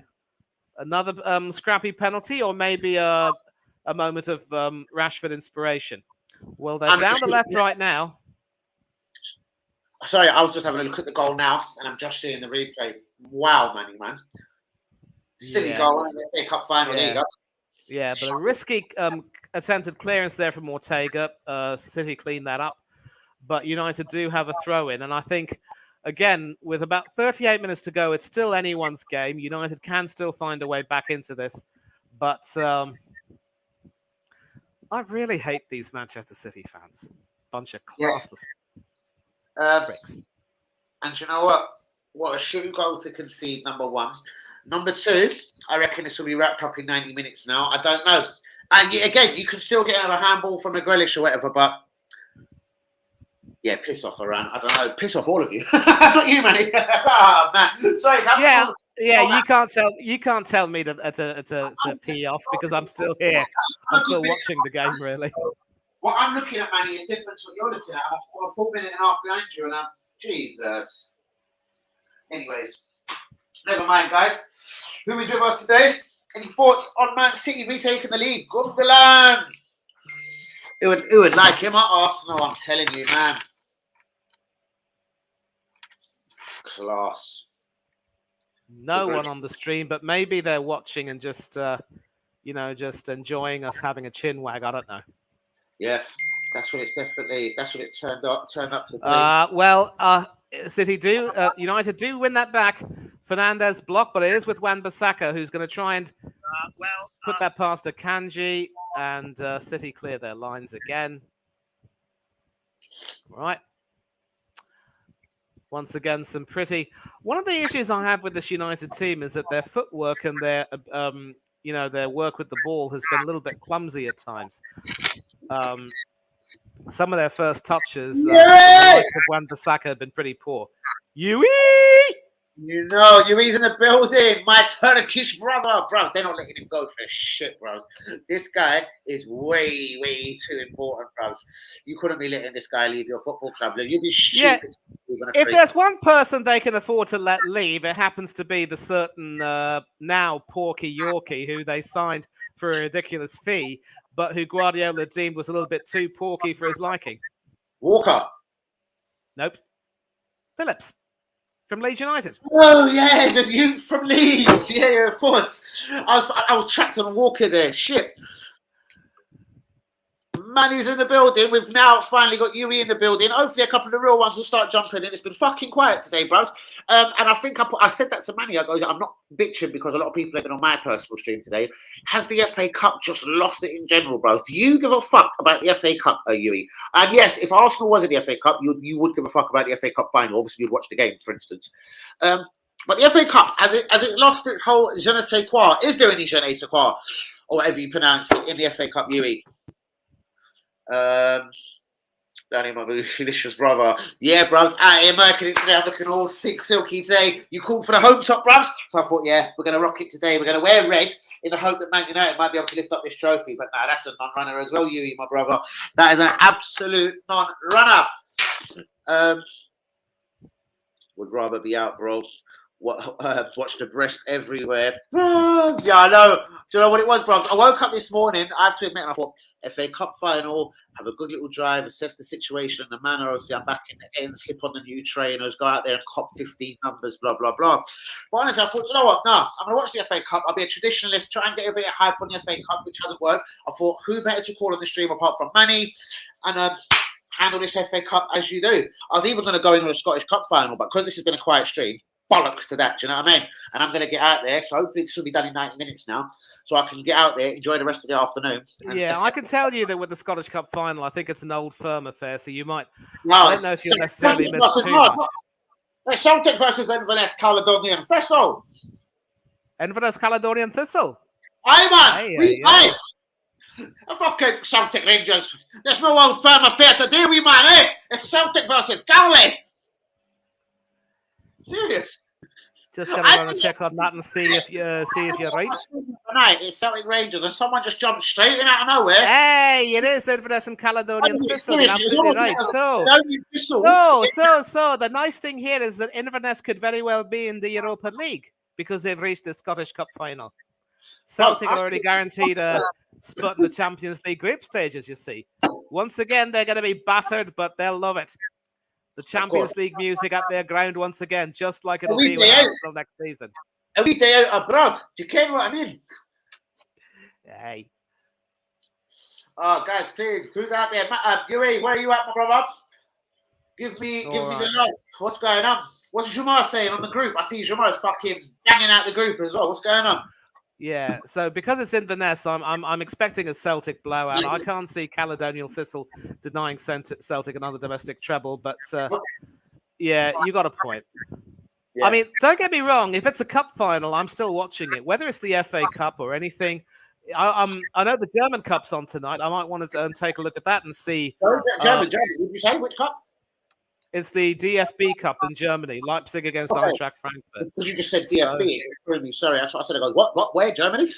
Another scrappy penalty, or maybe a moment of Rashford inspiration. Well, they're down the left right now. Sorry, I was just having a look at the goal now, and I'm just seeing the replay. Wow, man. Silly goal in the FA Cup final. There you go. Yeah, but a risky attempted clearance there from Ortega. City cleaned that up. But United do have a throw-in, and I think, again, with about 38 minutes to go, it's still anyone's game. United can still find a way back into this. But I really hate these Manchester City fans. Bunch of classless pricks. And you know what? What a shitty goal to concede, number one. Number two, I reckon this will be wrapped up in 90 minutes now. I don't know. And again, you can still get another handball from a Grealish or whatever, but yeah, piss off, Varane. I don't know. Piss off all of you. Not you, Manny. Oh, man. Sorry. You can't tell me to pee off because I'm still here. I'm still watching the game, really. What I'm looking at, Manny, is different to what you're looking at. I'm a full minute and a half behind you, and I'm Jesus. Anyways, never mind, guys. Who is with us today? Any thoughts on Man City retaking the lead? Gundogan. Who would like him at Arsenal? I'm telling you, man. Class. No one on the stream, but maybe they're watching and just just enjoying us having a chin wag. I don't know. Yeah, that's what it turned up to be. United do win that back. Fernandez block, but it is with Wan-Bissaka, who's going to try and put that past Akanji, and City clear their lines again. Right. Once again, one of the issues I have with this United team is that their footwork and their work with the ball has been a little bit clumsy at times. Some of their first touches, like Wan-Bissaka, have been pretty poor. Yui! Yui's in the building. My Turkish brother. Bro, they're not letting him go for shit, bros. This guy is way, way too important, bros. You couldn't be letting this guy leave your football club. You'd be stupid. Yeah. If there's one person they can afford to let leave, it happens to be the certain now Porky Yorkie, who they signed for a ridiculous fee, but who Guardiola deemed was a little bit too porky for his liking. Walker. Nope. Phillips. From Leeds United. Oh yeah, the youth from Leeds. Yeah, of course. I was trapped on Walker there. Shit. Manny's in the building. We've now finally got Yui in the building. Hopefully, a couple of the real ones will start jumping in. It's been fucking quiet today, bros. And I think I said that to Manny. I go, I'm not bitching because a lot of people have been on my personal stream today. Has the FA Cup just lost it in general, bros? Do you give a fuck about the FA Cup, Yui? And yes, if Arsenal was in the FA Cup, you would give a fuck about the FA Cup final. Obviously, you'd watch the game, for instance. But the FA Cup, has it lost its whole je ne sais quoi? Is there any je ne sais quoi, or whatever you pronounce it, in the FA Cup, Yui? Danny, my delicious brother. Yeah, bruvs, out here marking it today. I'm looking all silky today. You called for the home top, bruvs? So I thought, yeah, we're going to rock it today. We're going to wear red in the hope that Man United might be able to lift up this trophy. But no, that's a non-runner as well, Yui, my brother. That is an absolute non-runner. Would rather be out, bro. Watch the breast everywhere. Yeah, I know. Do you know what it was, bro? I woke up this morning, I have to admit, and I thought, FA Cup final, have a good little drive, assess the situation, the manner. Obviously, I'm back in the end, slip on the new trainers, go out there and cop 15 numbers, blah, blah, blah. But honestly, I thought, you know what? No, I'm going to watch the FA Cup. I'll be a traditionalist, try and get a bit of hype on the FA Cup, which hasn't worked. I thought, who better to call on the stream apart from Manny? And handle this FA Cup as you do. I was even going to go into a Scottish Cup final, but because this has been a quiet stream, bollocks to that, do you know what I mean? And I'm going to get out there, so hopefully this will be done in 90 minutes now, so I can get out there, enjoy the rest of the afternoon. Yeah, I can tell you that with the Scottish Cup final, I think it's an old firm affair, so you might... I don't know if you'll necessarily miss too much. It's Celtic versus Inverness Caledonian Thistle. Inverness Caledonian Thistle. Aye, man. Aye. Fucking Celtic Rangers. There's no old firm affair to do with, man, eh? It's Celtic versus Galley. Serious. Just gonna run a check on that and see if you're right. Tonight it's Celtic Rangers, and someone just jumped straight in out of nowhere. Hey, it is Inverness and Caledonian Thistle. Absolutely right. So the nice thing here is that Inverness could very well be in the Europa League because they've reached the Scottish Cup final. Celtic are already guaranteed a spot in the Champions League group stages. You see, once again they're going to be battered, but they'll love it. The Champions League music at their ground once again, just like it'll be until next season. A wee day out abroad. Do you care what I mean? Hey. Oh, guys, please, who's out there? Yui, where are you at, my brother? Give me the notes. What's going on? What's Jamar saying on the group? I see Jamar's fucking banging out the group as well. What's going on? Yeah, so because it's Inverness, I'm expecting a Celtic blowout. I can't see Caledonian Thistle denying Celtic another domestic treble, but yeah, you got a point. Yeah. I mean, don't get me wrong. If it's a cup final, I'm still watching it. Whether it's the FA Cup or anything, I know the German Cup's on tonight. I might want to take a look at that and see. German. Did you say which cup? It's the DFB Cup in Germany, Leipzig against Eintracht Frankfurt. Because you just said DFB. So, sorry, that's what I said. I go, what? Where? Germany?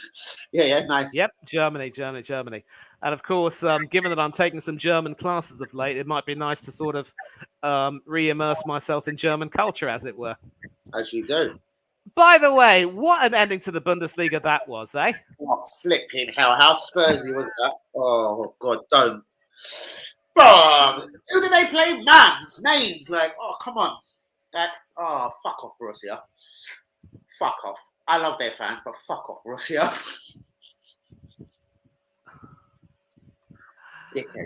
Yeah, nice. Yep, Germany. And of course, given that I'm taking some German classes of late, it might be nice to sort of re-immerse myself in German culture, as it were. As you do. By the way, what an ending to the Bundesliga that was, eh? Oh, flipping hell. How Spursy was that? Oh, God, don't. Oh, who did they play? Names. Like, oh, come on. Fuck off, Borussia. Fuck off. I love their fans, but fuck off, Borussia.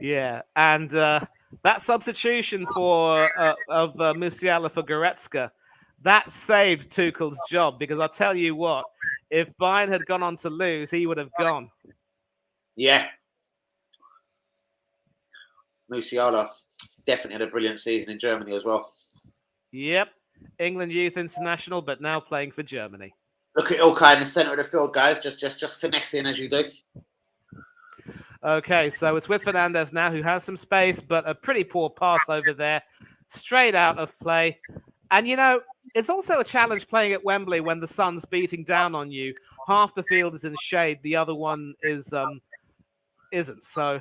Yeah, and that substitution of Musiala for Goretzka, that saved Tuchel's job, because I'll tell you what, if Bayern had gone on to lose, he would have gone. Yeah. Musiala definitely had a brilliant season in Germany as well. Yep. England youth international, but now playing for Germany. Look at Ilkay in the centre of the field, guys. Just finessing as you do. Okay, so it's with Fernandes now, who has some space, but a pretty poor pass over there, straight out of play. And, you know, it's also a challenge playing at Wembley when the sun's beating down on you. Half the field is in shade, the other one isn't. So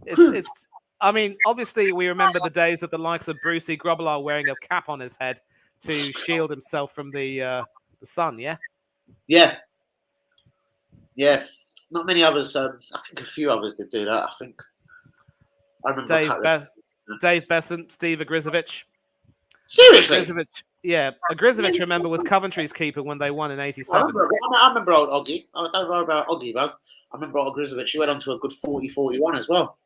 it's. I mean, obviously, we remember the days of the likes of Brucey Grobbelaar wearing a cap on his head to shield himself from the sun. Yeah. Yeah. Yeah. Not many others. I think a few others did do that. I think. I remember Dave Besant, Steve Agrizovic. Seriously? Agrizovic, remember, was Coventry's keeper when they won in '87. I remember old Oggy. I don't know about Oggy, but I remember old Agrizovic. He went on to a good 40-41 as well.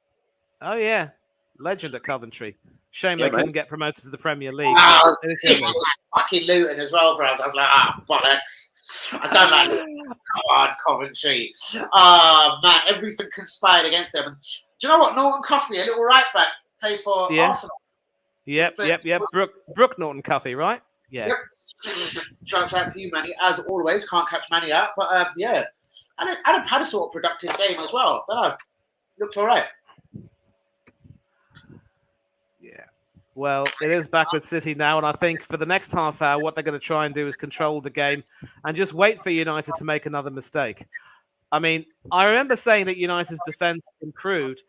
Oh, yeah. Legend at Coventry. Shame they couldn't get promoted to the Premier League. This was fucking Luton as well, bros. I was like, bollocks. I don't like it. Come on, Coventry. Man, everything conspired against them. And do you know what? Norton Cuffy, a little right back, plays for Arsenal. Yep. Brooke Norton Cuffy, right? Yeah. Yep. Shout out to you, Manny. As always, can't catch Manny out. But, yeah. And Adam had a sort of productive game as well. Don't know. Looked all right. Well, it is back with City now, and I think for the next half hour, what they're going to try and do is control the game and just wait for United to make another mistake. I mean, I remember saying that United's defense improved,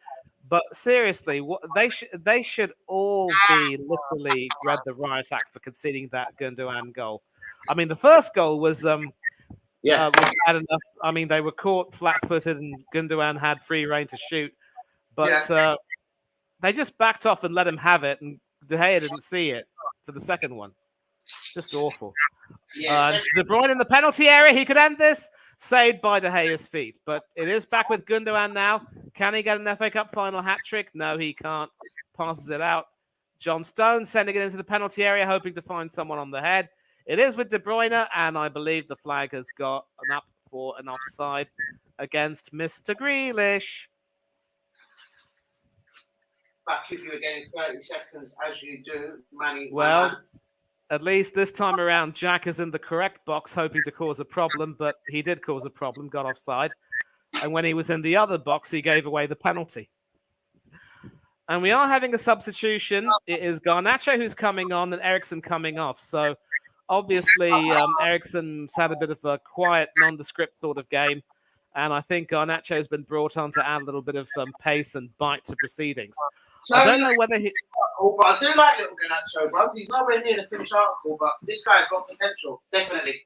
but seriously, they should all be literally read the riot act for conceding that Gundogan goal. I mean, the first goal was bad enough. I mean, they were caught flat-footed, and Gundogan had free rein to shoot, but they just backed off and let him have it, and De Gea didn't see it for the second one. Just awful. De Bruyne in the penalty area. He could end this. Saved by De Gea's feet. But it is back with Gundogan now. Can he get an FA Cup final hat-trick? No, he can't. Passes it out. John Stones sending it into the penalty area, hoping to find someone on the head. It is with De Bruyne, and I believe the flag has got an up for an offside against Mr. Grealish. Back with you again in 30 seconds, as you do, Manny. Well, at least this time around, Jack is in the correct box, hoping to cause a problem, but he did cause a problem, got offside. And when he was in the other box, he gave away the penalty. And we are having a substitution. It is Garnacho who's coming on and Eriksen coming off. So obviously, Eriksen's had a bit of a quiet, nondescript sort of game. And I think Garnacho has been brought on to add a little bit of pace and bite to proceedings. So, I don't know whether he... But I do like little Garnacho, bro. He's nowhere near the finished article, but this guy's got potential, definitely.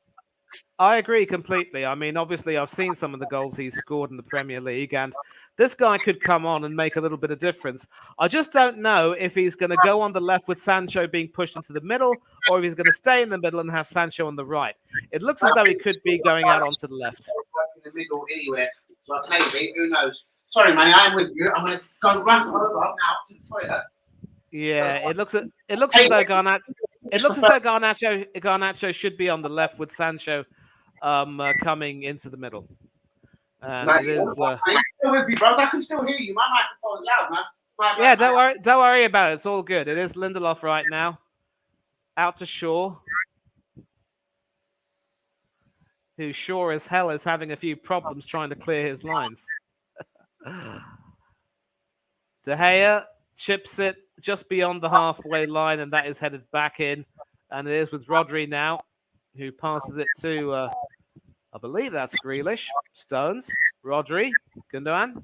I agree completely. I mean, obviously, I've seen some of the goals he's scored in the Premier League, and this guy could come on and make a little bit of difference. I just don't know if he's going to go on the left with Sancho being pushed into the middle, or if he's going to stay in the middle and have Sancho on the right. It looks as though he could be going out onto the left. In the middle anywhere, but maybe, who knows? Sorry, Manny, I am with you. I'm going to go run over now to the toilet. Yeah, it looks as though Garnacho should be on the left with Sancho coming into the middle. Nice. I'm still with you, bros. I can still hear you. My microphone's loud, man. Don't worry about it. It's all good. It is Lindelof right now. Out to Shaw. Who sure as hell is having a few problems trying to clear his lines. De Gea chips it just beyond the halfway line, and that is headed back in. And it is with Rodri now, who passes it to, I believe that's Grealish. Stones, Rodri, Gundogan.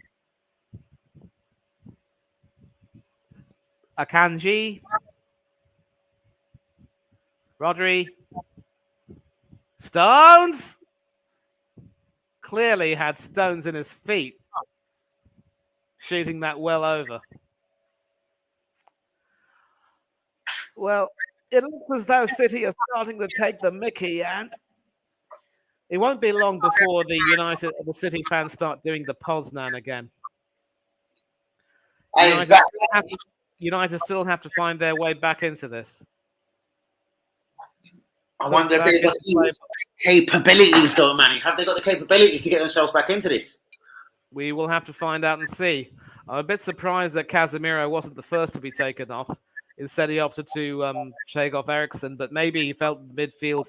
Akanji. Rodri. Stones! Clearly had Stones in his feet. Shooting that well over. Well, it looks as though City are starting to take the mickey, and it won't be long before the City fans start doing the Poznan again. United still have to find their way back into this. I wonder if they've got these capabilities, though, Manny. Have they got the capabilities to get themselves back into this? We will have to find out and see. I'm a bit surprised that Casemiro wasn't the first to be taken off. Instead, he opted to take off Eriksen, but maybe he felt the midfield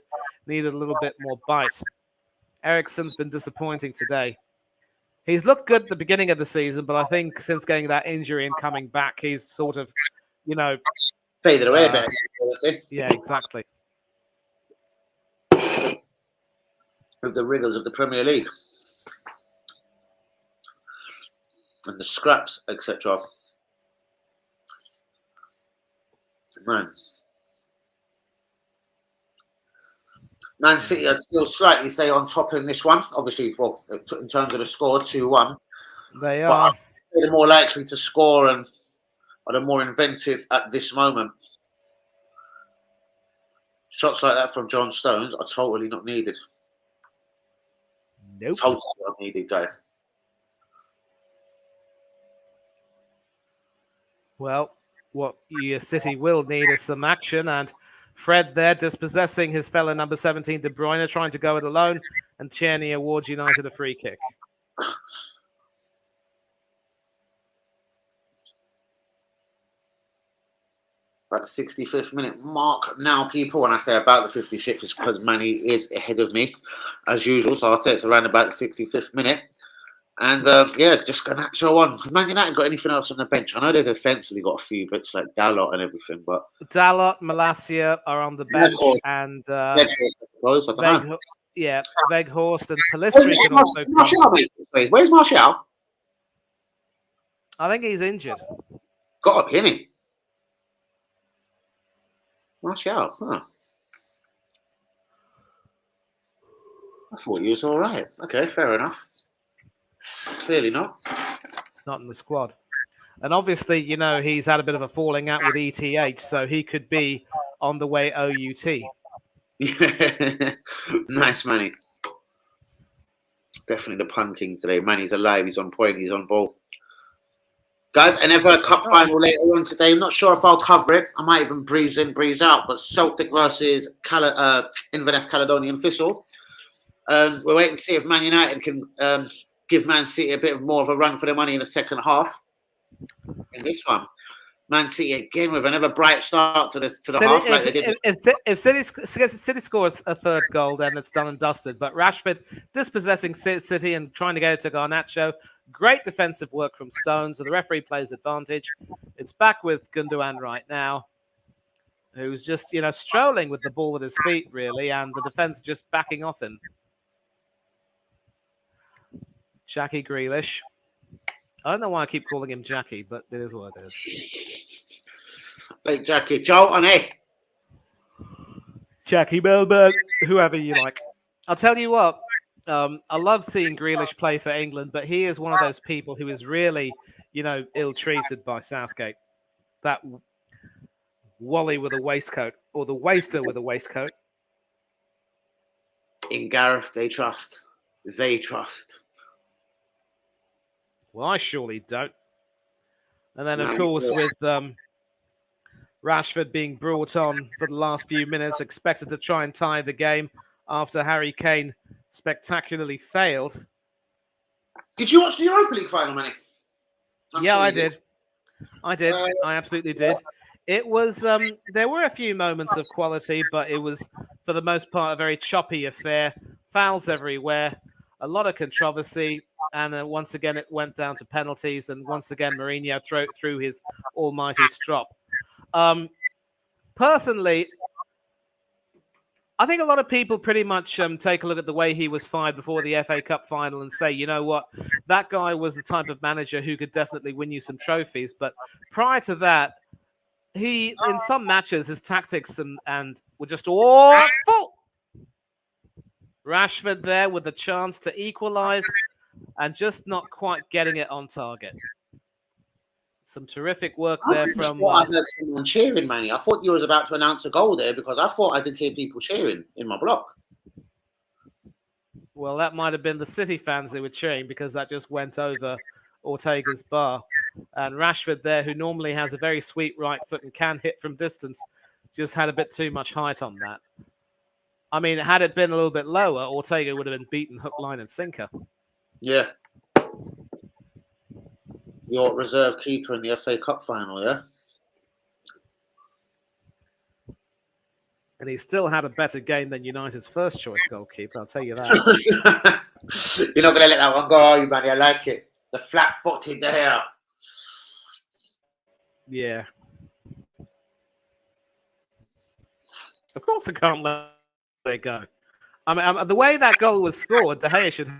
needed a little bit more bite. Eriksen's been disappointing today. He's looked good at the beginning of the season, but I think since getting that injury and coming back, he's sort of, faded away a bit. Yeah, exactly. With the rigours of the Premier League and the scraps, etc. Man City, I'd still slightly say on top in this one. Obviously, well, in terms of the score, 2-1. They are. They're more likely to score and are the more inventive at this moment. Shots like that from John Stones are totally not needed. Nope. Totally not needed, guys. Well, what City will need is some action, and Fred there dispossessing his fellow number 17, De Bruyne, trying to go it alone, and Tierney awards United a free kick. About the 65th minute mark now, people. When I say about the 56th, it's because Manny is ahead of me, as usual. So I'll say it's around about the 65th minute. And, just going to show on. Man United got anything else on the bench? I know they've defensively got a few bits like Dalot and everything, but... Dalot, Malacia are on the bench, and... Weghorst and Pellistri can also come. Where's Martial? I think he's injured. Got up, isn't he? Martial, huh? I thought he was all right. Okay, fair enough. Clearly not. Not in the squad. And obviously, he's had a bit of a falling out with ETH, so he could be on the way OUT. Nice, Manny. Definitely the pun king today. Manny's alive. He's on point. He's on ball. Guys, another cup final later on today. I'm not sure if I'll cover it. I might even breeze in, breeze out. But Celtic versus Inverness Caledonian Thistle. We're waiting to see if Man United can give Man City a bit more of a run for their money in the second half. In this one, Man City again with another bright start to the half. If City scores a third goal, then it's done and dusted. But Rashford dispossessing City and trying to get it to Garnacho. Great defensive work from Stones, and the referee plays advantage. It's back with Gundogan right now, who's just, strolling with the ball at his feet, really, and the defense just backing off him. Jackie Grealish. I don't know why I keep calling him Jackie, but it is what it is. Like Jackie, Joe on it. Jackie Melbourne, whoever you like. I'll tell you what. I love seeing Grealish play for England, but he is one of those people who is really, ill-treated by Southgate. That Wally with a waistcoat, or the waster with a waistcoat. In Gareth, they trust. They trust. Well, I surely don't. And then, of course, with Rashford being brought on for the last few minutes, expected to try and tie the game after Harry Kane spectacularly failed. Did you watch the Europa League final, Manny? Yeah, I did. I absolutely did. It was, there were a few moments of quality, but it was, for the most part, a very choppy affair. Fouls everywhere, a lot of controversy, and once again, it went down to penalties, and once again, Mourinho threw his almighty strop. Personally, I think a lot of people pretty much take a look at the way he was fired before the FA Cup final and say, you know what, that guy was the type of manager who could definitely win you some trophies. But prior to that, he, in some matches, his tactics and were just awful. Rashford there with the chance to equalize and just not quite getting it on target. Some terrific work there from... I heard someone cheering, Manny. I thought you was about to announce a goal there because I thought I did hear people cheering in my block. Well, that might have been the City fans who were cheering because that just went over Ortega's bar. And Rashford there, who normally has a very sweet right foot and can hit from distance, just had a bit too much height on that. I mean, had it been a little bit lower, Ortega would have been beaten hook, line, and sinker. Yeah. Your reserve keeper in the FA Cup final, yeah? And he still had a better game than United's first choice goalkeeper, I'll tell you that. You're not going to let that one go, are you, Manny? I like it. The flat-footed there. Yeah. Of course I can't let it go. I mean, the way that goal was scored, De Gea should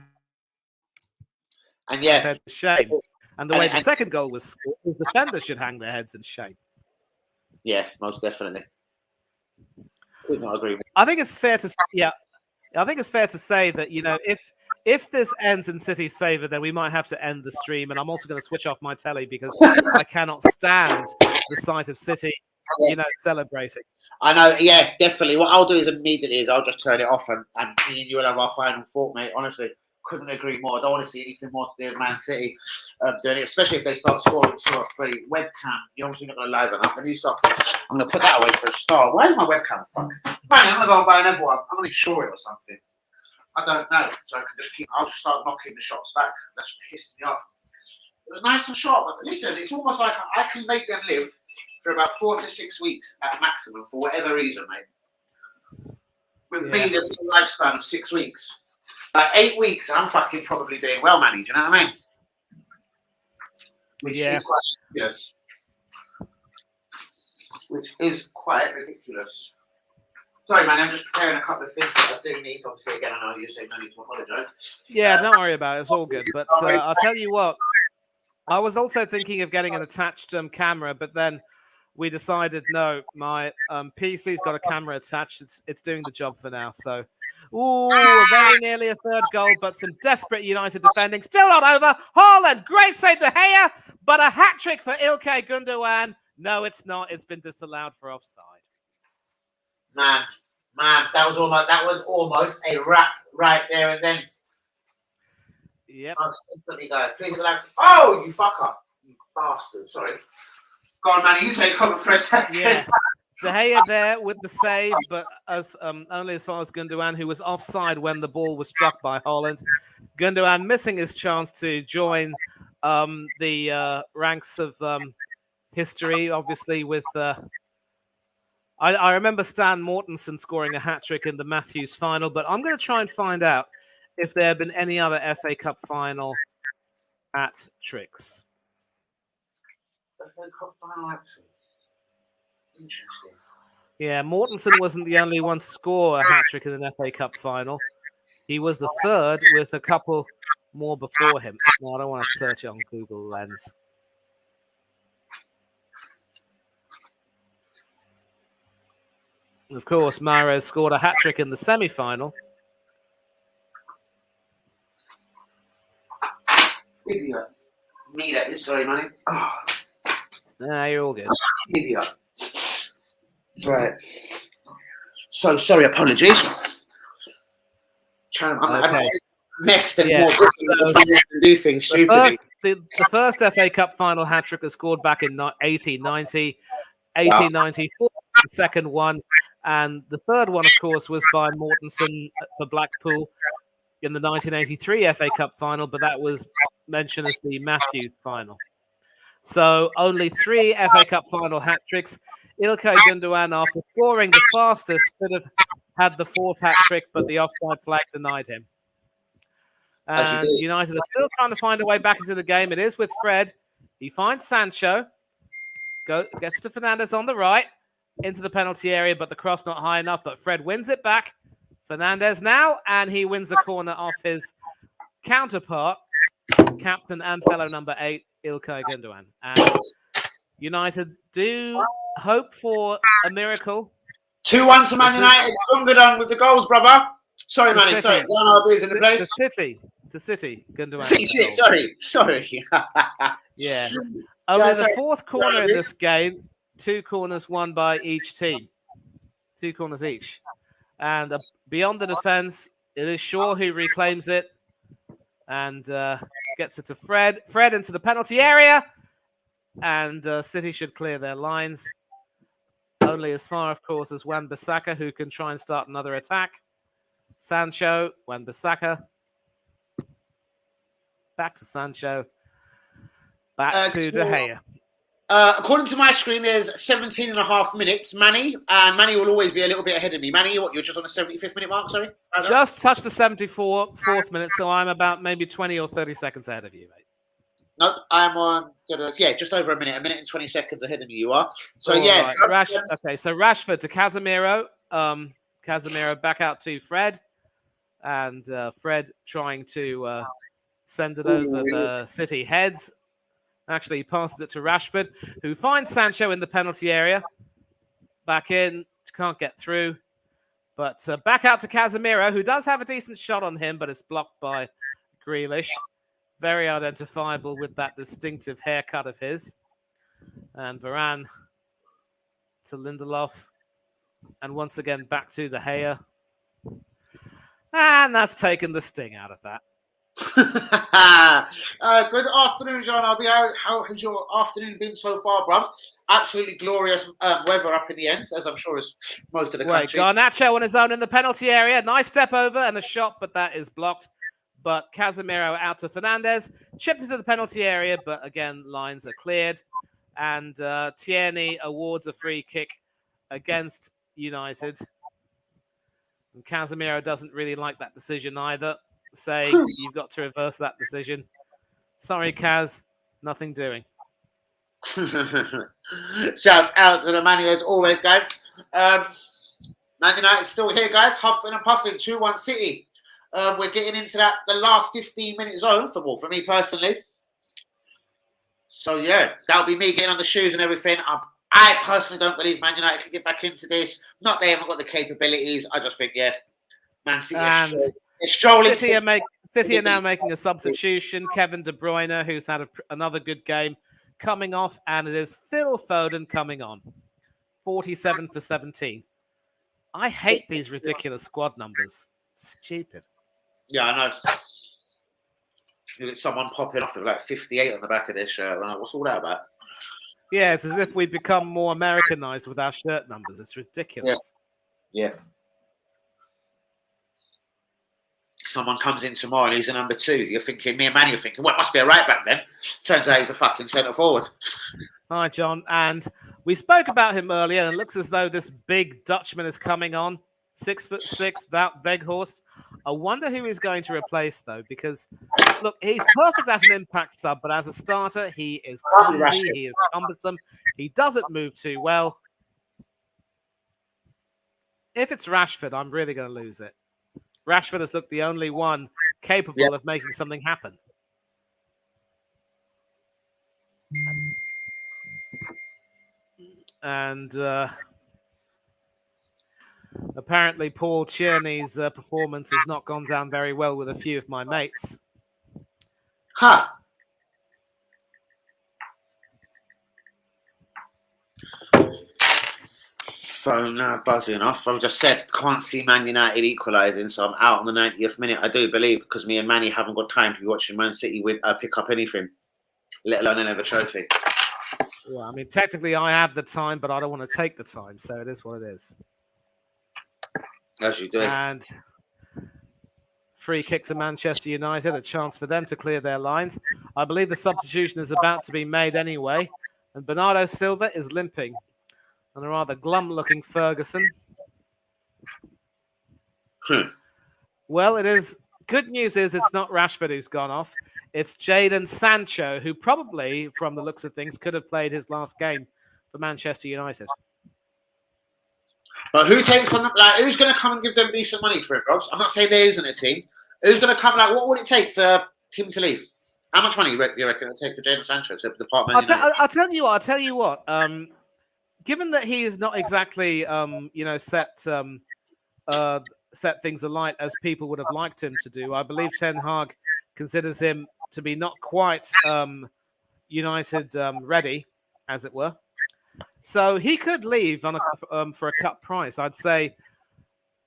and yeah, head in shame. And the way the second goal was scored, the defenders should hang their heads in shame. Yeah, most definitely. Could not agree. I think it's fair to say that, you know, if this ends in City's favour, then we might have to end the stream. And I'm also going to switch off my telly because I cannot stand the sight of City, you know, celebrating. I know, yeah, definitely. What I'll do is immediately I'll just turn it off and me and you will have our final thought, mate. Honestly, couldn't agree more. I don't want to see anything more to do with Man City doing it, especially if they start scoring 2 or 3. Webcam, you're obviously not going to live enough. And you start, I'm going to put that away for a start. Where's my webcam? Fuck. Man, I'm going to go and buy another one. I'm going to insure it or something. I don't know. So I can just I'll just start knocking the shots back. That's pissed me off. It was nice and sharp. But listen, it's almost like I can make them live for about 4 to 6 weeks at maximum for whatever reason, mate. With me, there's a lifespan of 6 weeks. Like 8 weeks, and I'm fucking probably doing well, Manny. Do you know what I mean? Which is quite ridiculous. Which is quite ridiculous. Sorry, man, I'm just preparing a couple of things that I do need. Obviously, again, I know you say no need to apologise. Yeah, don't worry about it. It's all good. But I'll tell you what, I was also thinking of getting an attached camera, but then we decided, no, my PC's got a camera attached. It's doing the job for now. So, very nearly a third goal, but some desperate United defending. Still not over. Haaland, great save De Gea, but a hat-trick for Ilkay Gundogan. No, it's not. It's been disallowed for offside. Man, that was almost a wrap right there and then. Yep. Please relax. Oh, you fucker. You bastard. Sorry. Go on, Manny, you take cover for a second. Yeah. De Gea there with the save, but only as far as Gundogan, who was offside when the ball was struck by Haaland. Gundogan missing his chance to join the ranks of history, obviously, with... I remember Stan Mortensen scoring a hat-trick in the Matthews final, but I'm going to try and find out if there have been any other FA Cup final hat-tricks. FA Cup final hat-tricks? Interesting. Yeah, Mortensen wasn't the only one to score a hat-trick in an FA Cup final. He was the third with a couple more before him. No, I don't want to search it on Google Lens. Of course, Mahrez scored a hat-trick in the semi-final. Idiot. Me, that is. Sorry, Manny. Oh. Nah, you're all good. Idiot. Right. So, sorry, apologies. I'm messed and more do things stupidly. The first FA Cup final hat-trick was scored back in 1890, 1894, the second one. And the third one, of course, was by Mortensen for Blackpool in the 1983 FA Cup final, but that was mentioned as the Matthews final. So only 3 FA Cup final hat-tricks. Ilkay Gundogan, after scoring the fastest, could have had the 4th hat-trick, but the offside flag denied him. And United are still trying to find a way back into the game. It is with Fred. He finds Sancho. Gets to Fernandes on the right. Into the penalty area, but the cross not high enough. But Fred wins it back. Fernandes now, and he wins the corner off his counterpart, captain and fellow number 8, Ilkay Gundogan. And United do hope for a miracle. 2-1 to Man United. Gundogan with the goals, brother. Sorry, Manny. Sorry. To City. Gundogan. Sorry. Yeah. Only the 4th corner in this game. 2 corners won by each team. 2 corners each. And beyond the defense, it is Shaw who reclaims it and gets it to Fred. Fred into the penalty area. and City should clear their lines. Only as far, of course, as Wan-Bissaka, who can try and start another attack. Sancho, Wan-Bissaka. Back to Sancho. Back to De Gea. According to my screen, there's 17 and a half minutes. Manny will always be a little bit ahead of me. Manny, you're just on the 75th minute mark, sorry? Just touched the 74th minute, so I'm about maybe 20 or 30 seconds ahead of you, mate. Nope, I'm on, just over a minute and 20 seconds ahead of me, you are. So, Right. Okay, so Rashford to Casemiro. Casemiro back out to Fred. And Fred trying to send it over the City heads. Actually, he passes it to Rashford, who finds Sancho in the penalty area. Back in, can't get through. But back out to Casemiro, who does have a decent shot on him, but it's blocked by Grealish. Very identifiable with that distinctive haircut of his. And Varane to Lindelof. And once again, back to De Gea. And that's taken the sting out of that. Good afternoon, John. How has your afternoon been so far, bruv? Absolutely glorious weather up in the ends, as I'm sure is most of the country. Garnacho on his own in the penalty area. Nice step over and a shot, but that is blocked. But Casemiro out to Fernandes. Chipped into the penalty area, but again, lines are cleared. And Tierney awards a free kick against United. And Casemiro doesn't really like that decision either, saying you've got to reverse that decision. Sorry, Kaz, nothing doing. Shout out to the man as always, guys. Man United still here, guys. Huffing and puffing, 2-1 City. We're getting into the last 15-minute zone for me personally. So, yeah, that'll be me getting on the shoes and everything. I personally don't believe Man United can get back into this. Not they haven't got the capabilities. I just think, Man City is strolling. City are now making a substitution. Kevin De Bruyne, who's had another good game, coming off, and it is Phil Foden coming on. 47 for 17. I hate these ridiculous squad numbers. Stupid. Yeah, I know. You get someone popping off with like 58 on the back of their shirt. What's all that about? Yeah, it's as if we've become more Americanized with our shirt numbers. It's ridiculous. Yeah. Someone comes in tomorrow and he's a number 2. You're thinking, me and Manny are thinking, well, it must be a right back then. Turns out he's a fucking centre forward. Hi, John. And we spoke about him earlier, and it looks as though this big Dutchman is coming on. 6'6", Wout Weghorst. I wonder who he's going to replace, though, because, look, he's perfect as an impact sub, but as a starter, he is clumsy, he is cumbersome, he doesn't move too well. If it's Rashford, I'm really going to lose it. Rashford has looked the only one capable of making something happen. And apparently Paul Tierney's performance has not gone down very well with a few of my mates. Phone buzzing off. I've just said, can't see Man United equalising, so I'm out on the 90th minute. I do believe, because me and Manny haven't got time to be watching Man City pick up anything, let alone another trophy. Well, I mean, technically I have the time, but I don't want to take the time, so it is what it is. As you do. And free kick to Manchester United, a chance for them to clear their lines. I believe the substitution is about to be made anyway, and Bernardo Silva is limping. And a rather glum-looking Ferguson. Well, it is good news is it's not Rashford who's gone off. It's Jadon Sancho, who probably, from the looks of things, could have played his last game for Manchester United. But who takes on who's going to come and give them decent money for it, Rob? I'm not saying there isn't a team. Who's going to come? What would it take for him to leave? How much money do you reckon it would take for Jadon Sancho to depart Man United? I'll tell you what. Given that he is not exactly, set things alight as people would have liked him to do, I believe Ten Hag considers him to be not quite United ready, as it were. So he could leave on for a cut price. I'd say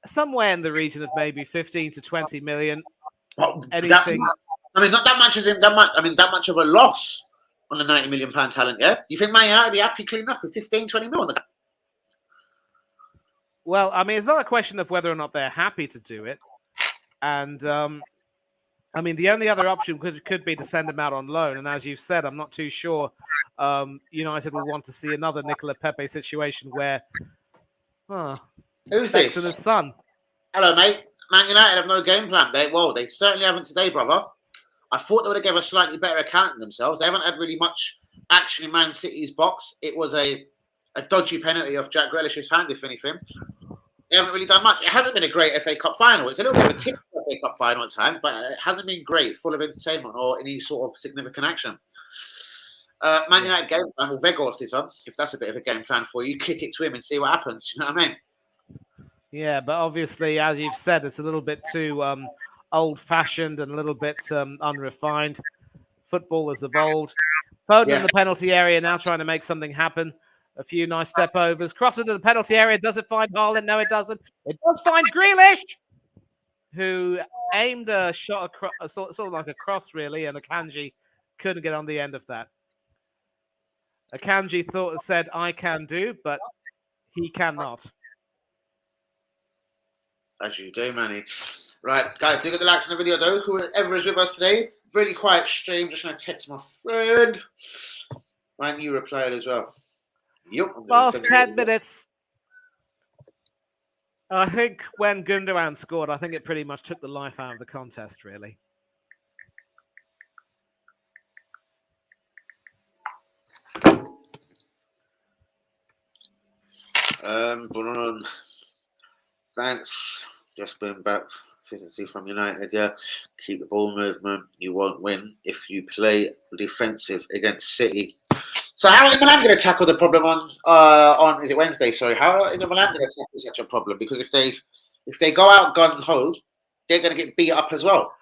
somewhere in the region of maybe 15 to 20 million. Anything? Not that much. That much of a loss on a £90 million talent, yeah? You think Man United would be happy cleaning up with 15, 20 mil on the... Well, I mean, it's not a question of whether or not they're happy to do it. And, I mean, the only other option could be to send him out on loan. And as you've said, I'm not too sure United will want to see another Nicola Pepe situation where... Who's this? And his son. Hello, mate. Man United have no game plan. They certainly haven't today, brother. I thought they would have given a slightly better account of themselves. They haven't had really much action in Man City's box. It was a dodgy penalty off Jack Grealish's hand, if anything. They haven't really done much. It hasn't been a great FA Cup final. It's a little bit of a typical FA Cup final at times, but it hasn't been great, full of entertainment or any sort of significant action. Man United game plan, well, Weghorst is on. If that's a bit of a game plan for you, kick it to him and see what happens. You know what I mean? Yeah, but obviously, as you've said, it's a little bit too old-fashioned and a little bit unrefined. Football has evolved. Foden in the penalty area now trying to make something happen. A few nice step overs. Cross into the penalty area. Does it find Haaland? No, it doesn't. It does find Grealish, who aimed a shot across, sort of like a cross, really, and Akanji couldn't get on the end of that. Akanji said, I can do, but he cannot. As you do, Manny. Right, guys, do get the likes on the video, though. Whoever is with us today, really quiet stream. Just going to text my friend. My new replied as well. Yep. Last 10 minutes. I think when Gundogan scored, I think it pretty much took the life out of the contest, really. Thanks. Just been back. Efficiency from United, yeah. Keep the ball movement. You won't win if you play defensive against City. So how are Milan going to tackle the problem on is it Wednesday? Sorry, how are Milan going to tackle such a problem? Because if they go out gun ho, they're going to get beat up as well.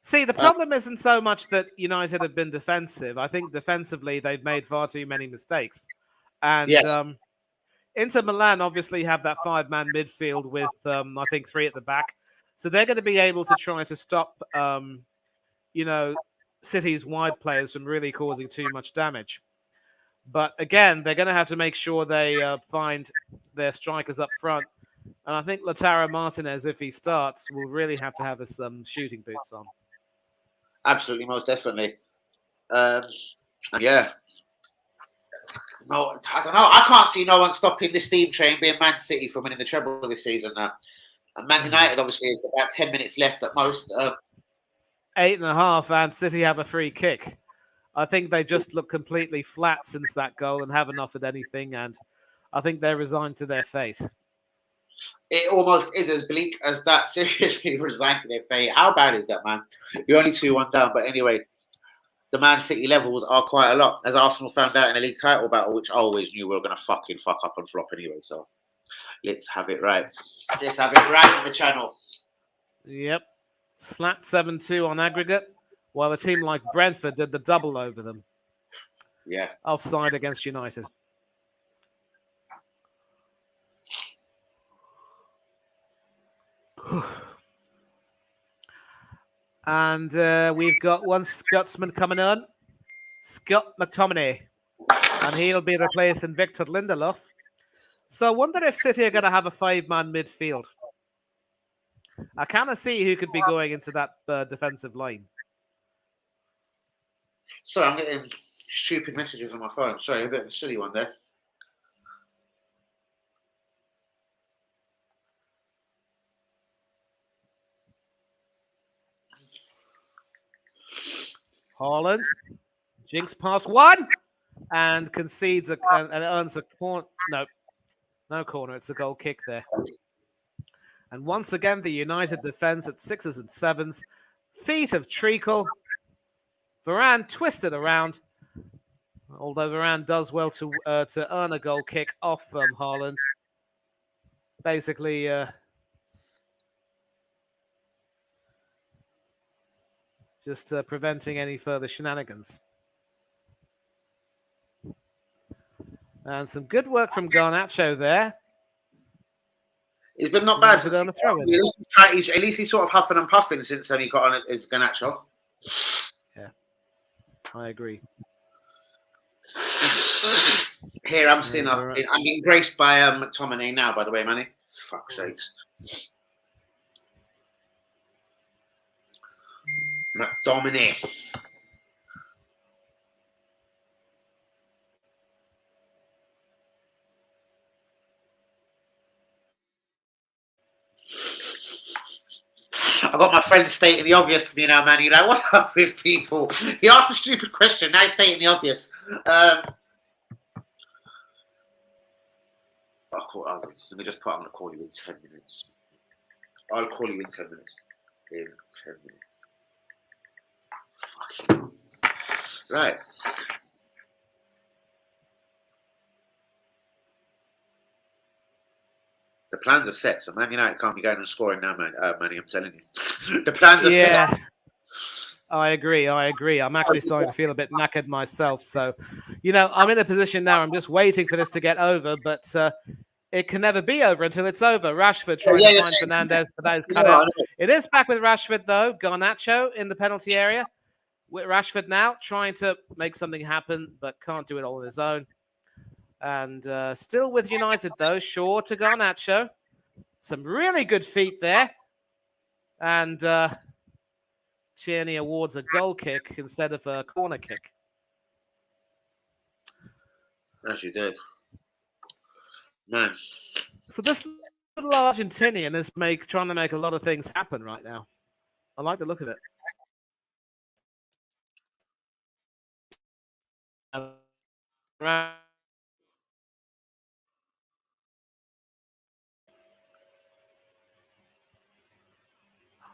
See, the problem isn't so much that United have been defensive. I think defensively they've made far too many mistakes, and Inter Milan obviously have that 5-man midfield with I think 3 at the back, so they're going to be able to try to stop City's wide players from really causing too much damage. But again, they're going to have to make sure they find their strikers up front. And I think Lautaro Martinez, if he starts, will really have to have his shooting boots on. Absolutely, most definitely. Yeah. No, I don't know. I can't see no one stopping this steam train being Man City from winning the treble this season now. And Man United, obviously, have about 10 minutes left at most. 8.5, and City have a free kick. I think they just look completely flat since that goal and haven't offered anything, and I think they're resigned to their fate. It almost is as bleak as that. Seriously, resigned to their fate. How bad is that, man? You're only 2-1 down, but anyway, the Man City levels are quite a lot, as Arsenal found out in a league title battle, which I always knew we were going to fuck up and flop anyway. So let's have it right. Let's have it right on the channel. Yep. Slapped 7-2 on aggregate, while a team like Brentford did the double over them. Yeah. Offside against United. And we've got one Scotsman coming on, Scott McTominay, and he'll be replacing Victor Lindelof. So I wonder if City are going to have a 5-man midfield. I kind of see who could be going into that defensive line. Sorry, I'm getting stupid messages on my phone. Sorry, a bit of a silly one there. Haaland jinks past one and concedes and earns a corner. No corner. It's a goal kick there. And once again, the United defense at 6s and 7s. Feet of Treacle. Varane twisted around. Although Varane does well to earn a goal kick off Haaland. Basically, just preventing any further shenanigans. And some good work from Garnacho there. He's been not bad. At least he's sort of huffing and puffing since he got on his Garnacho. Yeah, I agree. Here I'm seeing I'm being graced by McTominay now, by the way, Manny. Fuck's sakes. McTominay. I got my friend stating the obvious to me now, man. You're like, what's up with people? He asked a stupid question, now he's stating the obvious. Let me just put, I'm going to call you in 10 minutes. I'll call you in 10 minutes. In 10 minutes. Fucking right. The plans are set, so Man United can't be going and scoring now, man. Manny, I'm telling you. The plans are set. I agree. I'm actually starting to feel a bit knackered myself. So, I'm in a position now. I'm just waiting for this to get over, but it can never be over until it's over. Rashford trying to find Fernandes, but that is cut out. It is back with Rashford, though. Garnacho in the penalty area. With Rashford now trying to make something happen, but can't do it all on his own. And still with United, though. Shaw to Garnacho. Some really good feet there. And Tierney awards a goal kick instead of a corner kick. As you did. Man. So this little Argentinian is trying to make a lot of things happen right now. I like the look of it.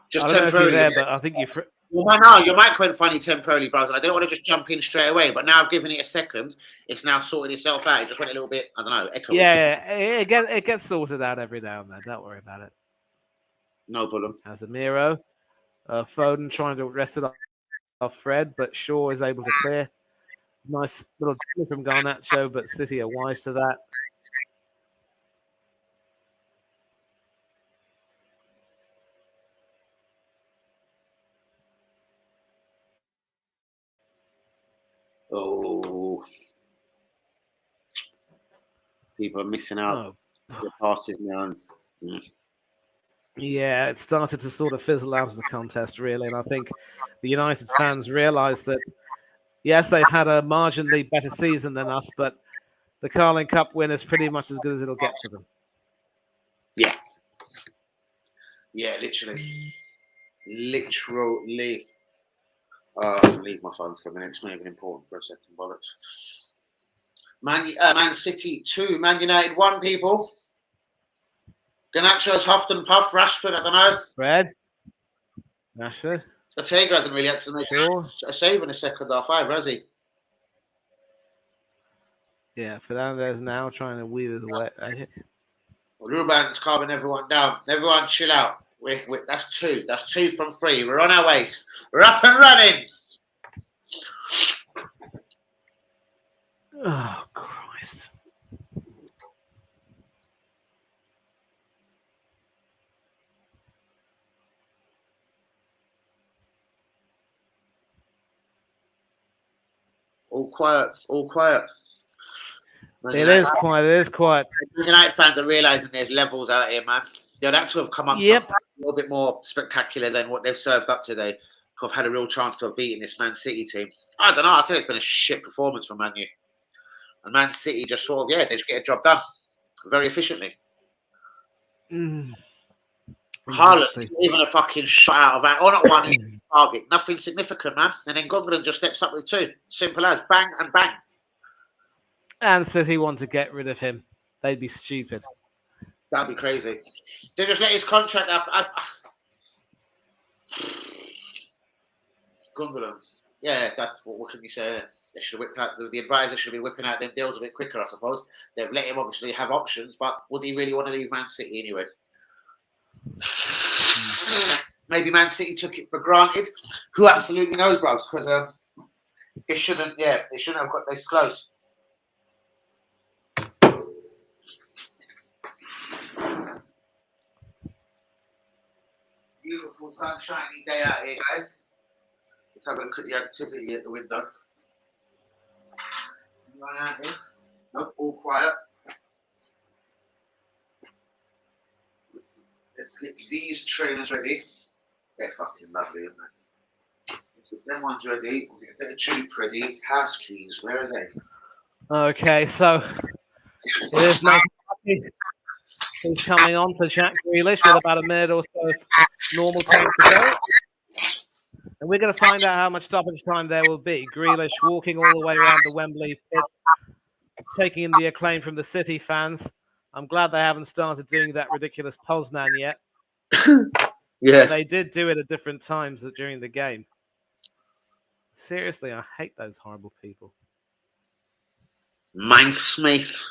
Just I don't know temporarily. If you're there, but I think you're. Well, no, your mic went funny temporarily, brother. I didn't want to just jump in straight away, but now I've given it a second. It's now sorted itself out. It just went a little bit, I don't know, echoey. Yeah, it gets sorted out every now and then. Don't worry about it. No problem. Casemiro, Foden trying to wrest it off Fred, but Shaw is able to clear. Nice little clip from Garnacho, but City are wise to that. Oh, people are missing out. The passes now. Yeah, it started to sort of fizzle out as a contest, really. And I think the United fans realised that, yes, they've had a marginally better season than us, but the Carling Cup win is pretty much as good as it'll get for them. Yeah. Yeah, literally. Literally. Leave my phone for a minute. It's not even important for a second, bollocks. Man City 2, Man United 1, people. Garnacho's huffed and puffed. Rashford, I don't know. Fred. Rashford. Ortega hasn't really had to make a save in the second half either, has he? Yeah, Fernandes now trying to weave his way. Ruben's calming everyone down. Everyone chill out. That's 2. That's 2 from 3. We're on our way. We're up and running. Oh, Christ. All quiet. All quiet. It is quiet. United fans are realising there's levels out here, man. They'd have to have come up a little bit more spectacular than what they've served up today. To have had a real chance to have beaten this Man City team. I don't know. I said it's been a shit performance from Man U. And Man City just sort of, they just get a job done very efficiently. Haaland, even a fucking shot out of that. Or not one target. Nothing significant, man. And then Gundogan just steps up with 2. Simple as. Bang and bang. And City want to get rid of him. They'd be stupid. That'd be crazy. They just let his contract after. Gundogan. Yeah, that's what can you say? They should have whipped out. The advisor should be whipping out them deals a bit quicker, I suppose. They've let him obviously have options, but would he really want to leave Man City anyway? Maybe Man City took it for granted. Who absolutely knows, bros? Because it shouldn't. Yeah, they shouldn't have got this close. Beautiful sunshiny day out here, guys. Let's have a look at the activity at the window. Right out here. Nope, all quiet. Let's get these trainers ready. They're fucking lovely, aren't they? Let's get them ones ready. We'll get a bit of tube ready. House keys, where are they? Okay, so it is Nathan who's coming on for Jack Grealish with about a minute or so of normal time to go. And we're going to find out how much stoppage time there will be. Grealish walking all the way around the Wembley pitch, taking in the acclaim from the City fans. I'm glad they haven't started doing that ridiculous Poznan yet. Yeah. They did do it at different times during the game. Seriously, I hate those horrible people. Manksmith.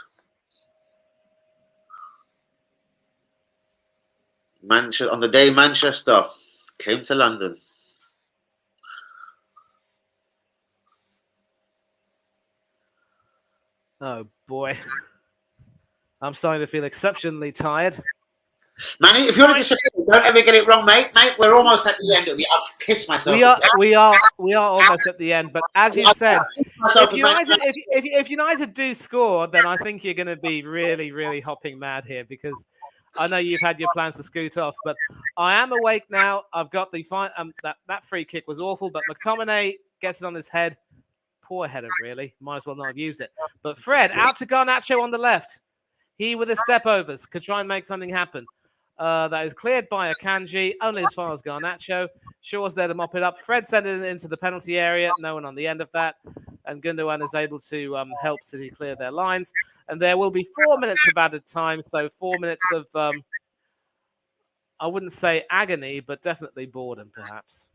Manchester, on the day Manchester came to London. Oh boy. I'm starting to feel exceptionally tired. Manny, if you want to disagree, don't ever get it wrong, mate. Mate, we're almost at the end of it. I've pissed myself. We are almost at the end. But as you said, if United do score, then I think you're going to be really, really hopping mad here because I know you've had your plans to scoot off. But I am awake now. I've got the that free kick was awful, but McTominay gets it on his head. Poor header, really. Might as well not have used it. But Fred out to Garnacho on the left. He with his step overs could try and make something happen. That is cleared by Akanji, only as far as Garnacho. Shaw's there to mop it up. Fred sent it into the penalty area. No one on the end of that. And Gundogan is able to help City clear their lines. And there will be 4 minutes of added time. So 4 minutes of, I wouldn't say agony, but definitely boredom, perhaps.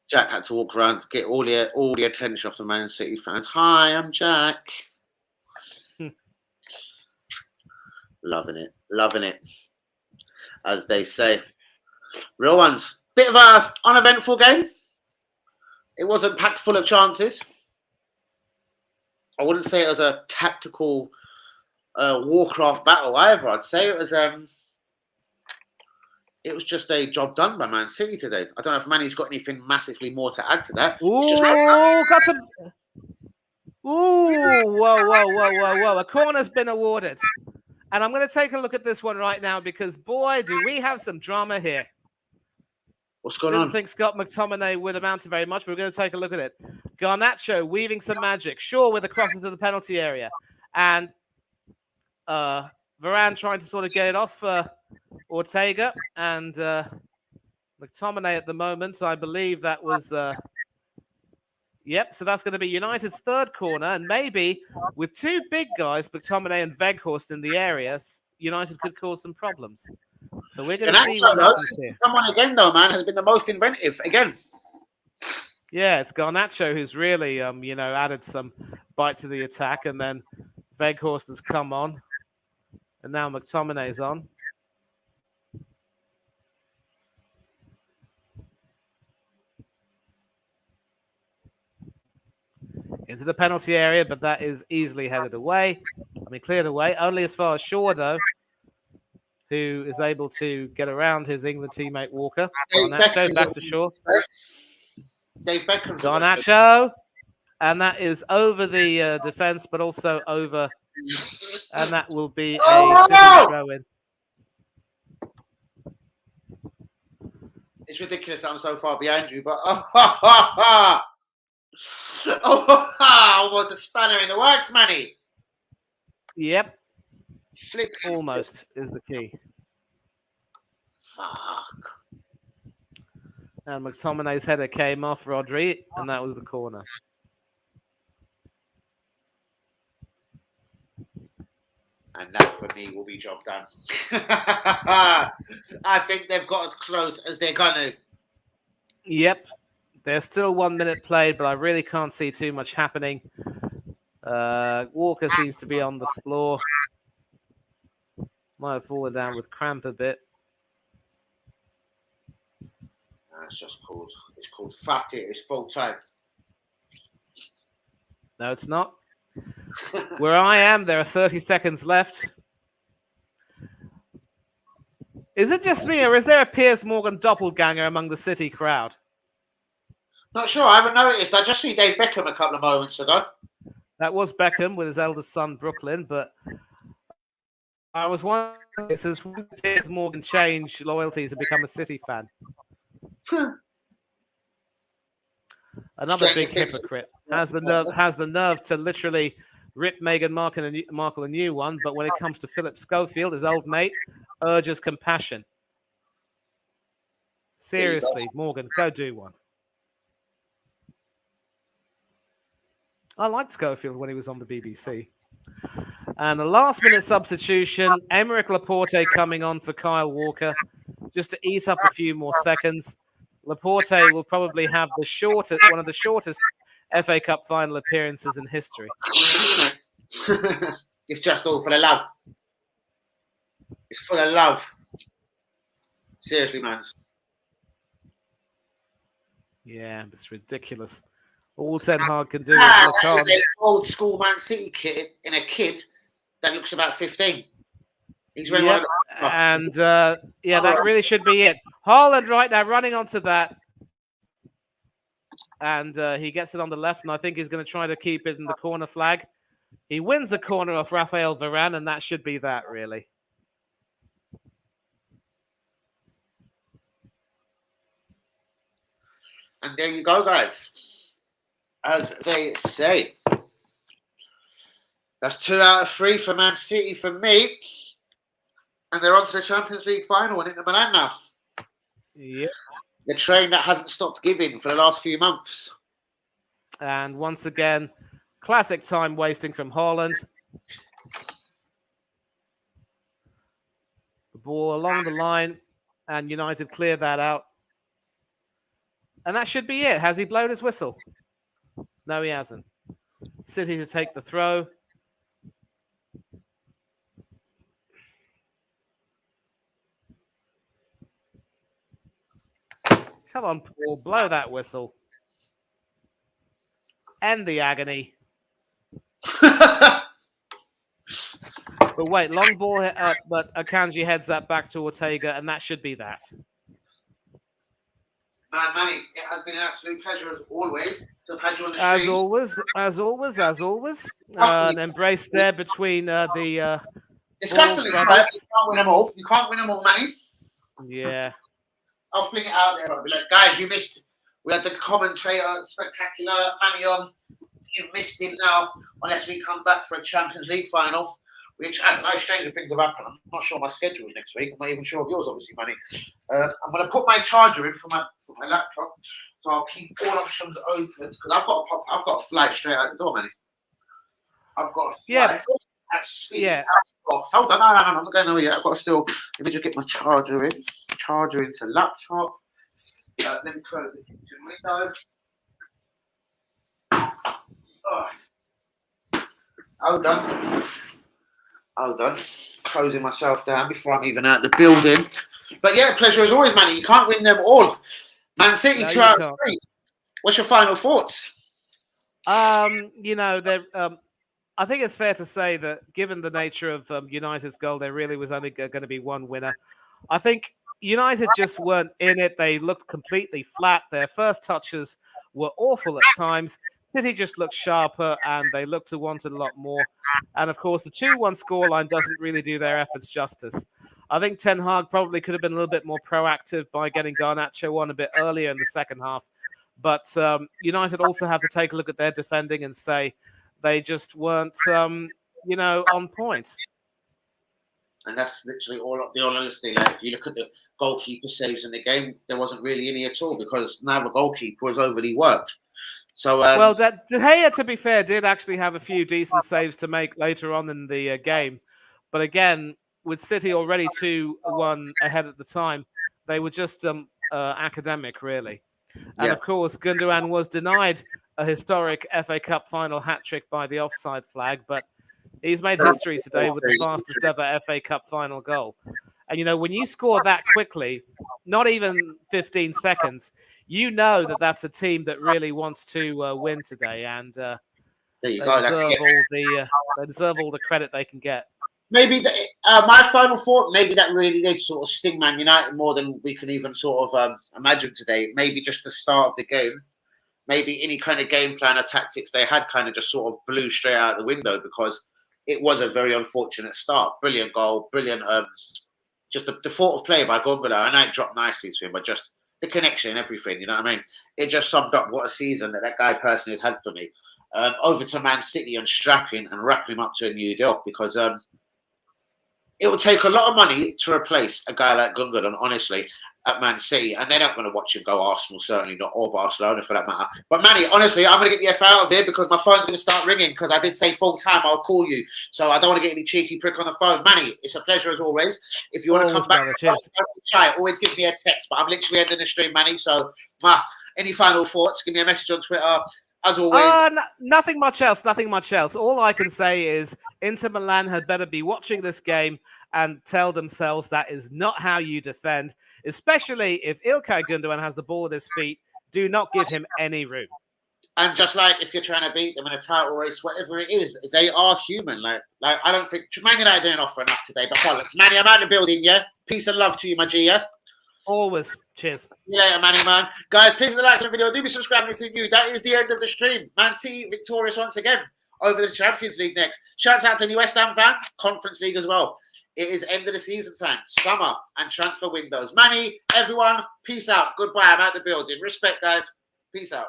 Jack had to walk around to get all the attention off the Man City fans. Hi, I'm Jack. Loving it, as they say. Real ones. Bit of a uneventful game. It wasn't packed full of chances. I wouldn't say it was a tactical Warcraft battle either. I'd say it was just a job done by Man City today. I don't know if Manny's got anything massively more to add to that. Got some. Whoa. A corner's been awarded. And I'm going to take a look at this one right now because, boy, do we have some drama here. What's going on? I didn't think Scott McTominay would amount to very much, but we're going to take a look at it. Garnacho weaving some magic. Shaw with a cross into the penalty area. And Varane trying to sort of get it off Ortega. And McTominay at the moment, I believe that was... Yep, so that's going to be United's third corner, and maybe with two big guys, McTominay and Weghorst in the area, United could cause some problems. So we're going to see what happens here. Someone again, though, man, has been the most inventive again. Yeah, it's Garnacho who's really, added some bite to the attack, and then Weghorst has come on, and now McTominay's on. Into the penalty area, but that is easily headed away. Cleared away. Only as far as Shaw, though, who is able to get around his England teammate Walker. Garnacho back to Shaw. Dave Beckham. Garnacho. And that is over the defence, but also over... And that will be a throw-in. It's ridiculous I'm so far behind you, but... almost a spanner in the works, Manny. Yep. Flip almost is the key. Fuck. And McTominay's header came off Rodri, and that was the corner. And that, for me, will be job done. I think they've got as close as they're going to. Yep. There's still 1 minute played, but I really can't see too much happening. Walker seems to be on the floor. Might have fallen down with cramp a bit. It's just called. It's called fuck it. It's full time. No, it's not. Where I am, there are 30 seconds left. Is it just me, or is there a Piers Morgan doppelganger among the City crowd? Not sure. I haven't noticed. I just see Dave Beckham a couple of moments ago. That was Beckham with his eldest son, Brooklyn. But I was wondering, since when did Piers Morgan change loyalties and become a City fan? Another big hypocrite. Has the nerve to literally rip Meghan Markle a new one, but when it comes to Philip Schofield, his old mate, urges compassion. Seriously, Morgan, go do one. I liked Schofield when he was on the BBC. And a last-minute substitution, Aymeric Laporte coming on for Kyle Walker, just to eat up a few more seconds. Laporte will probably have one of the shortest FA Cup final appearances in history. It's just all for the love. It's for the love. Seriously, man. Yeah, it's ridiculous. All Ten Hag can do is look on. An old school Man City kid in a kid that looks about 15. He's wearing one of the... And that really should be it. Haaland right now running onto that. And he gets it on the left, and I think he's going to try to keep it in the corner flag. He wins the corner off Rafael Varane, and that should be that, really. And there you go, guys. As they say. That's 2 out of 3 for Man City for me. And they're on to the Champions League final in Inter Milan now. Yeah. The train that hasn't stopped giving for the last few months. And once again, classic time wasting from Haaland. The ball along the line, and United clear that out. And that should be it. Has he blown his whistle? No, he hasn't. City to take the throw. Come on, Paul, blow that whistle. End the agony. But wait, long ball, but Akanji heads that back to Ortega, and that should be that. Man, Manny, it has been an absolute pleasure as always to have had you on the stream. As always. An embrace there between the... Disgustingly, you can't win them all. You can't win them all, Manny. Yeah. I'll fling it out there. I'll be like, guys, you missed. We had the commentator, spectacular, Manny on. You missed him now, unless we come back for a Champions League final, which I don't know, stranger things have happened. I'm not sure my schedule is next week. I'm not even sure of yours, obviously, Manny. I'm going to put my charger in for my laptop, so I'll keep all options open because I've got a flight straight out the door, Manny. I've got a flight at speed. Yeah. Hold on, no, I'm not going nowhere yet. I've got to still. Let me just get my charger in. Charger into laptop. Let me close the kitchen window. Hold on. Closing myself down before I'm even out the building. But yeah, pleasure as always, Manny. You can't win them all. Man City, 2 out of 3. What's your final thoughts? I think it's fair to say that given the nature of United's goal, there really was only going to be one winner. I think United just weren't in it. They looked completely flat. Their first touches were awful at times. City just looked sharper, and they looked to want it a lot more. And, of course, the 2-1 scoreline doesn't really do their efforts justice. I think Ten Hag probably could have been a little bit more proactive by getting Garnacho on a bit earlier in the second half. But United also have to take a look at their defending and say they just weren't, on point. And that's literally all the honesty. Like, if you look at the goalkeeper saves in the game, there wasn't really any at all because neither goalkeeper was overly worked. So, De Gea, to be fair, did actually have a few decent saves to make later on in the game. But again, with City already 2-1 ahead at the time, they were just academic, really. And of course, Gundogan was denied a historic FA Cup final hat-trick by the offside flag, but he's made history today with the fastest ever FA Cup final goal. And, when you score that quickly, not even 15 seconds, you know that that's a team that really wants to win today. And they deserve all the credit they can get. Maybe my final thought, maybe that really did sort of sting Man United more than we can even sort of imagine today. Maybe just the start of the game maybe any kind of game plan or tactics they had kind of just sort of blew straight out the window because it was a very unfortunate start. Brilliant goal, brilliant. Just the thought of play by Gundogan. I know it dropped nicely to him, but just the connection and everything, you know what I mean? It just summed up what a season that guy personally has had for me. Over to Man City and strapping and wrapping him up to a new deal because it would take a lot of money to replace a guy like Gundogan, honestly, at Man City. And they're not going to watch him go Arsenal, certainly not, or Barcelona for that matter. But Manny, honestly, I'm going to get the F out of here because my phone's going to start ringing because I did say full time I'll call you. So I don't want to get any cheeky prick on the phone. Manny, it's a pleasure as always. If you want to come back, always give me a text. But I'm literally ending the stream, Manny. So any final thoughts, give me a message on Twitter. As always. Nothing much else. Nothing much else. All I can say is Inter Milan had better be watching this game and tell themselves that is not how you defend, especially if Ilkay Gundogan has the ball at his feet. Do not give him any room. And just like if you're trying to beat them in a title race, whatever it is, they are human. Like I don't think Man United didn't offer enough today. But bollocks, Manny, I'm out of the building. Yeah, peace and love to you, my G. Yeah. Always. Cheers. See you later, Manny, man. Guys, please hit the like on the video. Do be subscribing if you're new. That is the end of the stream. Man City victorious once again over the Champions League next. Shouts out to any West Ham fans. Conference League as well. It is end of the season time. Summer and transfer windows. Manny, everyone, peace out. Goodbye. I'm out the building. Respect, guys. Peace out.